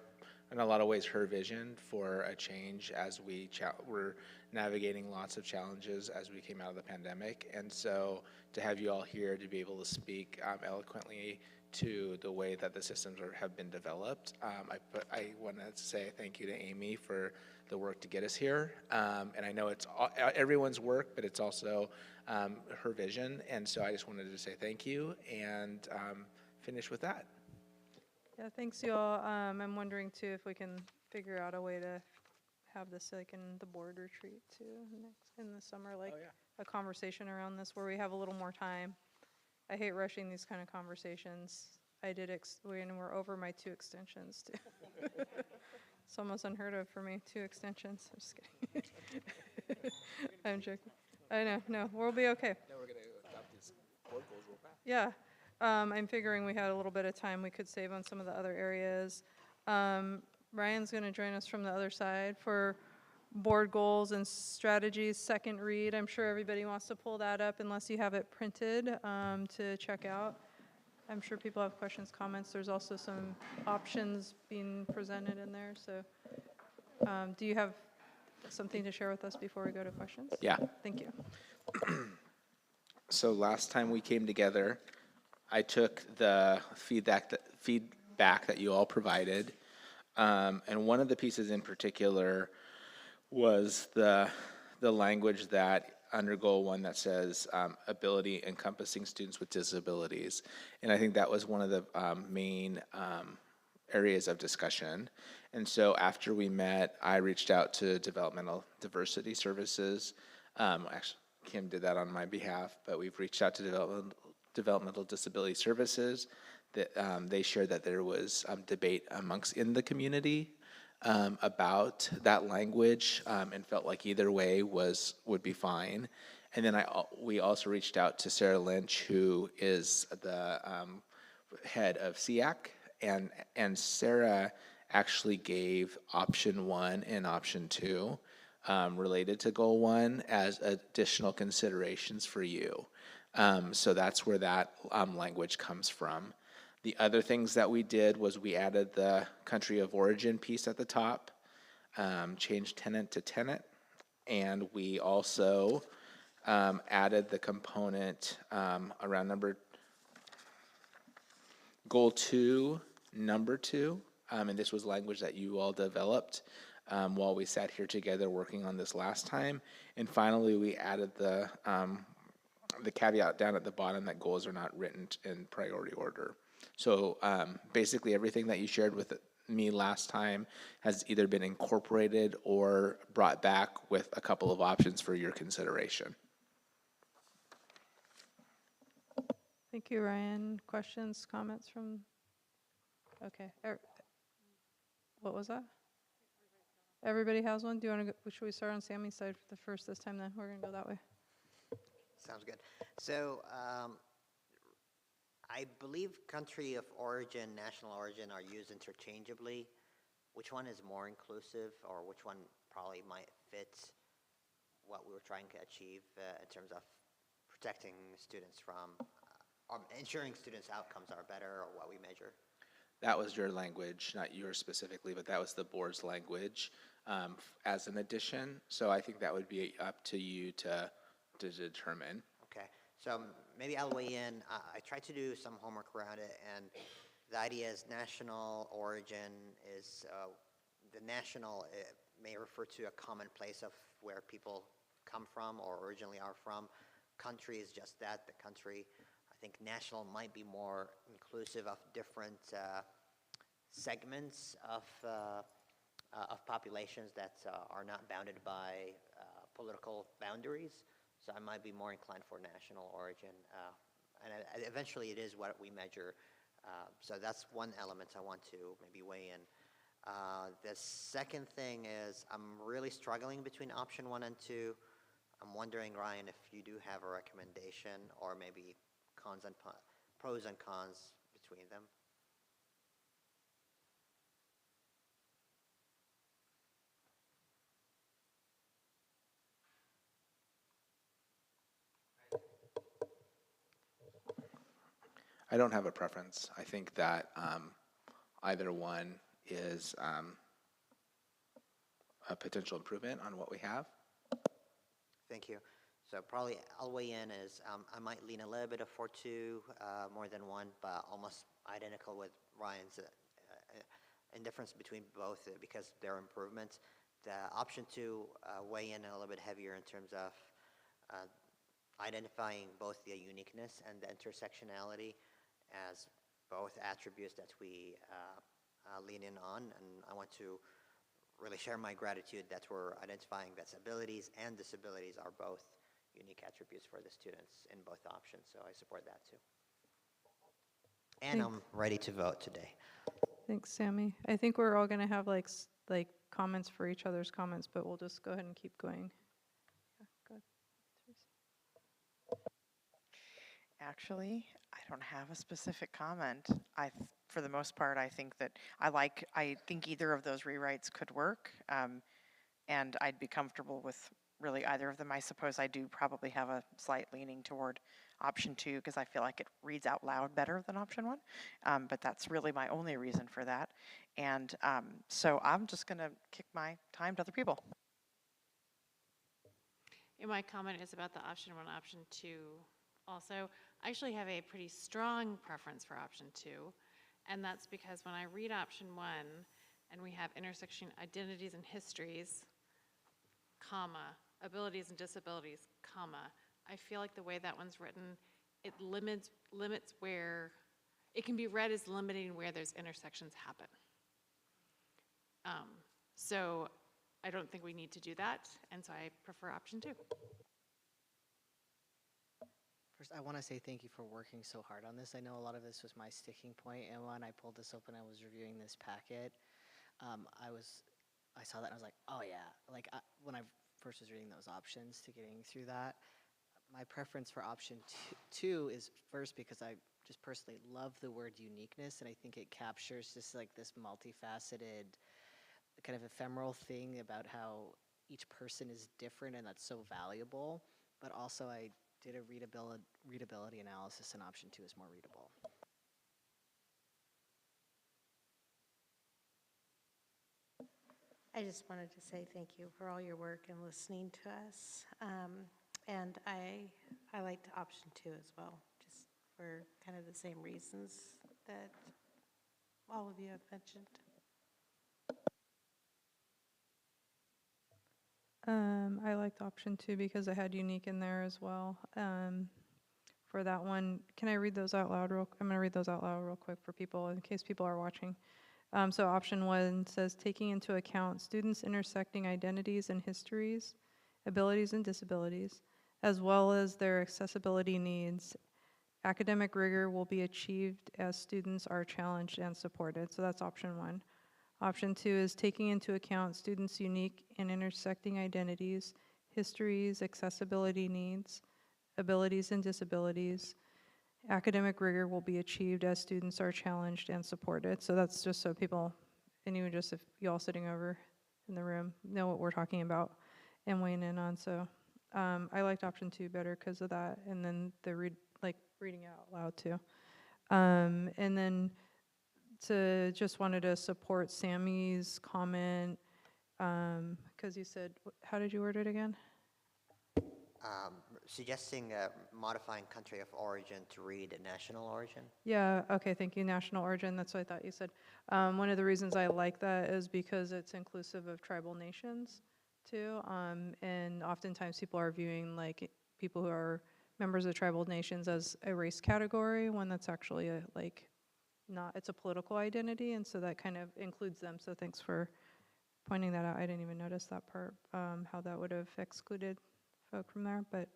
in a lot of ways her vision for a change as we were navigating lots of challenges as we came out of the pandemic. And so to have you all here to be able to speak eloquently to the way that the systems have been developed, I want to say thank you to Amy for the work to get us here. And I know it's everyone's work, but it's also her vision. And so I just wanted to say thank you and finish with that. Yeah, thanks y'all. I'm wondering too if we can figure out a way to have this like in the board retreat too in the summer, like a conversation around this where we have a little more time. I hate rushing these kind of conversations. I did, we're over my 2 extensions too. It's almost unheard of for me, 2 extensions. I'm just kidding. I'm joking. I know, no, we'll be okay. No, we're going to adopt these board goals real fast. Yeah, I'm figuring we had a little bit of time we could save on some of the other areas. Ryan's going to join us from the other side for board goals and strategies, second read. I'm sure everybody wants to pull that up unless you have it printed to check out. I'm sure people have questions, comments. There's also some options being presented in there. So do you have something to share with us before we go to questions? Yeah. Thank you. So last time we came together, I took the feedback that you all provided, and one of the pieces in particular was the language that under goal 1 that says ability encompassing students with disabilities, and I think that was one of the main areas of discussion. And so after we met, I reached out to Developmental Diversity Services. Actually, Kim did that on my behalf, but we've reached out to Developmental Disability Services. That they shared that there was debate in the community about that language, and felt like either way would be fine. And then we also reached out to Sarah Lynch, who is the head of SEAC, and Sarah actually gave option 1 and option 2 related to goal 1 as additional considerations for you. So that's where that language comes from. The other things that we did was we added the country of origin piece at the top, changed tenant to tenant, and we also added the component around goal 2, number 2, and this was language that you all developed while we sat here together working on this last time. And finally, we added the caveat down at the bottom that goals are not written in priority order. So basically everything that you shared with me last time has either been incorporated or brought back with a couple of options for your consideration. Thank you, Ryan. Questions, comments from? Okay. What was that? Everybody has one? Do you want to go? Should we start on Sammy's side for the first this time then? We're going to go that way. Sounds good. So I believe country of origin, national origin are used interchangeably. Which one is more inclusive, or which one probably might fit what we were trying to achieve in terms of protecting students from, or ensuring students' outcomes are better, or what we measure? That was your language, not yours specifically, but that was the board's language as an addition. So I think that would be up to you to determine. Okay, so maybe I'll weigh in. I tried to do some homework around it, and the idea is national origin is, the national may refer to a common place of where people come from or originally are from. Country is just that, the country. I think national might be more inclusive of different segments of populations that are not bounded by political boundaries. So I might be more inclined for national origin. And eventually it is what we measure. So that's one element I want to maybe weigh in. The second thing is I'm really struggling between option 1 and 2. I'm wondering, Ryan, if you do have a recommendation or maybe pros and cons between them. I don't have a preference. I think that either one is a potential improvement on what we have. Thank you. So probably I'll weigh in as I might lean a little bit of 4-2 more than 1, but almost identical with Ryan's indifference between both because they're improvements. The option 2 weigh in a little bit heavier in terms of identifying both the uniqueness and the intersectionality as both attributes that we lean in on, and I want to really share my gratitude that we're identifying that abilities and disabilities are both unique attributes for the students in both options, so I support that too. And Thanks. I'm ready to vote today. Thanks, Sammy. I think we're all going to have like comments for each other's comments, but we'll just go ahead and keep going. Yeah, go ahead. Actually, I don't have a specific comment. I for the most part, I think that I think either of those rewrites could work, and I'd be comfortable with really either of them. I suppose I do probably have a slight leaning toward option 2 because I feel like it reads out loud better than option 1, but that's really my only reason for that. And so I'm just going to kick my time to other people. And my comment is about the option 1, option 2. Also, I actually have a pretty strong preference for option 2, and that's because when I read option 1 and we have intersection identities and histories, comma, abilities and disabilities, comma, I feel like the way that one's written, it limits where, it can be read as limiting where those intersections happen. So I don't think we need to do that, and so I prefer option 2. First, I want to say thank you for working so hard on this. I know a lot of this was my sticking point, and when I pulled this open, I was reviewing this packet. I saw that and I was like, oh yeah. Like when I first was reading those options to getting through that, my preference for option 2 is first because I just personally love the word uniqueness, and I think it captures just like this multifaceted, kind of ephemeral thing about how each person is different, and that's so valuable. But also, I did a readability analysis, and option 2 is more readable. I just wanted to say thank you for all your work and listening to us. And I liked option 2 as well, just for kind of the same reasons that all of you have mentioned. I liked option 2 because I had unique in there as well. For that one, can I read those out loud I'm going to read those out loud real quick for people in case people are watching. So option 1 says, taking into account students' intersecting identities and histories, abilities and disabilities, as well as their accessibility needs, academic rigor will be achieved as students are challenged and supported. So that's option 1. Option 2 is taking into account students' unique and intersecting identities, histories, accessibility needs, abilities and disabilities. Academic rigor will be achieved as students are challenged and supported. So that's just so people, and even just if you all sitting over in the room know what we're talking about and weighing in on. So I liked option 2 better because of that, and then the reading out loud too. And then just wanted to support Sammy's comment because you said, how did you word it again? Suggesting modifying country of origin to read national origin. Yeah, okay, thank you, national origin, that's what I thought you said. One of the reasons I like that is because it's inclusive of tribal nations too, and oftentimes people are viewing like people who are members of tribal nations as a race category, when that's actually it's a political identity, and so that kind of includes them, so thanks for pointing that out. I didn't even notice that part, how that would have excluded folk from there, but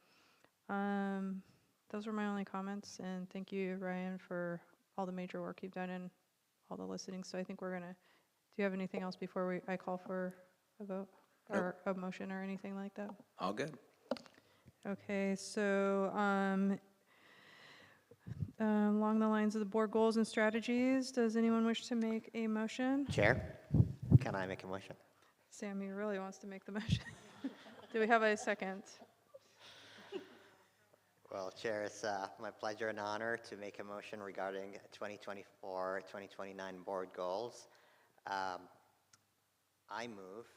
those were my only comments, and thank you, Ryan, for all the major work you've done and all the listening. So I think we're gonna, do you have anything else before I call for a vote or a motion or anything like that? All good. Okay, so along the lines of the board goals and strategies, does anyone wish to make a motion? Chair, can I make a motion? Sammy really wants to make the motion. Do we have a second? Well, Chair, it's my pleasure and honor to make a motion regarding 2024-2029 board goals. I move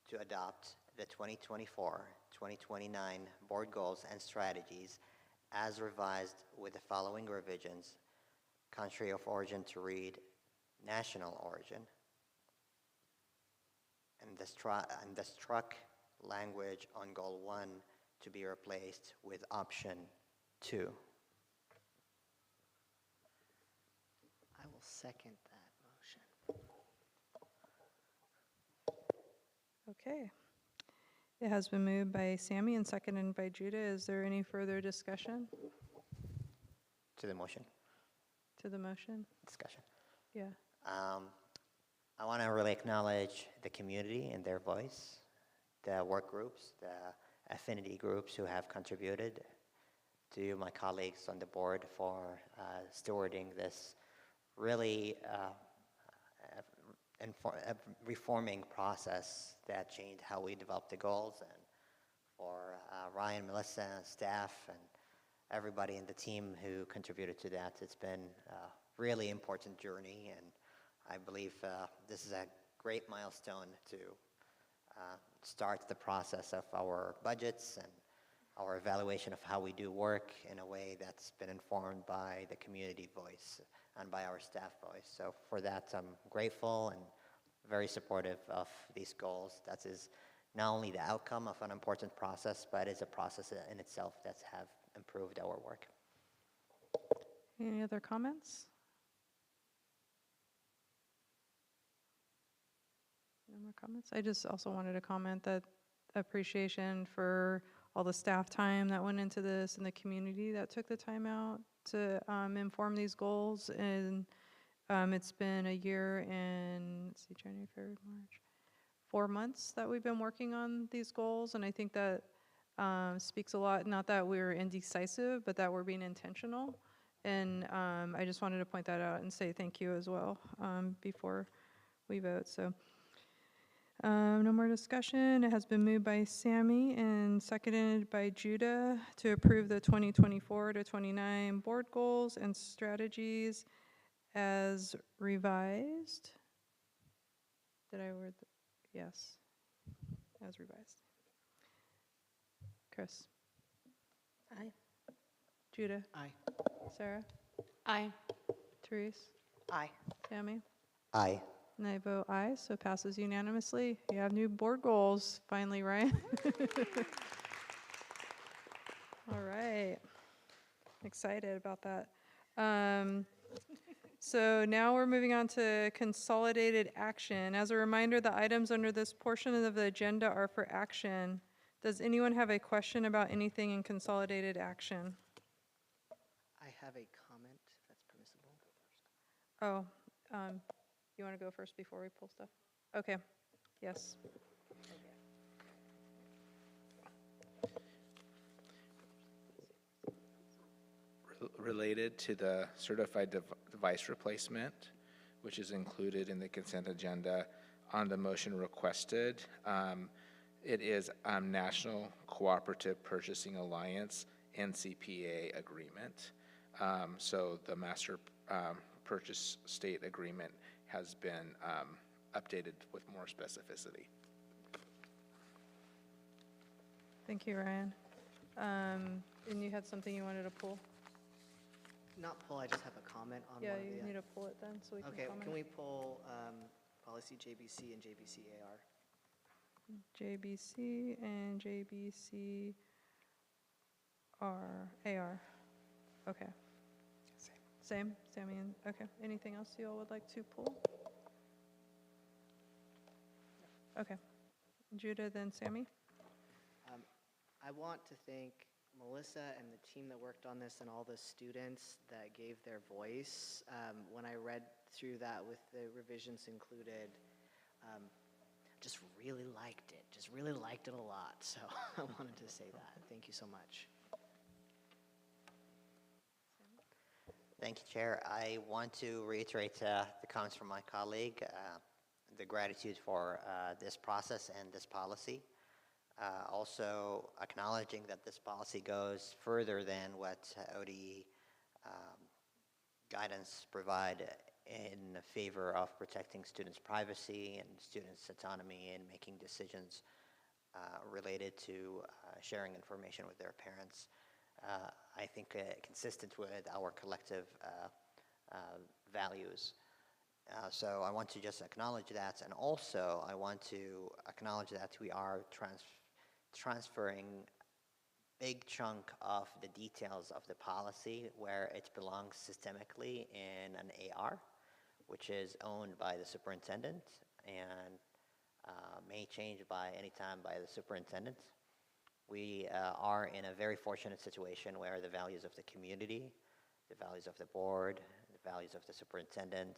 to adopt the 2024-2029 board goals and strategies as revised with the following revisions: country of origin to read national origin, and the struck language on goal 1 to be replaced with option 2. I will second that motion. Okay. It has been moved by Sammy and seconded by Judah. Is there any further discussion To the motion. to the motion? Discussion. Yeah. I want to really acknowledge the community and their voice, the work groups, the affinity groups who have contributed, to my colleagues on the board for stewarding this really a reforming process that changed how we develop the goals. And for Ryan, Melissa, staff, and everybody in the team who contributed to that, it's been a really important journey, and I believe this is a great milestone to start the process of our budgets and our evaluation of how we do work in a way that's been informed by the community voice and by our staff voice. So for that, I'm grateful and very supportive of these goals. That is not only the outcome of an important process, but it's a process in itself that have improved our work. Any other comments? No more comments? I just also wanted to comment that appreciation for all the staff time that went into this and the community that took the time out to inform these goals. And it's been a year and, let's see, January, February, March, 4 months that we've been working on these goals. And I think that speaks a lot, not that we're indecisive, but that we're being intentional. And I just wanted to point that out and say thank you as well before we vote. So no more discussion. It has been moved by Sammy and seconded by Judah to approve the 2024 to 29 board goals and strategies as revised. Did I word? Yes, as revised. Chris? Aye. Judah? Aye. Sarah? Aye. Therese? Aye. Tammy? Aye. And I vote aye, so it passes unanimously. You have new board goals, finally, right? All right. Excited about that. So now we're moving on to consolidated action. As a reminder, the items under this portion of the agenda are for action. Does anyone have a question about anything in consolidated action? I have a comment, if that's permissible. Oh, you want to go first before we pull stuff? Okay, yes. Related to the certified device replacement, which is included in the consent agenda on the motion requested. It is National Cooperative Purchasing Alliance, NCPA agreement. So the master purchase state agreement has been updated with more specificity. Thank you, Ryan. And you had something you wanted to pull? Not pull, I just have a comment on Yeah, one of you the. need to pull it then, so we can Okay, comment. can we pull policy JBC and JBCAR? JBC and JBC AR. Okay. Same, Sammy, and, okay. Anything else you all would like to pull? Okay. Judah, then Sammy. I want to thank Melissa and the team that worked on this and all the students that gave their voice. When I read through that with the revisions included, just really liked it a lot. So I wanted to say that. Thank you so much. Thank you, Chair. I want to reiterate the comments from my colleague, the gratitude for this process and this policy. Also acknowledging that this policy goes further than what ODE guidance provide in favor of protecting students' privacy and students' autonomy in making decisions related to sharing information with their parents. I think consistent with our collective values. So I want to just acknowledge that, and also I want to acknowledge that we are transferring big chunk of the details of the policy where it belongs systemically in an AR, which is owned by the superintendent and may change by any time by the superintendent. We are in a very fortunate situation where the values of the community, the values of the board, the values of the superintendent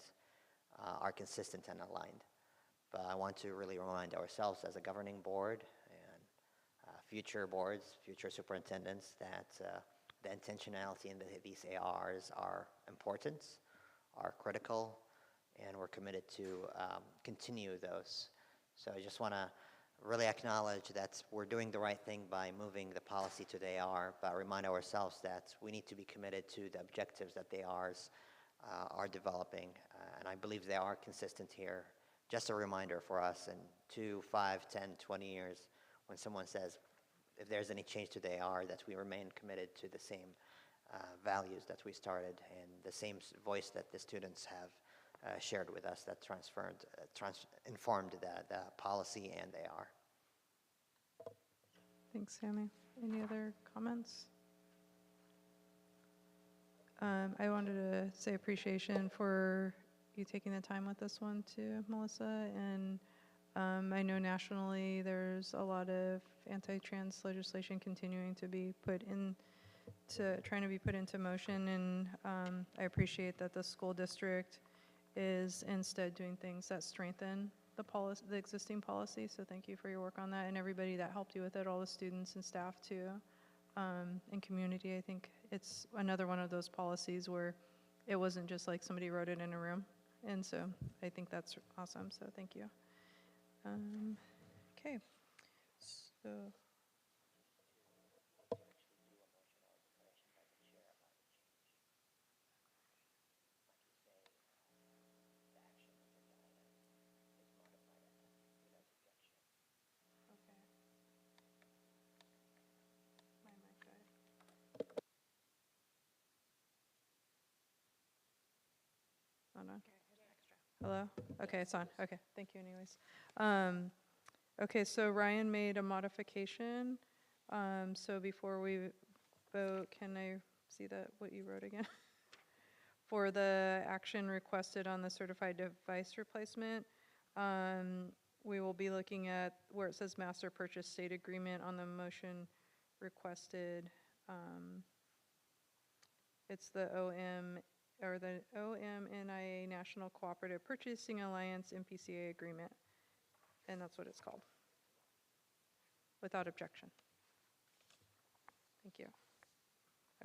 are consistent and aligned. But I want to really remind ourselves as a governing board and future boards, future superintendents, that the intentionality in these ARs are important. are critical, and we're committed to continue those. So I just want to really acknowledge that we're doing the right thing by moving the policy to the AR, but remind ourselves that we need to be committed to the objectives that the ARs are developing, and I believe they are consistent here. Just a reminder for us in 2, 5, 10, 20 years, when someone says, if there's any change to the AR, that we remain committed to the same values that we started and the same voice that the students have shared with us that informed the policy and the AR. Thanks, Sammy. Any other comments? I wanted to say appreciation for you taking the time with this one too, Melissa. And I know nationally there's a lot of anti-trans legislation continuing to be trying to be put into motion. And I appreciate that the school district is instead doing things that strengthen the existing policy. So thank you for your work on that, and everybody that helped you with it, all the students and staff too, and community. I think it's another one of those policies where it wasn't just like somebody wrote it in a room. And so I think that's awesome, so thank you. Okay, so. Not on. Hello? Okay, it's on. Okay, thank you anyways. Okay, so Ryan made a modification. So before we vote, can I see what you wrote again? For the action requested on the certified device replacement, we will be looking at where it says master purchase state agreement on the motion requested. It's the OMNIA National Cooperative Purchasing Alliance MPCA agreement, and that's what it's called. Without objection. Thank you.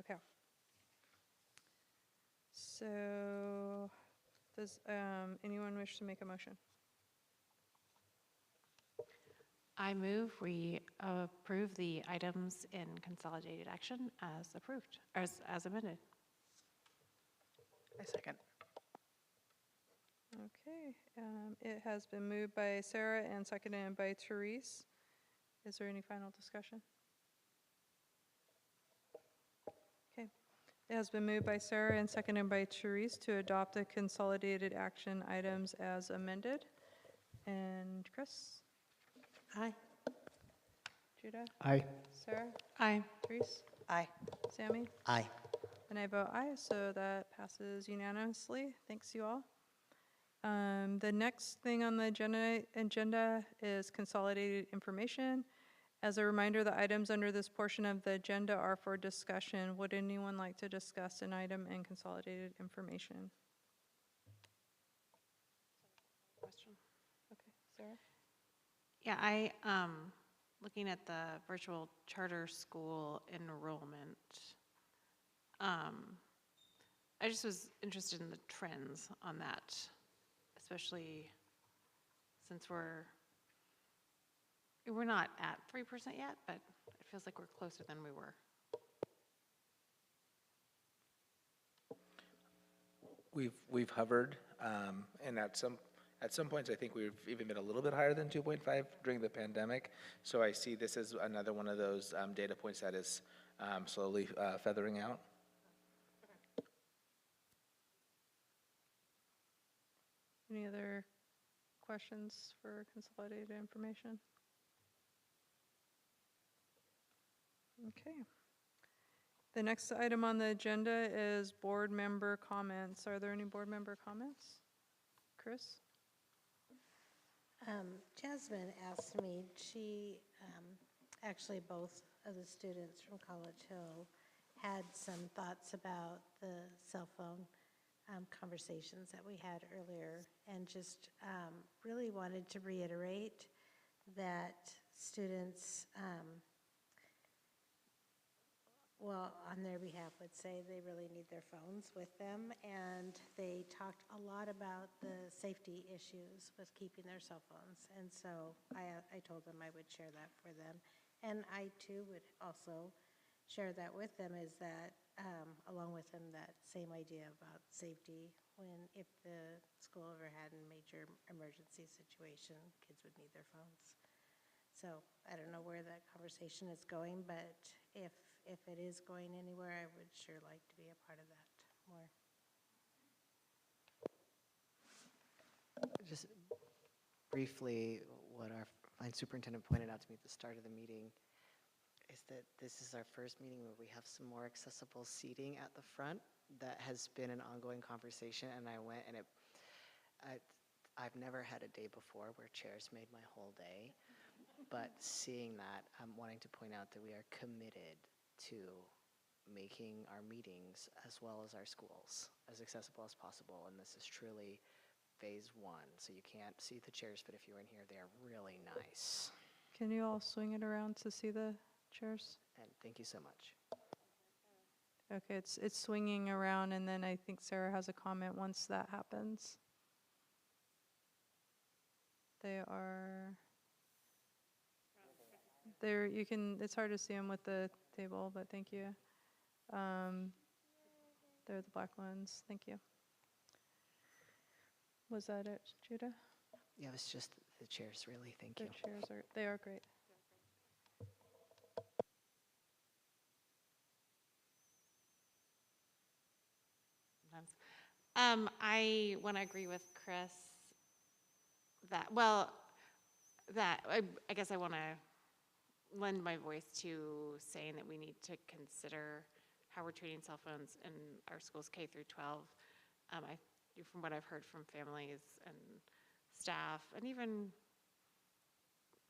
Okay. So, does anyone wish to make a motion? I move we approve the items in consolidated action as approved, or as amended. I second. Okay, it has been moved by Sarah and seconded by Therese. Is there any final discussion? Okay, it has been moved by Sarah and seconded by Therese to adopt the consolidated action items as amended. And Chris? Aye. Judah? Aye. Sarah? Aye. Therese? Aye. Sammy? Aye. And I vote aye, so that passes unanimously. Thanks, you all. The next thing on the agenda is consolidated information. As a reminder, the items under this portion of the agenda are for discussion. Would anyone like to discuss an item in consolidated information? Question. Okay, Sarah? Yeah, looking at the virtual charter school enrollment, I just was interested in the trends on that, especially since we're not at 3% yet, but it feels like we're closer than we were. We've hovered, and at some points I think we've even been a little bit higher than 2.5 during the pandemic. So I see this as another one of those data points that is slowly feathering out. Any other questions for consolidated information? Okay. The next item on the agenda is board member comments. Are there any board member comments? Chris? Jasmine asked me, actually both of the students from College Hill had some thoughts about the cell phone conversations that we had earlier, and just really wanted to reiterate that students well, on their behalf, would say they really need their phones with them, and they talked a lot about the safety issues with keeping their cell phones, and so I told them I would share that for them. And I too would also share that with them, is that, along with them, that same idea about safety, if the school ever had a major emergency situation, kids would need their phones. So I don't know where that conversation is going, but if it is going anywhere, I would sure like to be a part of that more. Just briefly, what our fine superintendent pointed out to me at the start of the meeting is that this is our first meeting where we have some more accessible seating at the front. That has been an ongoing conversation, and I went and I've never had a day before where chairs made my whole day, but seeing that, I'm wanting to point out that we are committed to making our meetings as well as our schools as accessible as possible, and this is truly phase one. So you can't see the chairs, but if you're in here, they are really nice. Can you all swing it around to see the chairs? And thank you so much. Okay, it's swinging around, and then I think Sarah has a comment once that happens. They are there. You can. It's hard to see them with the table, but thank you. They're the black ones. Thank you. Was that it, Judah? Yeah, it's just the chairs, really. Thank The you. chairs are great. I want to agree with Chris that, I guess I want to lend my voice to saying that we need to consider how we're treating cell phones in our schools K through 12. From what I've heard from families and staff, and even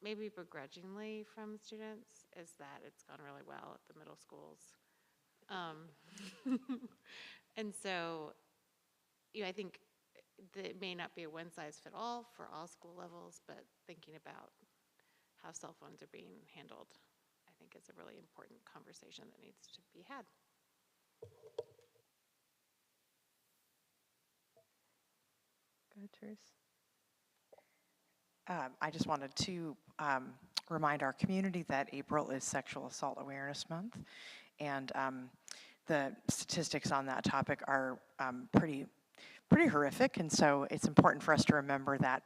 maybe begrudgingly from students, is that it's gone really well at the middle schools. And so, I think that it may not be a one-size-fits-all for all school levels, but thinking about how cell phones are being handled, I think is a really important conversation that needs to be had. Go ahead, Therese. I just wanted to remind our community that April is Sexual Assault Awareness Month, and the statistics on that topic are pretty horrific, and so it's important for us to remember that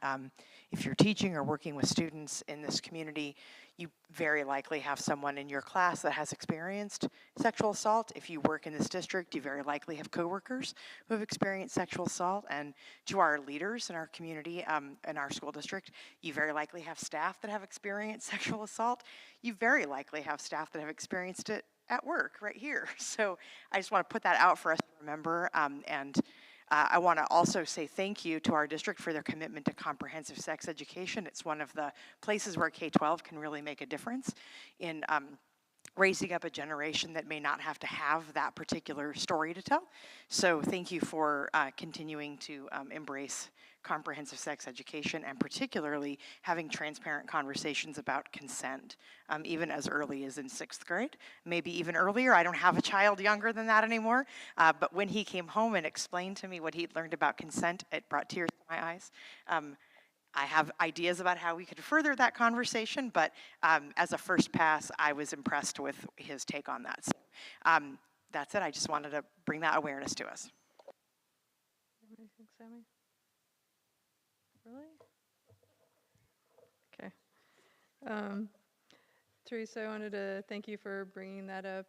if you're teaching or working with students in this community, you very likely have someone in your class that has experienced sexual assault. If you work in this district, you very likely have coworkers who have experienced sexual assault, and to our leaders in our community, in our school district, you very likely have staff that have experienced sexual assault. You very likely have staff that have experienced it at work right here. So I just want to put that out for us to remember, and I want to also say thank you to our district for their commitment to comprehensive sex education. It's one of the places where K-12 can really make a difference in raising up a generation that may not have to have that particular story to tell. So thank you for continuing to embrace comprehensive sex education, and particularly having transparent conversations about consent, even as early as in 6th grade, maybe even earlier. I don't have a child younger than that anymore, but when he came home and explained to me what he'd learned about consent, it brought tears to my eyes. I have ideas about how we could further that conversation, but as a first pass, I was impressed with his take on that. So that's it. I just wanted to bring that awareness to us. What do you think, Sammy? Really? Okay. Teresa, I wanted to thank you for bringing that up.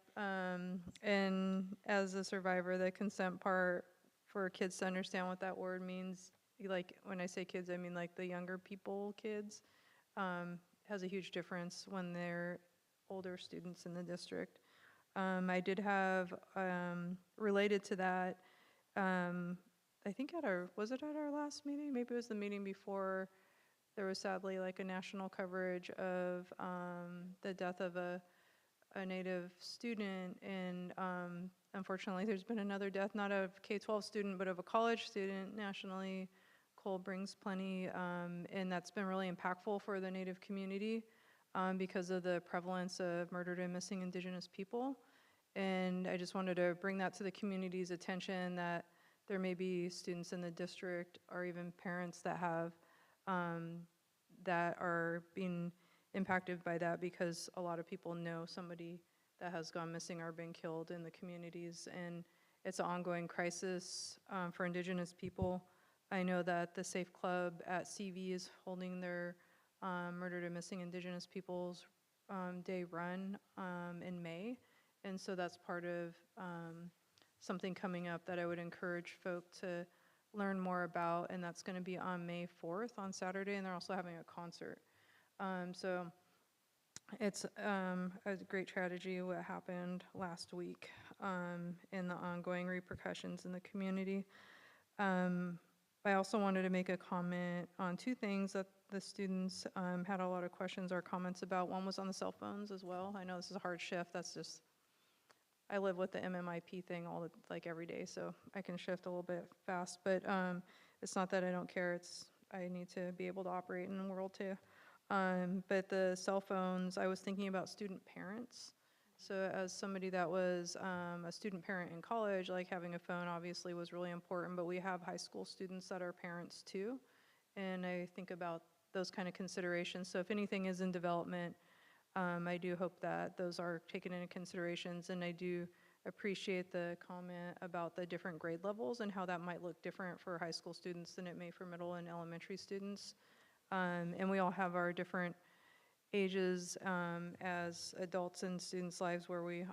And as a survivor, the consent part, for kids to understand what that word means, like when I say kids, I mean like the younger people, kids, has a huge difference when they're older students in the district. I did have, related to that, I think was it at our last meeting? Maybe it was the meeting before. There was sadly like a national coverage of the death of a Native student, and unfortunately there's been another death, not of a K-12 student, but of a college student nationally. Cole brings plenty, and that's been really impactful for the Native community because of the prevalence of murdered and missing Indigenous people. And I just wanted to bring that to the community's attention, that there may be students in the district or even parents that have, that are being impacted by that, because a lot of people know somebody that has gone missing or been killed in the communities. And it's an ongoing crisis for Indigenous people. I know that the Safe Club at CV is holding their Murdered and Missing Indigenous Peoples Day run in May. And so that's part of something coming up that I would encourage folk to learn more about. And that's going to be on May 4th on Saturday. And they're also having a concert. So it's a great tragedy what happened last week and the ongoing repercussions in the community. I also wanted to make a comment on two things that the students had a lot of questions or comments about. One was on the cell phones as well. I know this is a hard shift. That's just, I live with the MMIP thing like every day, so I can shift a little bit fast. But it's not that I don't care. It's I need to be able to operate in the world too. But the cell phones, I was thinking about student parents. So as somebody that was a student parent in college, like having a phone obviously was really important, but we have high school students that are parents too. And I think about those kind of considerations. So if anything is in development, I do hope that those are taken into considerations. And I do appreciate the comment about the different grade levels and how that might look different for high school students than it may for middle and elementary students. And we all have our different ages as adults in students' lives where we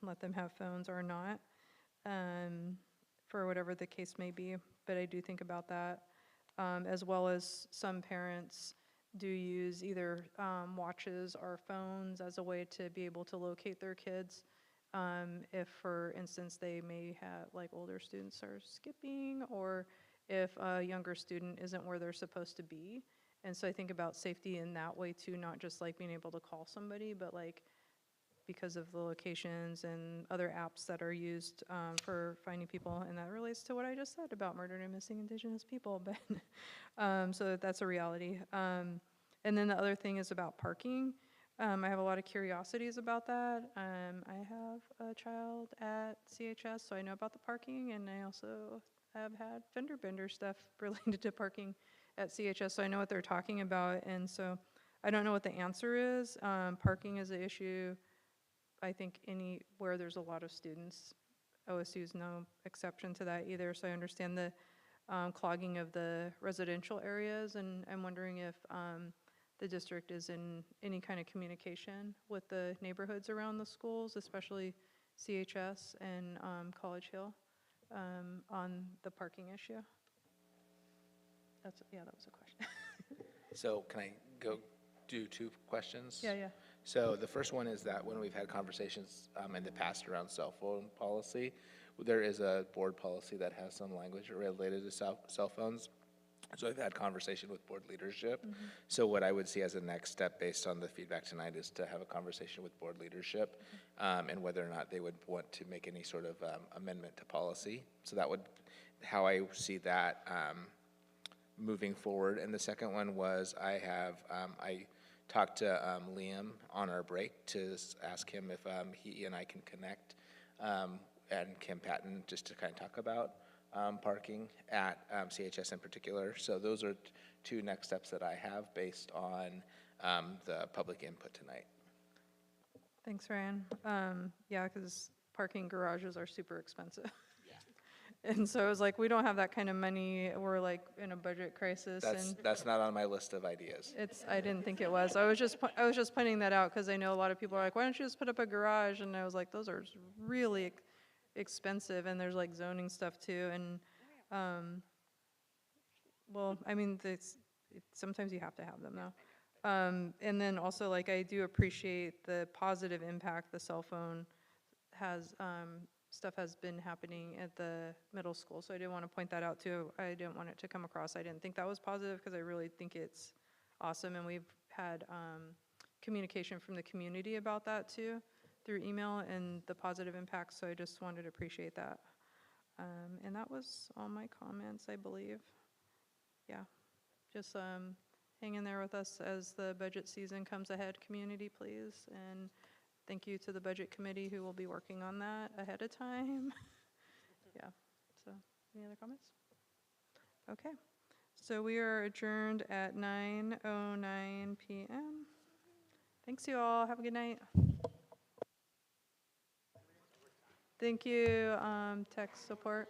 let them have phones or not, for whatever the case may be. But I do think about that, as well as some parents do use either watches or phones as a way to be able to locate their kids. If, for instance, they may have, like, older students are skipping, or if a younger student isn't where they're supposed to be. And so I think about safety in that way too, not just like being able to call somebody, but like because of the locations and other apps that are used for finding people. And that relates to what I just said about murdered and missing Indigenous people. But so that's a reality. And then the other thing is about parking. I have a lot of curiosities about that. I have a child at CHS, so I know about the parking, and I also have had fender bender stuff related to parking at CHS, so I know what they're talking about. And so I don't know what the answer is. Parking is an issue, I think, anywhere there's a lot of students. OSU is no exception to that either, so I understand the clogging of the residential areas, and I'm wondering if the district is in any kind of communication with the neighborhoods around the schools, especially CHS and College Hill, on the parking issue. Yeah, that was a question. So can I go do two questions? Yeah. So the first one is that when we've had conversations in the past around cell phone policy, there is a board policy that has some language related to cell phones. So I've had conversation with board leadership. Mm-hmm. So what I would see as a next step based on the feedback tonight is to have a conversation with board leadership and whether or not they would want to make any sort of amendment to policy. So that would, how I see that moving forward. And the second one was I talked to Liam on our break to ask him if he and I can connect, and Kim Patton, just to kind of talk about parking at CHS in particular. So those are two next steps that I have based on the public input tonight. Thanks, Ryan. Yeah, because parking garages are super expensive. And so I was like, we don't have that kind of money. We're like in a budget crisis. That's not on my list of ideas. I didn't think it was. I was just pointing that out because I know a lot of people are like, why don't you just put up a garage? And I was like, those are really expensive, and there's like zoning stuff too. And well, I mean, sometimes you have to have them though. And then also, like, I do appreciate the positive impact the cell phone has. Stuff has been happening at the middle school, so I did want to point that out too. I didn't want it to come across, I didn't think that was positive, because I really think it's awesome, and we've had communication from the community about that too through email and the positive impact, so I just wanted to appreciate that. And that was all my comments, I believe. Yeah, just hang in there with us as the budget season comes ahead, community, please, and thank thank you to the budget committee who will be working on that ahead of time. Yeah, so any other comments? Okay, so we are adjourned at 9:09 p.m. Thanks you all, have a good night. Thank you, tech support.